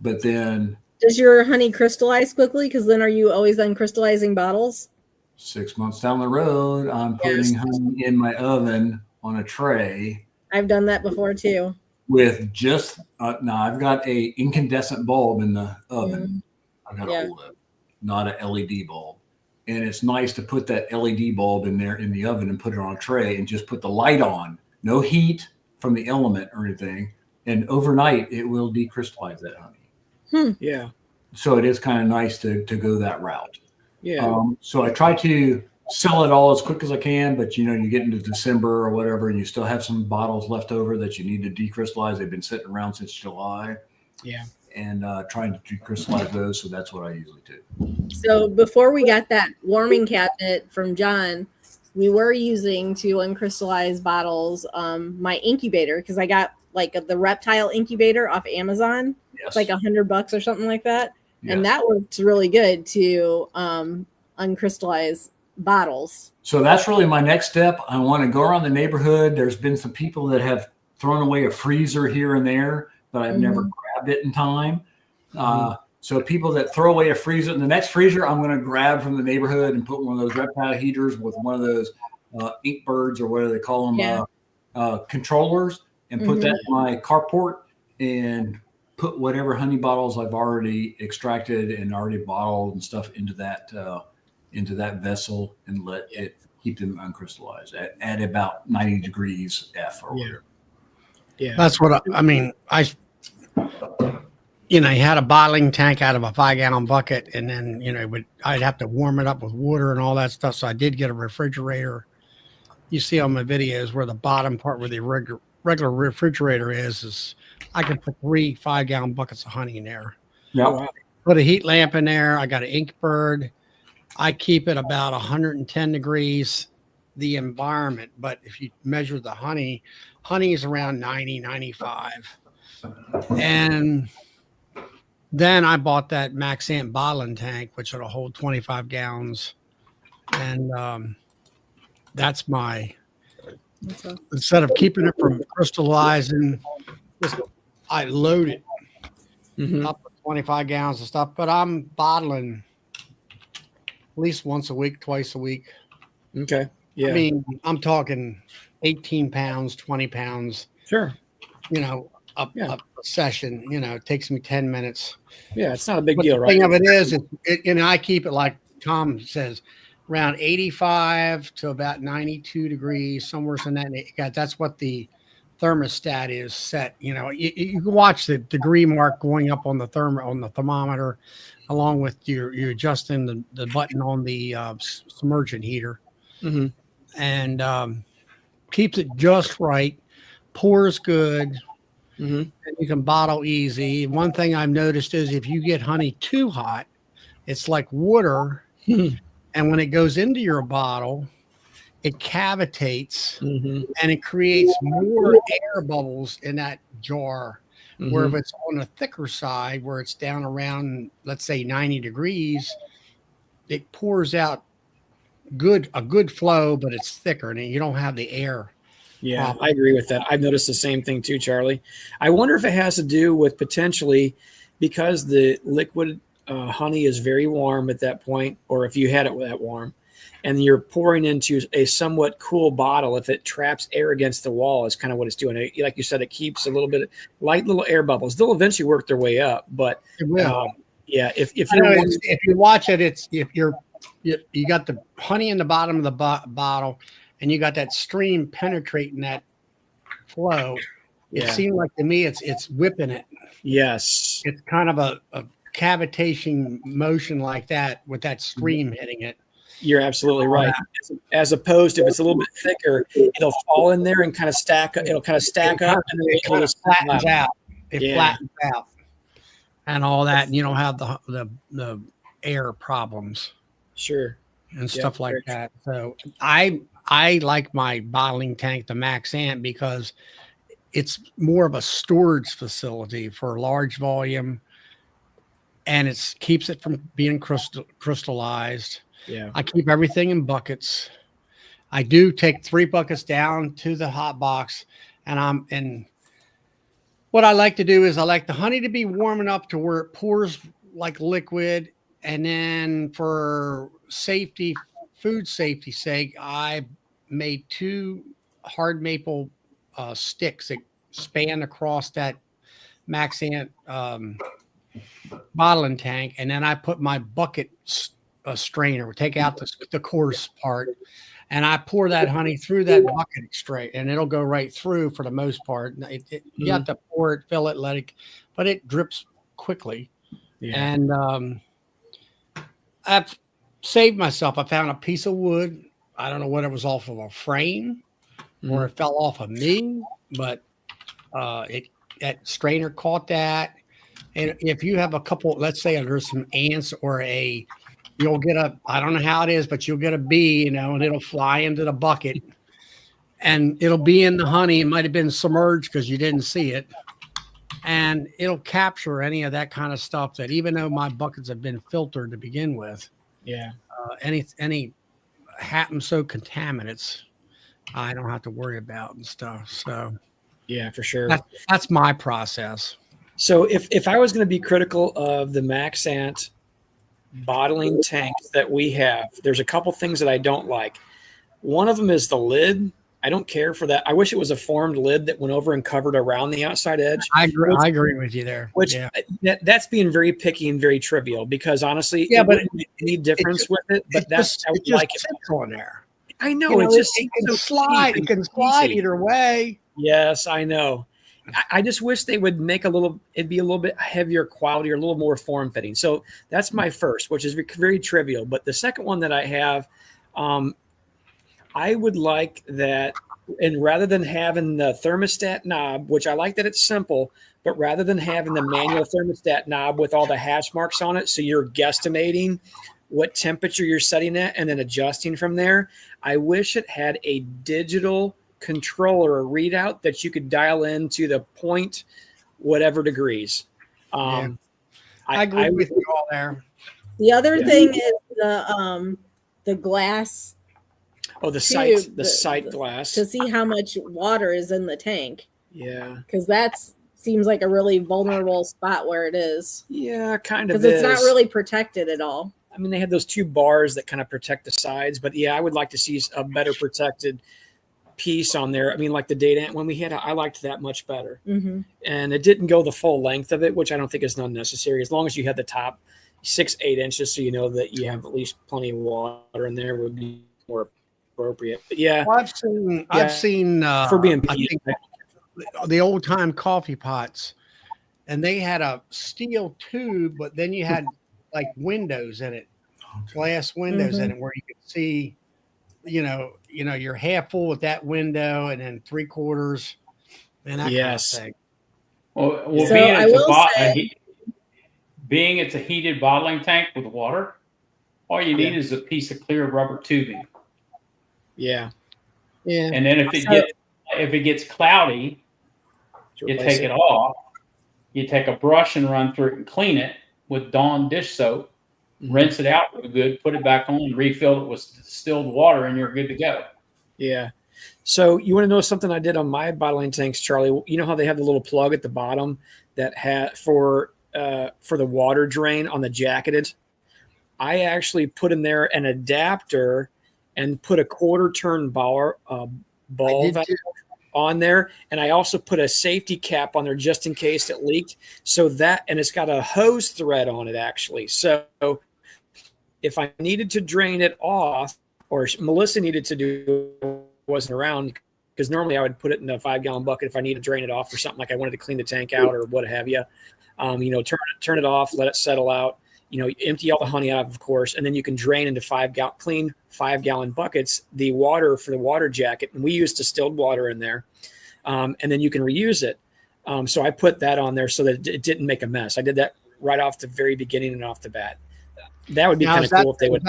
But then Does your honey crystallize quickly? Because then are you always uncrystallizing bottles? 6 months down the road, I'm putting honey in my oven on a tray. I've done that before too. With just now, I've got a incandescent bulb in the oven. I've got a OLED, not an LED bulb. And it's nice to put that LED bulb in there in the oven and put it on a tray and just put the light on. No heat from the element or anything. And overnight, it will decrystallize that honey. Yeah. So it is kind of nice to go that route. Yeah. So I try to sell it all as quick as I can, but you get into December or whatever, and you still have some bottles left over that you need to decrystallize. They've been sitting around since July. Yeah. And trying to decrystallize those. So that's what I usually do. So before we got that warming cabinet from John, we were using to uncrystallize bottles my incubator, because I got like the reptile incubator off Amazon. Yes. It's like $100 or something like that. Yes. And that works really good to uncrystallize bottles. So that's really my next step. I want to go around the neighborhood. There's been some people that have thrown away a freezer here and there, but I've never grabbed it in time. So people that throw away a freezer, the next freezer I'm going to grab from the neighborhood and put one of those reptile heaters with one of those ink birds or whatever they call them, controllers, and put that in my carport and put whatever honey bottles I've already extracted and already bottled and stuff into that vessel and let it keep them uncrystallized at about 90 degrees F or whatever. Yeah. That's what I mean. I had a bottling tank out of a 5-gallon bucket, and then, I'd have to warm it up with water and all that stuff. So I did get a refrigerator. You see on my videos where the bottom part where the regular refrigerator is I can put 3 5-gallon buckets of honey in there. Yeah. Wow. Put a heat lamp in there. I got an ink bird. I keep it about 110 degrees, the environment. But if you measure the honey is around 90, 95. And then I bought that Maxant bottling tank, which will hold 25 gallons. And that's my, instead of keeping it from crystallizing, I load it up with 25 gallons of stuff, but I'm bottling at least once a week, twice a week. Okay. Yeah. I mean, I'm talking 18 pounds, 20 pounds. Sure. A session, it takes me 10 minutes. Yeah, it's not a big But deal, the right? thing of it is, I keep it like Tom says, around 85 to about 92 degrees, somewhere in that. That's what the thermostat is set. You can watch the degree mark going up on the thermometer, along with you adjusting the button on the submergent heater, and keeps it just right. Pours good. And you can bottle easy. One thing I've noticed is if you get honey too hot, it's like water. And when it goes into your bottle, it cavitates and it creates more air bubbles in that jar. Where if it's on a thicker side, where it's down around, let's say 90 degrees, it pours out a good flow, but it's thicker and you don't have the air. Yeah, I agree with that. I've noticed the same thing too, Charlie. I wonder if it has to do with potentially because the liquid honey is very warm at that point, or if you had it that warm, and you're pouring into a somewhat cool bottle, if it traps air against the wall, is kind of what it's doing. Like you said, it keeps a little bit light little air bubbles. They'll eventually work their way up, but it will. Yeah, if you watch it, if you're you got the honey in the bottom of the bottle, and you got that stream penetrating that flow. It Yeah. seemed like to me it's whipping it. Yes. It's kind of a cavitation motion like that with that stream hitting it. You're absolutely right. As opposed to if it's a little bit thicker, it'll fall in there and kind of stack up. It'll kind of stack up and then It kind of flattens out. It flattens out and all that. And you don't have the air problems. Sure. And stuff like that. So I like my bottling tank, the Max Ant, because it's more of a storage facility for large volume, and it keeps it from being crystallized. Yeah. I keep everything in buckets. I do take 3 buckets down to the hot box, and what I like to do is I like the honey to be warm enough to where it pours like liquid. And then for safety, food safety sake, I made 2 hard maple sticks that span across that Max Ant bottling tank. And then I put my bucket strainer, take out the coarse part, and I pour that honey through that bucket straight, and it'll go right through for the most part. You have to pour it, fill it, let it, but it drips quickly. Yeah. And I've saved myself. I found a piece of wood. I don't know whether it was off of a frame or it fell off of me, but that strainer caught that. And if you have a couple, let's say there's some ants or you'll get I don't know how it is, but you'll get a bee, and it'll fly into the bucket and it'll be in the honey. It might've been submerged because you didn't see it. And it'll capture any of that kind of stuff that, even though my buckets have been filtered to begin with, any so contaminants, I don't have to worry about and stuff. So yeah, for sure. That's my process. So if I was going to be critical of the Max Ant bottling tanks that we have, there's a couple things that I don't like. One of them is the lid. I don't care for that. I wish it was a formed lid that went over and covered around the outside edge. I agree with you there. That's being very picky and very trivial, because honestly, but wouldn't make any difference with it. But I would like it on there. I know, it can slide. It can slide either way. Yes, I know. I just wish they would make it'd be a little bit heavier quality or a little more form fitting. So that's my first, which is very trivial. But the second one that I have, I would like that, and rather than having the thermostat knob, which I like that it's simple, but rather than having the manual thermostat knob with all the hash marks on it, so you're guesstimating what temperature you're setting at and then adjusting from there, I wish it had a digital controller, a readout that you could dial into the point whatever degrees. I agree with you all there. The other thing is the glass. Oh, the sight glass. To see how much water is in the tank. Yeah. Because that seems like a really vulnerable spot where it is. Yeah, kind of. Because it's not really protected at all. I mean, they have those 2 bars that kind of protect the sides, but yeah, I would like to see a better protected piece on there. I mean, like the data when we had, I liked that much better. Mm-hmm. And it didn't go the full length of it, which I don't think is unnecessary. As long as you had the top 6-8 inches, so you know that you have at least plenty of water in there, would be more appropriate. But yeah, well, I've seen for being the old time coffee pots, and they had a steel tube, but then you had like windows in it, glass windows in it, where you could see, you're half full with that window, and then 3/4, and that kind of thing. Well, so being it's a heated bottling tank with water, all you need is a piece of clear rubber tubing. Yeah. And then if it gets cloudy, you take it off. You take a brush and run through it and clean it with Dawn dish soap. Rinse it out real good, put it back on, refill it with distilled water, and you're good to go. Yeah. So you want to know something I did on my bottling tanks, Charlie? You know how they have the little plug at the bottom that for the water drain on the jacketed? I actually put in there an adapter and put a 1/4 turn ball on there, and I also put a safety cap on there just in case it leaked. So that, and it's got a hose thread on it actually. So if I needed to drain it off, or Melissa needed to do, wasn't around, because normally I would put it in a 5-gallon bucket if I need to drain it off or something, like I wanted to clean the tank out or what have you. Turn it off, let it settle out. Empty all the honey out, of course, and then you can drain into clean 5-gallon buckets the water for the water jacket. And we used distilled water in there, and then you can reuse it. So I put that on there so that it didn't make a mess. I did that right off the very beginning and off the bat. That would be kind of cool if they would.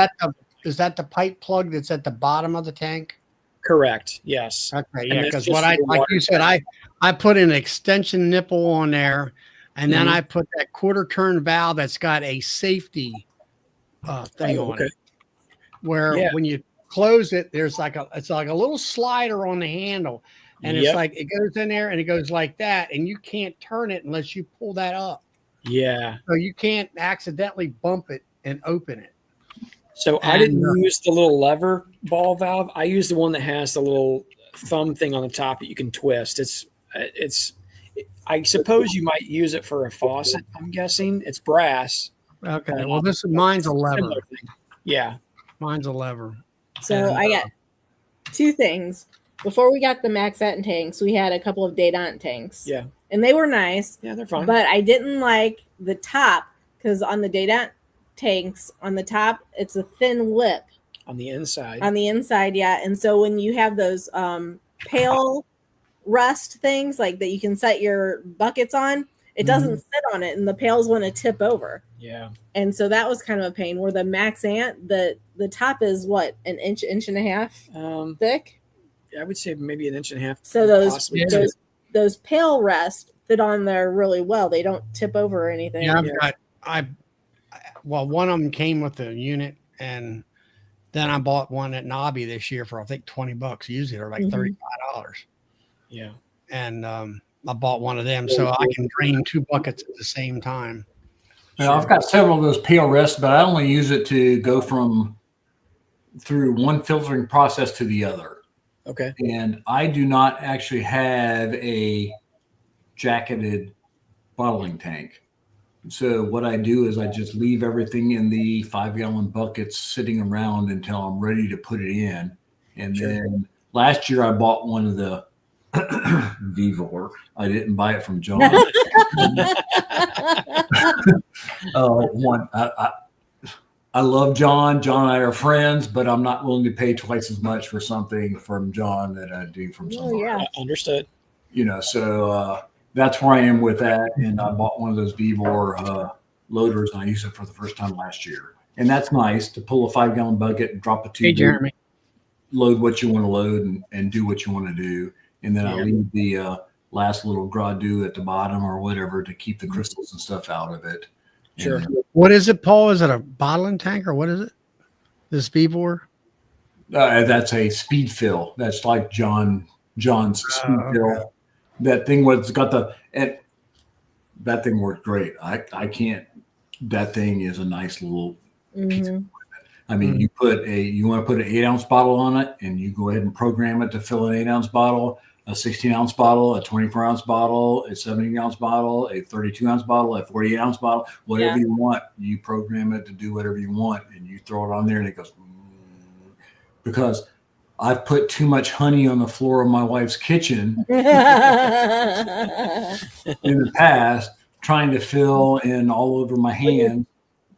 Is that the pipe plug that's at the bottom of the tank? Correct. Yes. Okay. Yeah. Because like you said, I put an extension nipple on there, and then I put that quarter turn valve that's got a safety thing on it, where when you close it, there's it's like a little slider on the handle, and it's like it goes in there and it goes like that, and you can't turn it unless you pull that up. Yeah. So you can't accidentally bump it and open it. So I didn't use the little lever ball valve. I used the one that has the little thumb thing on the top that you can twist. I suppose you might use it for a faucet. I'm guessing it's brass. Okay. Well, mine's a lever. Yeah. Mine's a lever. So I got 2 things. Before we got the Max Satin tanks, we had a couple of Dadant tanks. Yeah. And they were nice. Yeah, they're fine. But I didn't like the top, because on the Dadant tanks, on the top, it's a thin lip. On the inside. On the inside, yeah. And so when you have those pail rest things like that you can set your buckets on, it doesn't sit on it, and the pails want to tip over. Yeah. And so that was kind of a pain. Where the Max Ant, the top is what, an inch and a half thick? I would say maybe an inch and a half. So those pail rest fit on there really well. They don't tip over or anything. Yeah, one of them came with the unit, and then I bought one at Nobby this year for I think $20. Usually they're like $35. Yeah. And I bought one of them so I can drain 2 buckets at the same time. Now, I've got several of those pail rests, but I only use it to go through one filtering process to the other. Okay. And I do not actually have a jacketed bottling tank. So what I do is I just leave everything in the 5-gallon buckets sitting around until I'm ready to put it in. And then last year I bought one of the Vivor. I didn't buy it from John. I love John. John and I are friends, but I'm not willing to pay twice as much for something from John that I do from someone. Yeah. Understood. So that's where I am with that. And I bought one of those Vivor loaders, and I used it for the first time last year. And that's nice to pull a 5-gallon bucket and drop a 2. Hey, Jeremy. Load what you want to load and do what you want to do. And then I leave the last little gras doux at the bottom or whatever to keep the crystals and stuff out of it. Sure. And, What is it, Paul? Is it a bottling tank or what is it? This Vivor? that's a speed fill. That's like John's speed fill. That thing was got that thing worked great. I can't. That thing is a nice little piece of equipment. I mean, you want to put an 8-ounce bottle on it, and you go ahead and program it to fill an 8-ounce bottle, a 16-ounce bottle, a 24-ounce bottle, a 17-ounce bottle, a 32-ounce bottle, a 48-ounce bottle, whatever you want. You program it to do whatever you want, and you throw it on there, and it goes. Because I've put too much honey on the floor of my wife's kitchen in the past, trying to fill in all over my hands.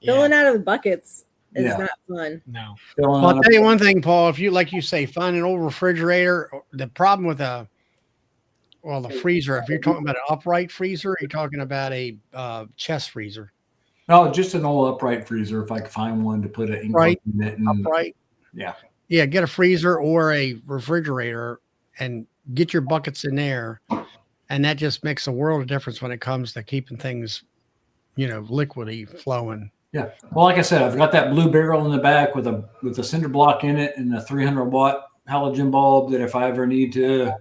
Filling out of the buckets is not fun. No. Well, I'll tell you one thing, Paul. If you, like you say, find an old refrigerator, the problem with the freezer, if you're talking about an upright freezer, you're talking about a chest freezer. No, just an old upright freezer. If I could find one to put an ink in it. Upright. Yeah, get a freezer or a refrigerator and get your buckets in there. And that just makes a world of difference when it comes to keeping things, liquidy flowing. Yeah. Well, like I said, I've got that blue barrel in the back with a cinder block in it and a 300-watt halogen bulb that if I ever need to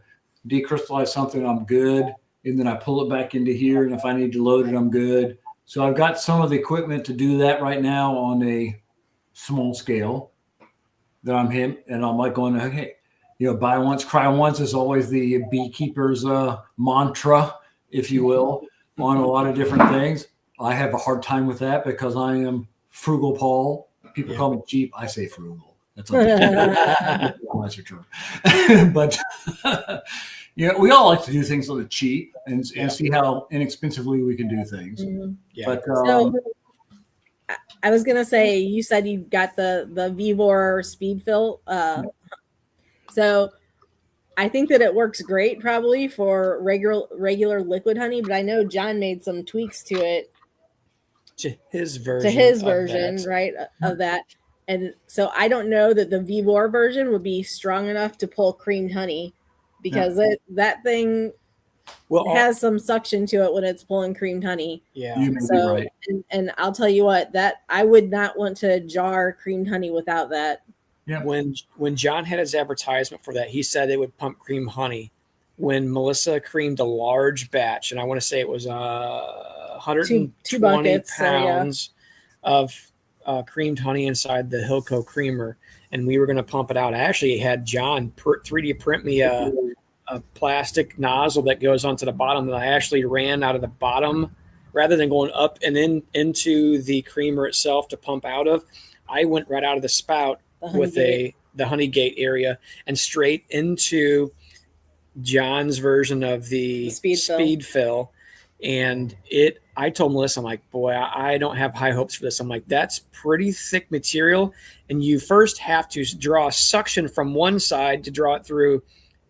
decrystallize something, I'm good. And then I pull it back into here. And if I need to load it, I'm good. So I've got some of the equipment to do that right now on a small scale that I'm him. And I'm like going, okay, buy once, cry once is always the beekeepers mantra, if you will, on a lot of different things. I have a hard time with that because I am frugal Paul People call me cheap. I say frugal. That's a nicer term. But we all like to do things on the cheap and see how inexpensively we can do things. Yeah. But So I was gonna say, you said you got the Vivor speed fill. So I think that it works great probably for regular liquid honey, but I know John made some tweaks to it. To his version, right, of that. And so I don't know that the Vivor version would be strong enough to pull creamed honey, because that thing has some suction to it when it's pulling creamed honey. Yeah. you may be So right. and I'll tell you what, that I would not want to jar creamed honey without that. Yeah. When John had his advertisement for that, he said it would pump cream honey. When Melissa creamed a large batch, and I want to say it was 120 two buckets, pounds of creamed honey inside the Hilco creamer, and we were going to pump it out. I actually had John 3D print me a plastic nozzle that goes onto the bottom that I actually ran out of the bottom rather than going up and then into the creamer itself to pump out of. I went right out of the spout with the honey gate area and straight into John's version of the speed fill. And I told Melissa, I'm like, boy, I don't have high hopes for this. I'm like, that's pretty thick material. And you first have to draw suction from one side to draw it through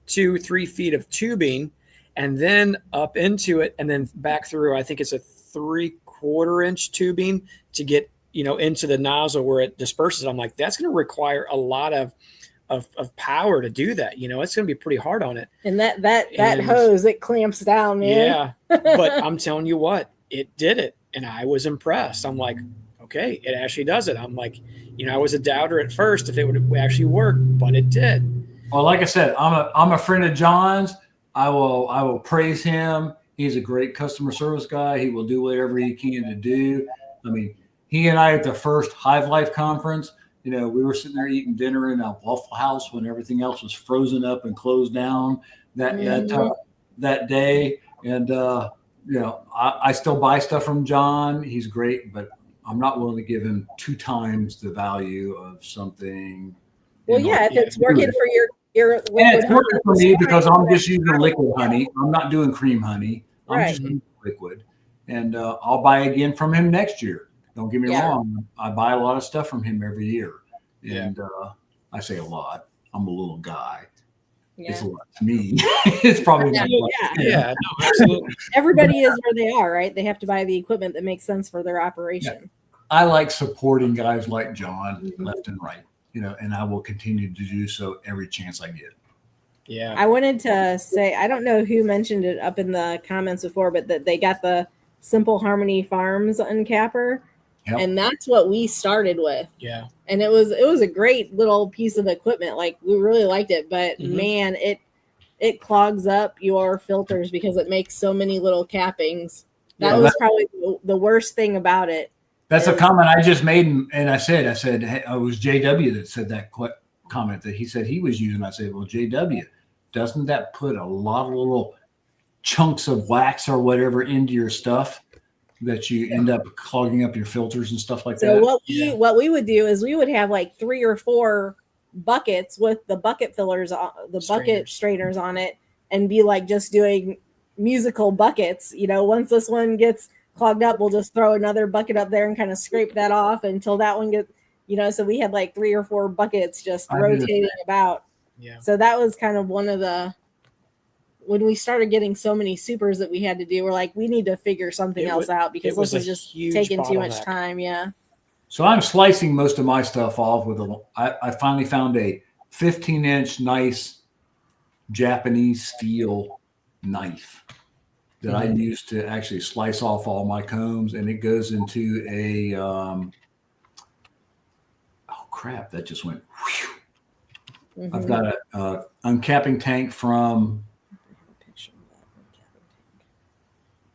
2-3 feet of tubing, and then up into it, and then back through, I think it's a 3/4 inch tubing to get, into the nozzle where it disperses. I'm like, that's going to require a lot of power to do that. It's going to be pretty hard on it. And that hose, it clamps down, man. Yeah. But I'm telling you what, it did it. And I was impressed. I'm like, okay, it actually does it. I'm like, I was a doubter at first if it would actually work, but it did. Well, like I said, I'm a friend of John's. I will praise him. He's a great customer service guy. He will do whatever he can to do. I mean, he and I at the first Hive Life conference, we were sitting there eating dinner in a Waffle House when everything else was frozen up and closed down that day. And I still buy stuff from John. He's great, but I'm not willing to give him 2 times the value of something. Well, if it's working for your liquid and it's working for me because I'm just fine. using liquid honey. I'm not doing cream honey. I'm just using liquid. And I'll buy again from him next year. Don't get me wrong. I buy a lot of stuff from him every year. And I say a lot. I'm a little guy. Yeah. It's a lot to me. It's probably not. Yeah, no, absolutely. Everybody is where they are, right? They have to buy the equipment that makes sense for their operation. Yeah. I like supporting guys like John left and right, and I will continue to do so every chance I get. Yeah. I wanted to say, I don't know who mentioned it up in the comments before, but that they got the Simple Harmony Farms uncapper. Yep. And that's what we started with. Yeah. And it was a great little piece of equipment. Like, we really liked it, but man, it clogs up your filters because it makes so many little cappings. That was probably the worst thing about it. That's a comment I just made, and I said, hey, it was JW that said that comment that he said he was using. I said, well, JW, doesn't that put a lot of little chunks of wax or whatever into your stuff that you end up clogging up your filters and stuff like that? So what we would do is we would have like 3 or 4 buckets with the bucket fillers, bucket strainers on it, and be like just doing musical buckets. Once this one gets clogged up, we'll just throw another bucket up there and kind of scrape that off until that one gets, so we had like 3 or 4 buckets just rotating about. Yeah. So that was kind of one of when we started getting so many supers that we had to do, we're like, we need to figure something else out because this is just taking too much time. Yeah. So I'm slicing most of my stuff off with I finally found a 15-inch nice Japanese steel knife that I use to actually slice off all my combs, and it goes into a oh crap, that just went whew. I've got a uncapping tank from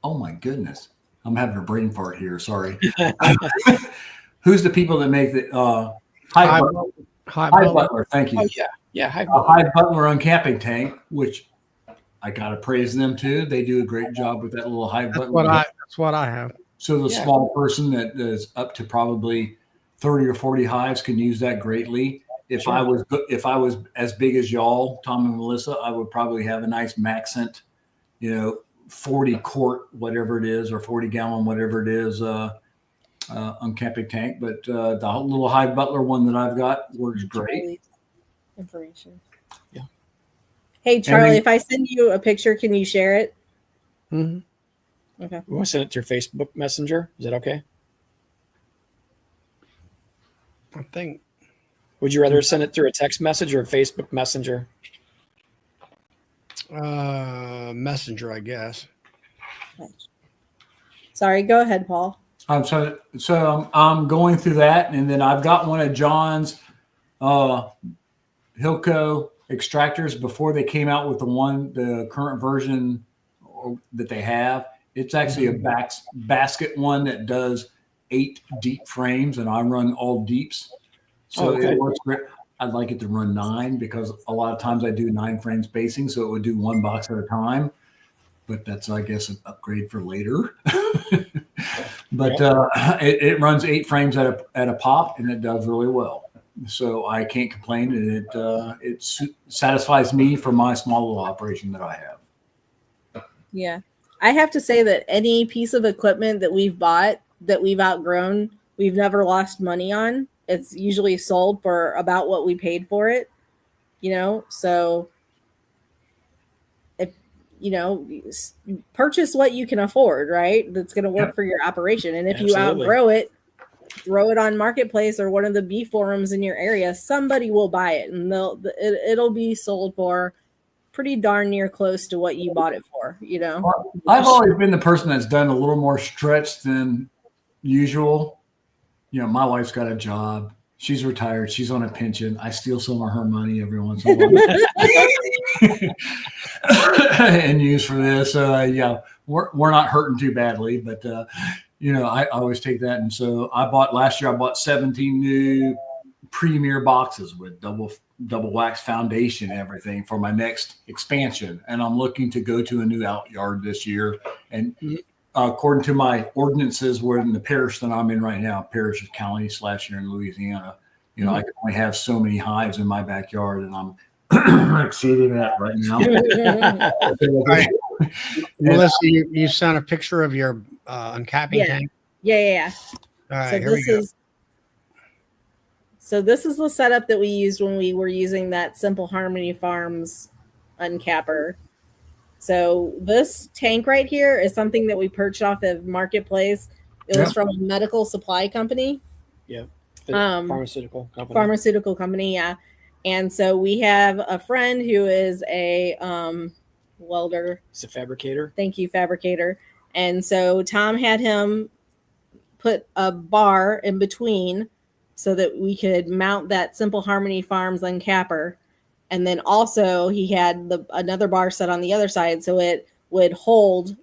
oh my goodness, I'm having a brain fart here, sorry. Who's the people that make the Hive Butler? Thank you. Oh yeah, Hive Butler uncapping tank, which I gotta praise them too. They do a great job with that little Hive Butler. That's what I have. So the small person that is up to probably 30 or 40 hives can use that greatly. If I was as big as y'all, Tom and Melissa, I would probably have a nice Maxent, 40 quart, whatever it is, or 40 gallon, whatever it is, uncapping tank. But the little Hive Butler one that I've got works great. Information. Yeah. Hey, Charlie, if I send you a picture, can you share it? Mm-hmm. Okay. We want to send it through Facebook Messenger. Is that okay? I think. Would you rather send it through a text message or a Facebook Messenger? Messenger, I guess. Sorry, go ahead, Paul. So I'm going through that, and then I've got one of John's Hilco extractors before they came out with the current version that they have. It's actually a basket one that does 8 deep frames, and I run all deeps. So It works great. I'd like it to run 9 because a lot of times I do 9 frame spacing, so it would do 1 box at a time. But that's, I guess, an upgrade for later. But it runs 8 frames at a pop, and it does really well. So I can't complain, and it satisfies me for my small little operation that I have. Yeah. I have to say that any piece of equipment that we've bought that we've outgrown, we've never lost money on. It's usually sold for about what we paid for it, so if, purchase what you can afford, right? That's going to work for your operation. And if you outgrow it, throw it on Marketplace or one of the bee forums in your area. Somebody will buy it, and it'll be sold for pretty darn near close to what you bought it for, Well, I've always been the person that's done a little more stretch than usual. My wife's got a job. She's retired. She's on a pension. I steal some of her money every once in a while and use for this. We're not hurting too badly, but I always take that. And so last year I bought 17 new premier boxes with double wax foundation and everything for my next expansion. And I'm looking to go to a new out yard this year. And according to my ordinances, we're in the parish that I'm in right now, parish of county / here in Louisiana. I can only have so many hives in my backyard, and I'm exceeding that right now. Right. Melissa, you sent a picture of your uncapping tank? Yeah. All right, here we go. So this is the setup that we used when we were using that Simple Harmony Farms uncapper. So this tank right here is something that we purchased off of Marketplace. It was from a medical supply company. Yeah. Pharmaceutical company, yeah. And so we have a friend who is a welder. He's a fabricator. Thank you, fabricator. And so Tom had him put a bar in between so that we could mount that Simple Harmony Farms uncapper. And then also he had another bar set on the other side so it would hold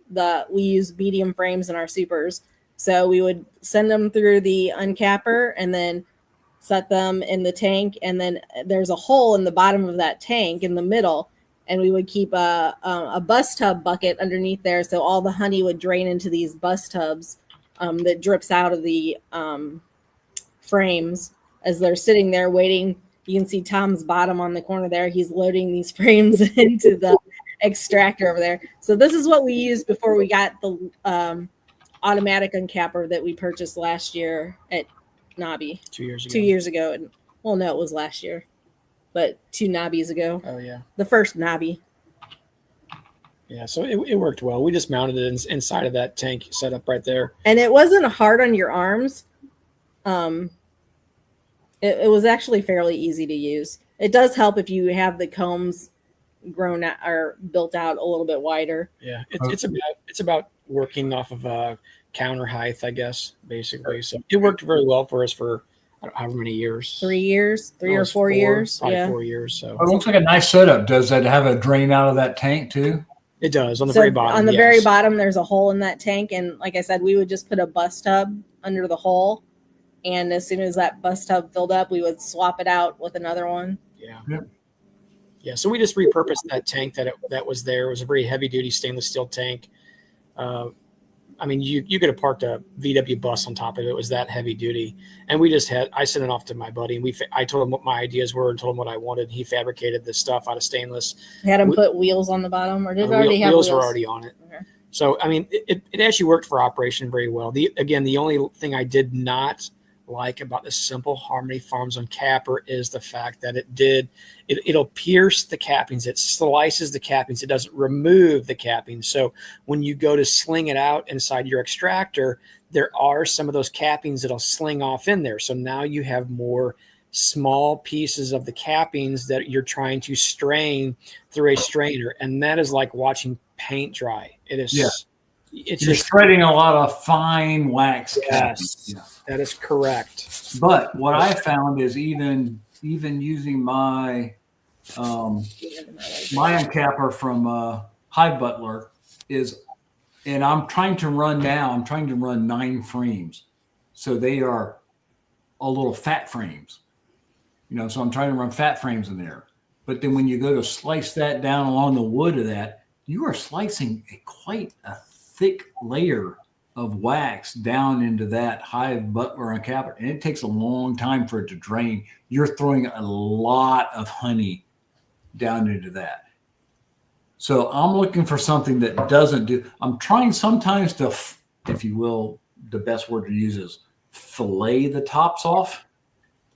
we use medium frames in our supers. So we would send them through the uncapper and then set them in the tank. And then there's a hole in the bottom of that tank in the middle. And we would keep a bus tub bucket underneath there. So all the honey would drain into these bus tubs that drips out of the frames as they're sitting there waiting. You can see Tom's bottom on the corner there. He's loading these frames into the extractor over there. So this is what we used before we got the automatic uncapper that we purchased last year at Nobby. 2 years ago. 2 years ago. And, well, no, it was last year, but 2 Nobbies ago. Oh, yeah. The first Nobby. Yeah, so it worked well. We just mounted it inside of that tank set up right there. And it wasn't hard on your arms. It was actually fairly easy to use. It does help if you have the combs grown out or built out a little bit wider. Yeah, it's about working off of a counter height, I guess, basically. So it worked very well for us for I don't know, however many years. 3 years, 3 or 4 years. Probably yeah, 4 years. So It looks like a nice setup. Does that have a drain out of that tank too? it does on the very bottom. On the yes. very bottom, there's a hole in that tank, and like I said, we would just put a bus tub under the hole, and as soon as that bus tub filled up, we would swap it out with another one. Yeah. Yep. Yeah. So we just repurposed that tank that was there. It was a very heavy duty stainless steel tank. I mean, you could have parked a VW bus on top of it. It was that heavy duty. And I sent it off to my buddy, and I told him what my ideas were and told him what I wanted. He fabricated this stuff out of stainless. You had him put wheels on the bottom, or did it already have wheels? Wheels Were already on it. Okay. So, I mean, it actually worked for operation very well. The only thing I did not like about the Simple Harmony Farms Uncapper is the fact that it'll pierce the cappings. It slices the cappings. It doesn't remove the cappings. So when you go to sling it out inside your extractor, there are some of those cappings that'll sling off in there. So now you have more small pieces of the cappings that you're trying to strain through a strainer. And that is like watching paint dry. It is. Yeah. You're spreading a lot of fine wax. Yes, that is correct. But what I found is even using my uncapper from Hive Butler and I'm trying to run 9 frames. So they are a little fat frames, so I'm trying to run fat frames in there. But then when you go to slice that down along the wood of that, you are slicing quite a thick layer of wax down into that Hive Butler uncapper, and it takes a long time for it to drain. You're throwing a lot of honey down into that. So I'm looking for something that doesn't do. I'm trying sometimes to, if you will, the best word to use is fillet the tops off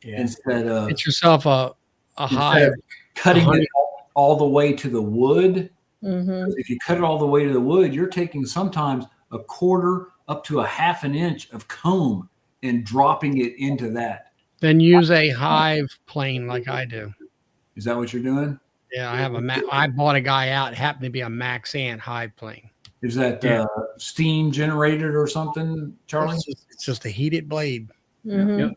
instead of get yourself a hive, cutting it all the way to the wood. Mm-hmm. If you cut it all the way to the wood, you're taking sometimes a quarter up to a half an inch of comb and dropping it into that. Then use a hive plane like I do. Is that what you're doing? Yeah, I have I bought a guy out. It happened to be a Max Ant hive plane. Is that steam generated or something, Charlie? It's just a heated blade. Mm-hmm. Yep.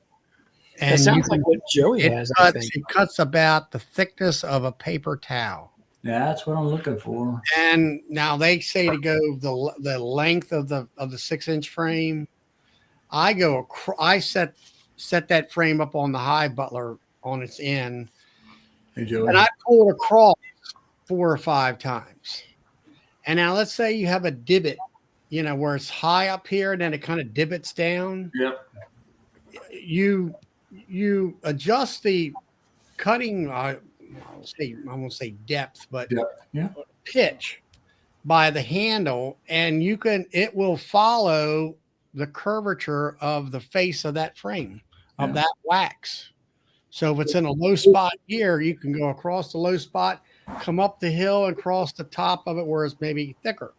And it sounds like what Joey has. It cuts about the thickness of a paper towel. Yeah, that's what I'm looking for. And now they say to go the length of the 6-inch frame. I set that frame up on the Hive Butler on its end. Hey, Joey. And I pull it across 4 or 5 times. And now let's say you have a divot, where it's high up here and then it kind of divots down. Yep. You adjust the cutting, I won't say depth, but pitch by the handle, and it will follow the curvature of the face of that frame of that wax. So if it's in a low spot here, you can go across the low spot, come up the hill and cross the top of it where it's maybe thicker.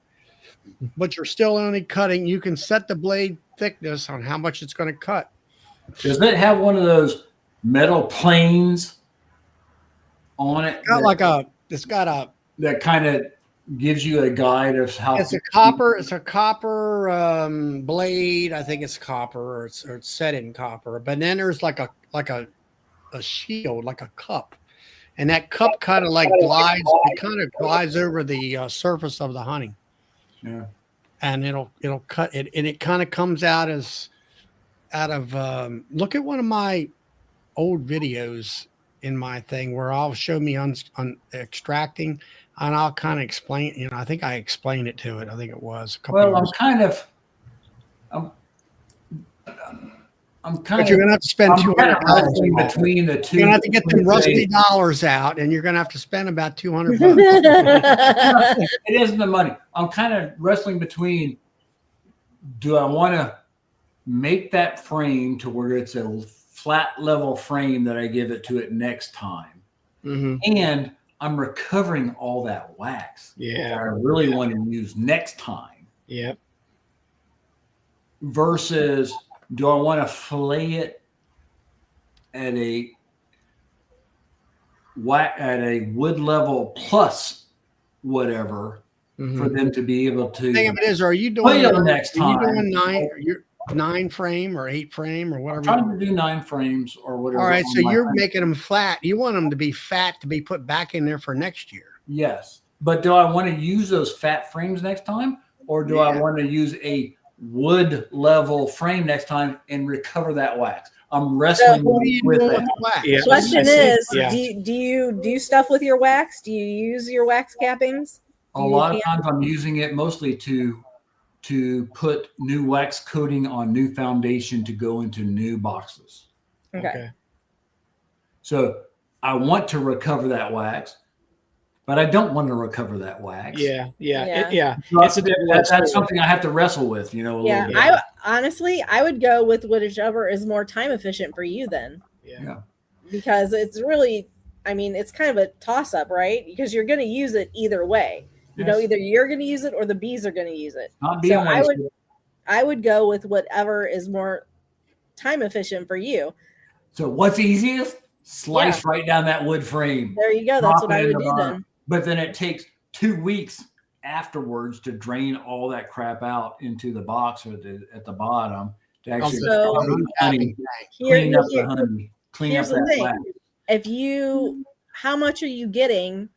But you're still only cutting. You can set the blade thickness on how much it's going to cut. Does it have one of those metal planes on it? It's got a that kind of gives you a guide of how it's a copper blade. I think it's copper or it's set in copper. But then there's like a shield, like a cup. And that cup kind of glides over the surface of the honey. Yeah. And it'll cut it, and it kind of comes out look at one of my old videos in my thing where I'll show me on extracting, and I'll kind of explain, I think I explained it to it. I think it was a couple Well, years but you're gonna have to spend $200 between the two. You're gonna have to get them rusty dollars out, and you're gonna have to spend about $200. It isn't the money. I'm kind of wrestling between, do I want to make that frame to where it's a flat level frame that I give it to it next time, and I'm recovering all that wax that I really want to use next time. Yep. Versus, do I want to fillet it at a wood level plus whatever for them to be able to? The thing of it is, are you doing next time? Are you doing 9 frame or 8 frame or whatever? I'm trying to do 9 frames or whatever. All right, so you're making them flat. You want them to be fat to be put back in there for next year. Yes, but do I want to use those fat frames next time, or do I want to use a wood level frame next time and recover that wax? I'm wrestling with that. The question is, do you stuff with your wax? Do you use your wax cappings? A lot of times I'm using it mostly to to put new wax coating on new foundation to go into new boxes. Okay. So I want to recover that wax, but I don't want to recover that wax. Yeah. Yeah. It's a double-edged That's sword. something I have to wrestle with, a little Yeah. bit. I honestly, I would go with whichever is more time efficient for you then, Yeah. because it's really, I mean, it's kind of a toss up, right? Because you're going to use it either way. Yes. Either you're going to use it or the bees are going to use it. Not being So wasted. I would go with whatever is more time efficient for you. So what's easiest? Slice right down that wood frame. There you go. That's what I would do then. But then it takes 2 weeks afterwards to drain all that crap out into the box or at the bottom to actually So- honey, clean up the honey, clean up Here's the that thing. wax. How much are you getting?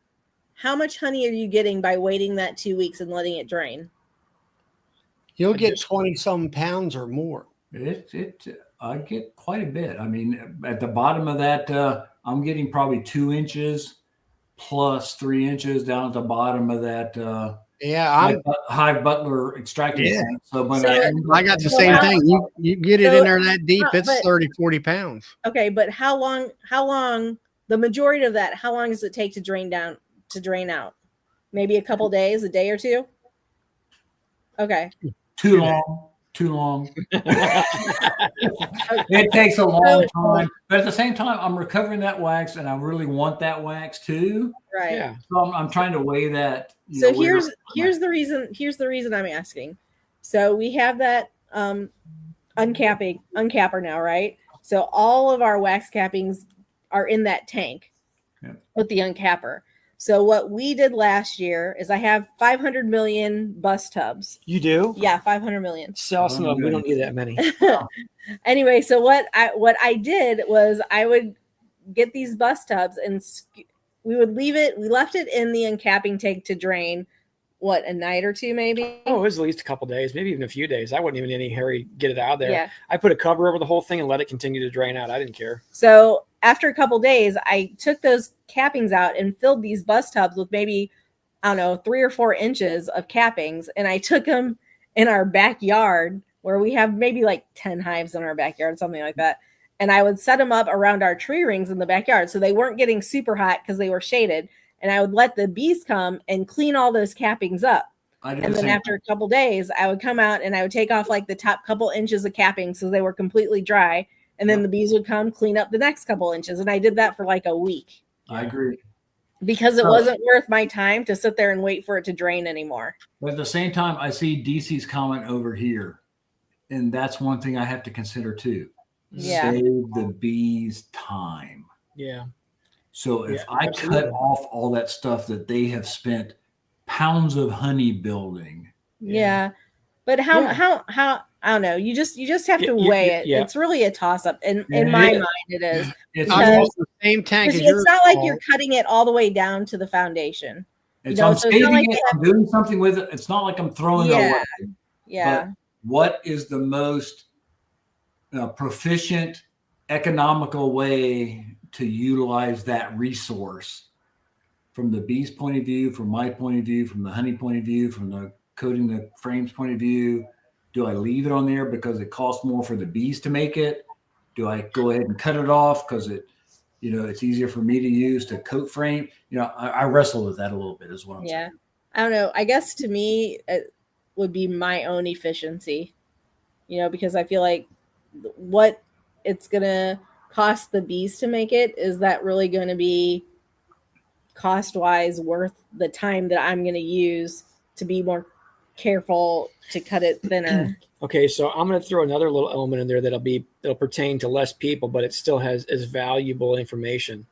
How much honey are you getting by waiting that 2 weeks and letting it drain? You'll get 20 some pounds or more. I get quite a bit. I mean, at the bottom of that, I'm getting probably 2 inches plus 3 inches down at the bottom of that. Yeah, Hive Butler extracting. Yeah. tank. So when I got the same thing. You get it in there that deep, it's 30, 40 pounds. Okay, but how long, the majority of that, how long does it take to drain out? Maybe a couple days, a day or two? Okay. Too long. It takes a long time, but at the same time, I'm recovering that wax, and I really want that wax too. Right. Yeah. So I'm trying to weigh that. So here's the reason I'm asking. So we have that uncapper now, right? So all of our wax cappings are in that tank with the uncapper. So what we did last year is I have 500 million bus tubs. You do? Yeah, 500 million. Sell some of them. We don't need that many. Anyway, so what I did was I would get these bus tubs and we left it in the uncapping tank to drain, a night or two maybe? Oh, it was at least a couple days, maybe even a few days. I wasn't even in any hurry to get it out of there. Yeah. I put a cover over the whole thing and let it continue to drain out. I didn't care. So after a couple days, I took those cappings out and filled these bus tubs with maybe, I don't know, 3 or 4 inches of cappings. And I took them in our backyard where we have maybe like 10 hives in our backyard, something like that. And I would set them up around our tree rings in the backyard. So they weren't getting super hot because they were shaded. And I would let the bees come and clean all those cappings up. And then after a couple days, I would come out and I would take off like the top couple inches of capping so they were completely dry. And then the bees would come clean up the next couple inches. And I did that for like a week. I agree. Because it wasn't worth my time to sit there and wait for it to drain anymore. But at the same time, I see DC's comment over here. And that's one thing I have to consider too. Yeah. Save the bees time. Yeah. So if I cut off all that stuff that they have spent pounds of honey building. Yeah. But how I don't know. You just have to weigh it. Yeah. It's really a toss up. In my mind, it is. It's Almost the same tank as yours. It's not like you're cutting it all the way down to the foundation. It's I'm saving not like it. I'm doing something with it. It's not like I'm throwing it away. Yeah. But what is the most proficient, economical way to utilize that resource from the bee's point of view, from my point of view, from the honey point of view, from the coating the frames point of view? Do I leave it on there because it costs more for the bees to make it? Do I go ahead and cut it off because it's easier for me to use to coat frame? I wrestle with that a little bit as well. Yeah. I don't know. I guess to me, it would be my own efficiency, because I feel like what it's going to cost the bees to make it, is that really going to be cost wise worth the time that I'm going to use to be more careful to cut it thinner? Okay, so I'm going to throw another little element in there that'll pertain to less people, but it still is valuable information.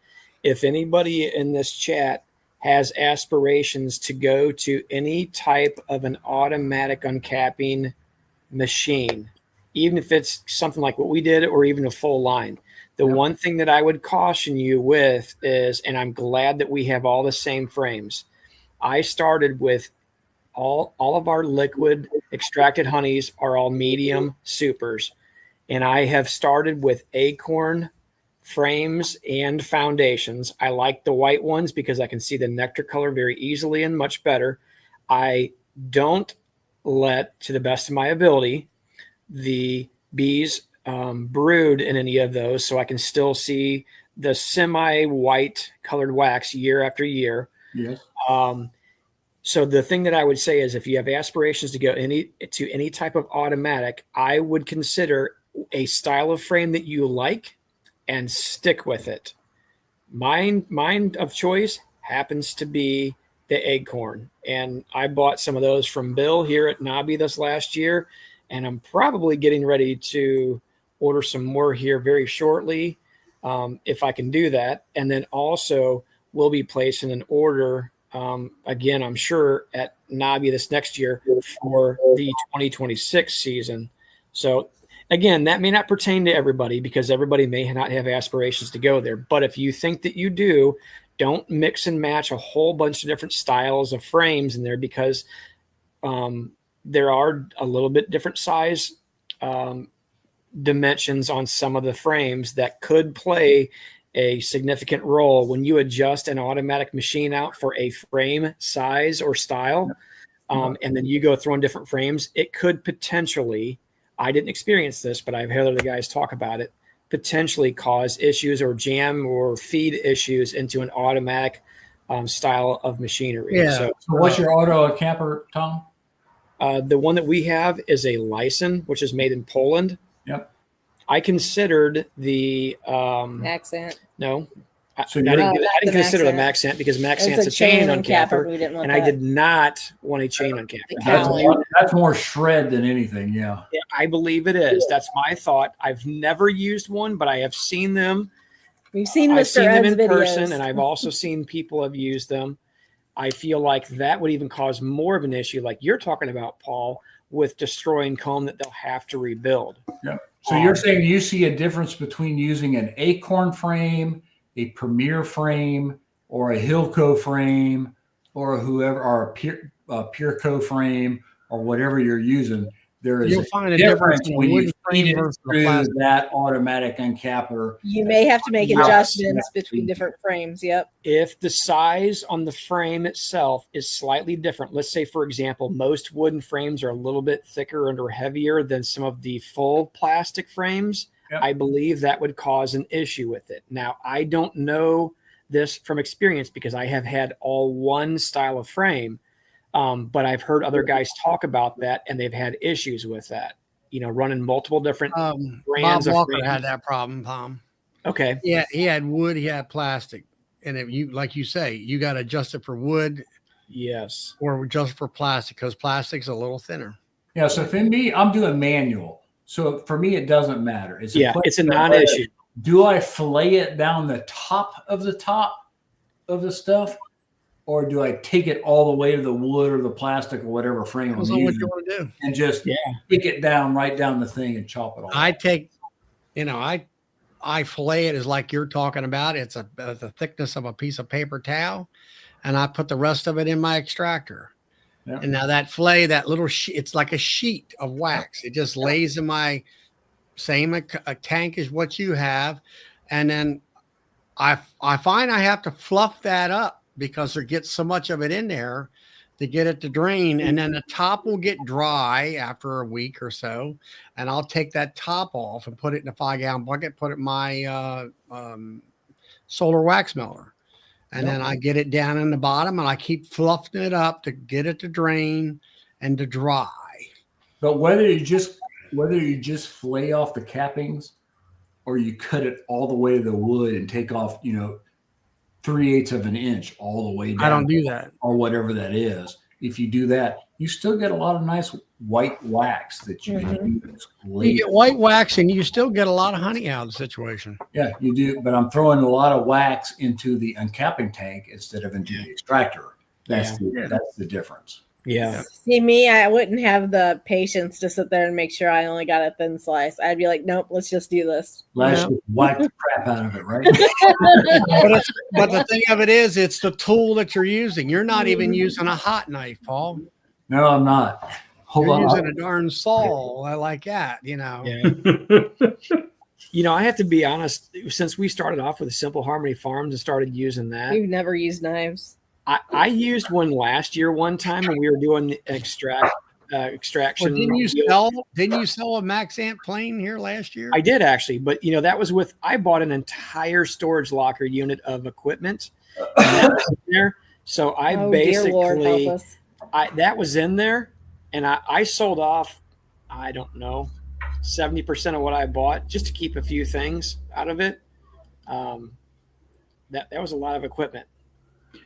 If anybody in this chat has aspirations to go to any type of an automatic uncapping machine, even if it's something like what we did or even a full line, the one thing that I would caution you with is, and I'm glad that we have all the same frames. I started with all of our liquid extracted honeys are all medium supers. And I have started with acorn frames and foundations. I like the white ones because I can see the nectar color very easily and much better. I don't let, to the best of my ability, the bees brood in any of those, so I can still see the semi-white colored wax year after year. Yes. So the thing that I would say is, if you have aspirations to go to any type of automatic, I would consider a style of frame that you like and stick with it. Mine of choice happens to be the Acorn, and I bought some of those from Bill here at Nobby this last year, and I'm probably getting ready to order some more here very shortly, if I can do that. And then also we'll be placing an order again, I'm sure, at Nobby this next year for the 2026 season. So again, that may not pertain to everybody, because everybody may not have aspirations to go there. But if you think that you do, don't mix and match a whole bunch of different styles of frames in there, because there are a little bit different size dimensions on some of the frames that could play a significant role when you adjust an automatic machine out for a frame size or style. And then you go throwing different frames. It could potentially, I didn't experience this, but I've heard other guys talk about it, potentially cause issues or jam or feed issues into an automatic style of machinery. Yeah. So what's your auto camper, Tom? the one that we have is a Lyson, which is made in Poland. Yep. I considered the Accent. no. So I you're- didn't consider the Maxant because Maxant's a chain uncapper, We didn't want and I that. did not want a chain uncapper. That's more shred than anything. Yeah. Yeah, I believe it is. That's my thought. I've never used one, but I have seen them. We've seen I've Mr. seen them Ed's in person, videos. and I've also seen people have used them. I feel like that would even cause more of an issue, like you're talking about, Paul, with destroying comb that they'll have to rebuild. Yeah. So you're saying you see a difference between using an Acorn frame, a Premier frame, or a Hilco frame, or whoever, or a Pureco frame, or whatever you're using. There is You'll find a difference in when a you wooden frame feed it versus a through plastic. that automatic uncapper. You may have to make Yes. adjustments between different frames. Yep. If the size on the frame itself is slightly different, let's say, for example, most wooden frames are a little bit thicker and or heavier than some of the full plastic frames, Yep. I believe that would cause an issue with it. Now, I don't know this from experience because I have had all one style of frame, but I've heard other guys talk about that, and they've had issues with that, you know, running multiple different Bob brands of Walker frames. had that problem, Tom. Okay. Yeah, he had wood, he had plastic. And if you, like you say, you got to adjust it for wood Yes. or just for plastic, because plastic's a little thinner. Yeah. So for me, I'm doing manual. So for me, it doesn't matter. It's Yeah, it's a non-issue. Do I fillet it down the top of the stuff, or do I take it all the way to the wood or the plastic or whatever frame I'm Depends on what using you want to do. and just stick it down right down the thing and chop it off? I take, I fillet it as like you're talking about. It's the thickness of a piece of paper towel, and I put the rest of it in my extractor. Yeah. And now that fillet, that little it's like a sheet of wax. It just lays in my same a tank as what you have, and then I find I have to fluff that up because there gets so much of it in there to get it to drain, and then the top will get dry after a week or so, and I'll take that top off and put it in a 5-gallon bucket, put it in my solar wax melter, and then I get it down in the bottom, and I keep fluffing it up to get it to drain and to dry. But whether you just fillet off the cappings, or you cut it all the way to the wood and take off, 3/8 of an inch all the way down. I don't do that. Or whatever that is. If you do that, you still get a lot of nice white wax that you can use. You get white wax, and you still get a lot of honey out of the situation. Yeah, you do. But I'm throwing a lot of wax into the uncapping tank instead of into the extractor. That's the difference. Yeah. See, me, I wouldn't have the patience to sit there and make sure I only got a thin slice. I'd be like, nope, let's just do this. Let's just wipe the crap out of it, right? But the thing of it is, it's the tool that you're using. You're not even using a hot knife, Paul. No, I'm not. Hold You're on. using a darn saw like that, Yeah. I have to be honest. Since we started off with a Simple Harmony Farms and started using that, We've never used knives. I used one last year one time when we were doing the extract extraction. Well, didn't you sell a Max Amp plane here last year? I did actually, but that was I bought an entire storage locker unit of equipment and that was in there. So I dear Lord, help us. that was in there, and I sold off, I don't know, 70% of what I bought just to keep a few things out of it. That was a lot of equipment.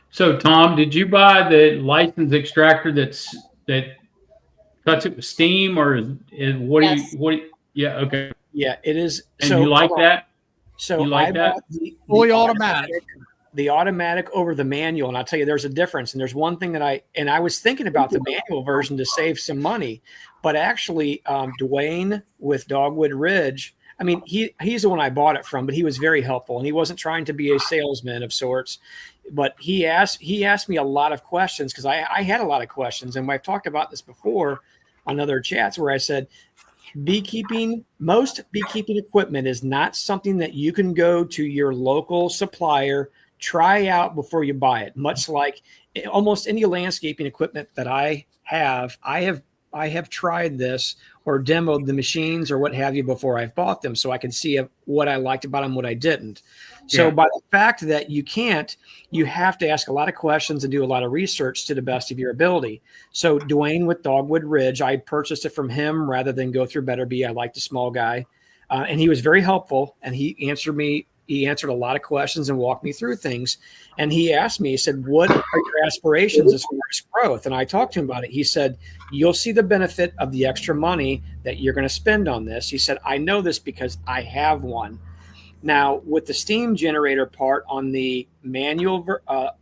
So, Tom, did you buy the licensed extractor that cuts it with steam, or is what Yes. do you? Yeah, okay. Yeah, it is. And so you like that? So You like I that? bought Fully automatic. the automatic over the manual, and I'll tell you, there's a difference. And there's one thing that I was thinking about the manual version to save some money, but actually, Dwayne with Dogwood Ridge. I mean, he's the one I bought it from, but he was very helpful, and he wasn't trying to be a salesman of sorts. But he asked me a lot of questions because I had a lot of questions, and I've talked about this before on other chats where I said most beekeeping equipment is not something that you can go to your local supplier, try out before you buy it. Much like almost any landscaping equipment that I have tried this or demoed the machines or what have you before I've bought them, so I can see what I liked about them, what I didn't. So by the fact that you have to ask a lot of questions and do a lot of research to the best of your ability. So Dwayne with Dogwood Ridge, I purchased it from him rather than go through Better Bee. I like the small guy, and he was very helpful, and he answered a lot of questions and walked me through things. And he asked me, he said, what are your aspirations as far as growth? And I talked to him about it. He said, you'll see the benefit of the extra money that you're going to spend on this. He said, I know this because I have one. Now, with the steam generator part on the manual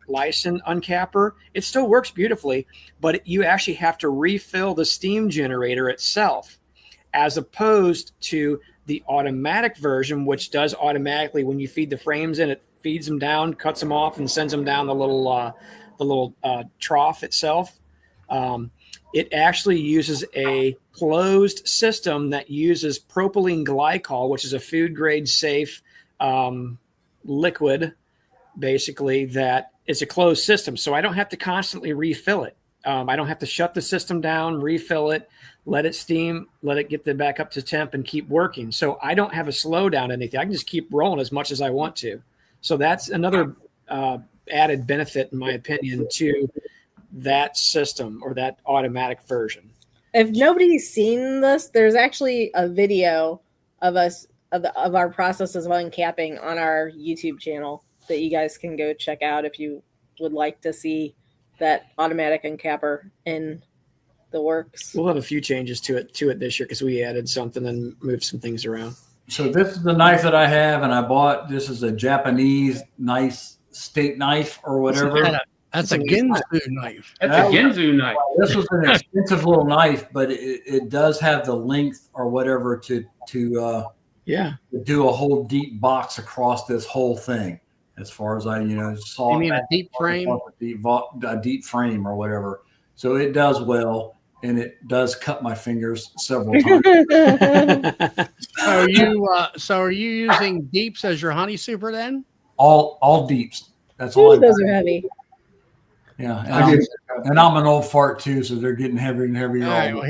Lyson uncapper, it still works beautifully, but you actually have to refill the steam generator itself, as opposed to the automatic version, which does automatically when you feed the frames in, it feeds them down, cuts them off, and sends them down the little trough itself. It actually uses a closed system that uses propylene glycol, which is a food grade safe liquid, basically, that is a closed system. So I don't have to constantly refill it. I don't have to shut the system down, refill it, let it steam, let it get back up to temp and keep working. So I don't have a slowdown anything. I can just keep rolling as much as I want to. So that's another added benefit, in my opinion, to that system or that automatic version. If nobody's seen this, there's actually a video of us of our processes of uncapping on our YouTube channel that you guys can go check out if you would like to see that automatic uncapper in the works. We'll have a few changes to it this year because we added something and moved some things around. So this is the knife that I have, and I bought. This is a Japanese nice steak knife or whatever. That's a Ginsu knife. That's a Ginsu knife. This was an expensive little knife, but it does have the length or whatever to do a whole deep box across this whole thing. As far as I saw, you mean a deep frame, a deep frame or whatever. So it does well, and it does cut my fingers several times. So are you using deeps as your honey super then? All deeps. That's all. Those are heavy. Yeah, and I'm an old fart too, so they're getting heavier and heavier. All right. Well,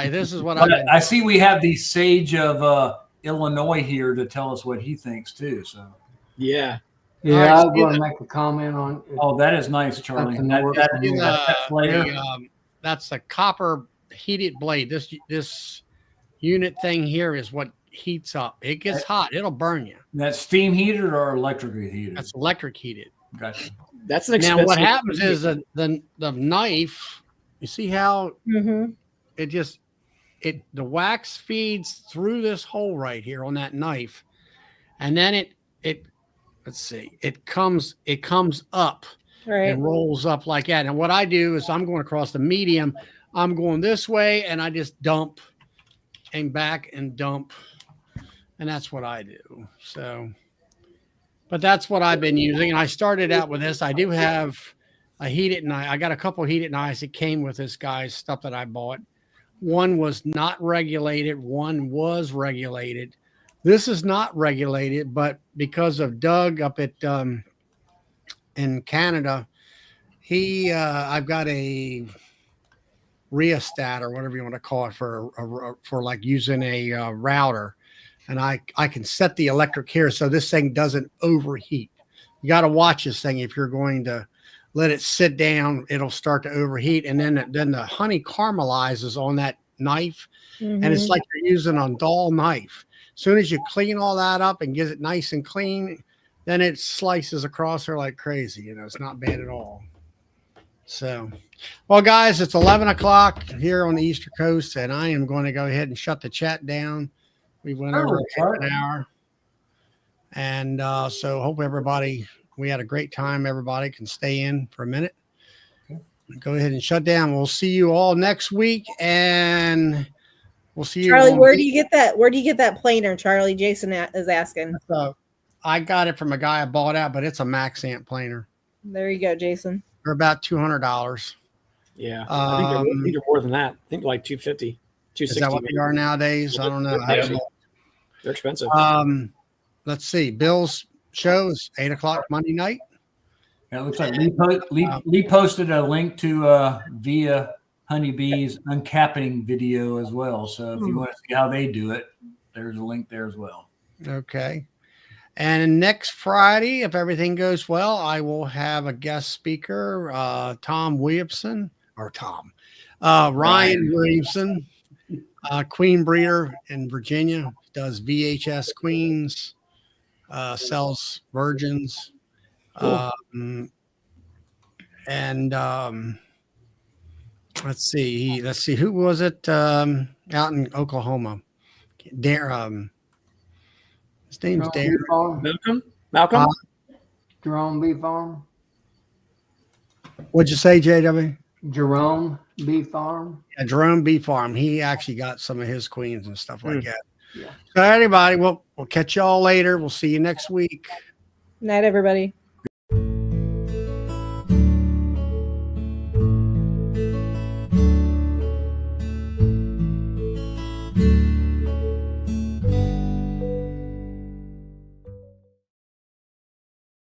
this is what I see. We have the sage of Illinois here to tell us what he thinks too. So yeah. Yeah, I was going to make a comment on. Oh, that is nice, Charlie. That's a copper heated blade. This unit thing here is what heats up. It gets hot. It'll burn you. That's steam heated or electrically heated? That's electric heated. Gotcha. That's an expensive. Now what happens is the knife. You see how the wax feeds through this hole right here on that knife, and then let's see, it comes up and rolls up like that. And what I do is I'm going across the medium. I'm going this way, and I just dump and back and dump, and that's what I do. So, but that's what I've been using. And I started out with this. I do have a heated knife. I got a couple of heated knives that came with this guy's stuff that I bought. One was not regulated. One was regulated. This is not regulated, but because of Doug up at in Canada, I've got a rheostat or whatever you want to call it for like using a router, and I can set the electric here so this thing doesn't overheat. You got to watch this thing. If you're going to let it sit down, it'll start to overheat, and then the honey caramelizes on that knife, and it's like you're using a dull knife. As soon as you clean all that up and get it nice and clean, then it slices across there like crazy. You know, it's not bad at all. So, well, guys, it's 11 o'clock here on the Eastern Coast, and I am going to go ahead and shut the chat down. We went over an hour. And so hope everybody, we had a great time. Everybody can stay in for a minute. Go ahead and shut down. We'll see you all next week, and we'll see you. Charlie, where do you get that? Where do you get that planer? Charlie, Jason is asking. So I got it from a guy I bought out, but it's a Max Amp planer. There you go, Jason. They're about $200. Yeah, I think they're more than that. I think like 250, 260. Is that what they are nowadays? I don't know. They're expensive. Let's see. Bill's show is 8 o'clock Monday night. Yeah, it looks like Lee posted a link to via Honeybee's Uncapping video as well. So if you want to see how they do it, there's a link there as well. Okay. And next Friday, if everything goes well, I will have a guest speaker, Ryan Williamson, queen breeder in Virginia, does VHS queens, sells virgins. Cool. Let's see, who was it out in Oklahoma? His name's Darren. Malcolm. Jerome Bee Farm. What'd you say, JW? Jerome Bee Farm. Yeah, Jerome Bee Farm. He actually got some of his queens and stuff like that. Yeah. So anybody, we'll catch y'all later. We'll see you next week. Night, everybody.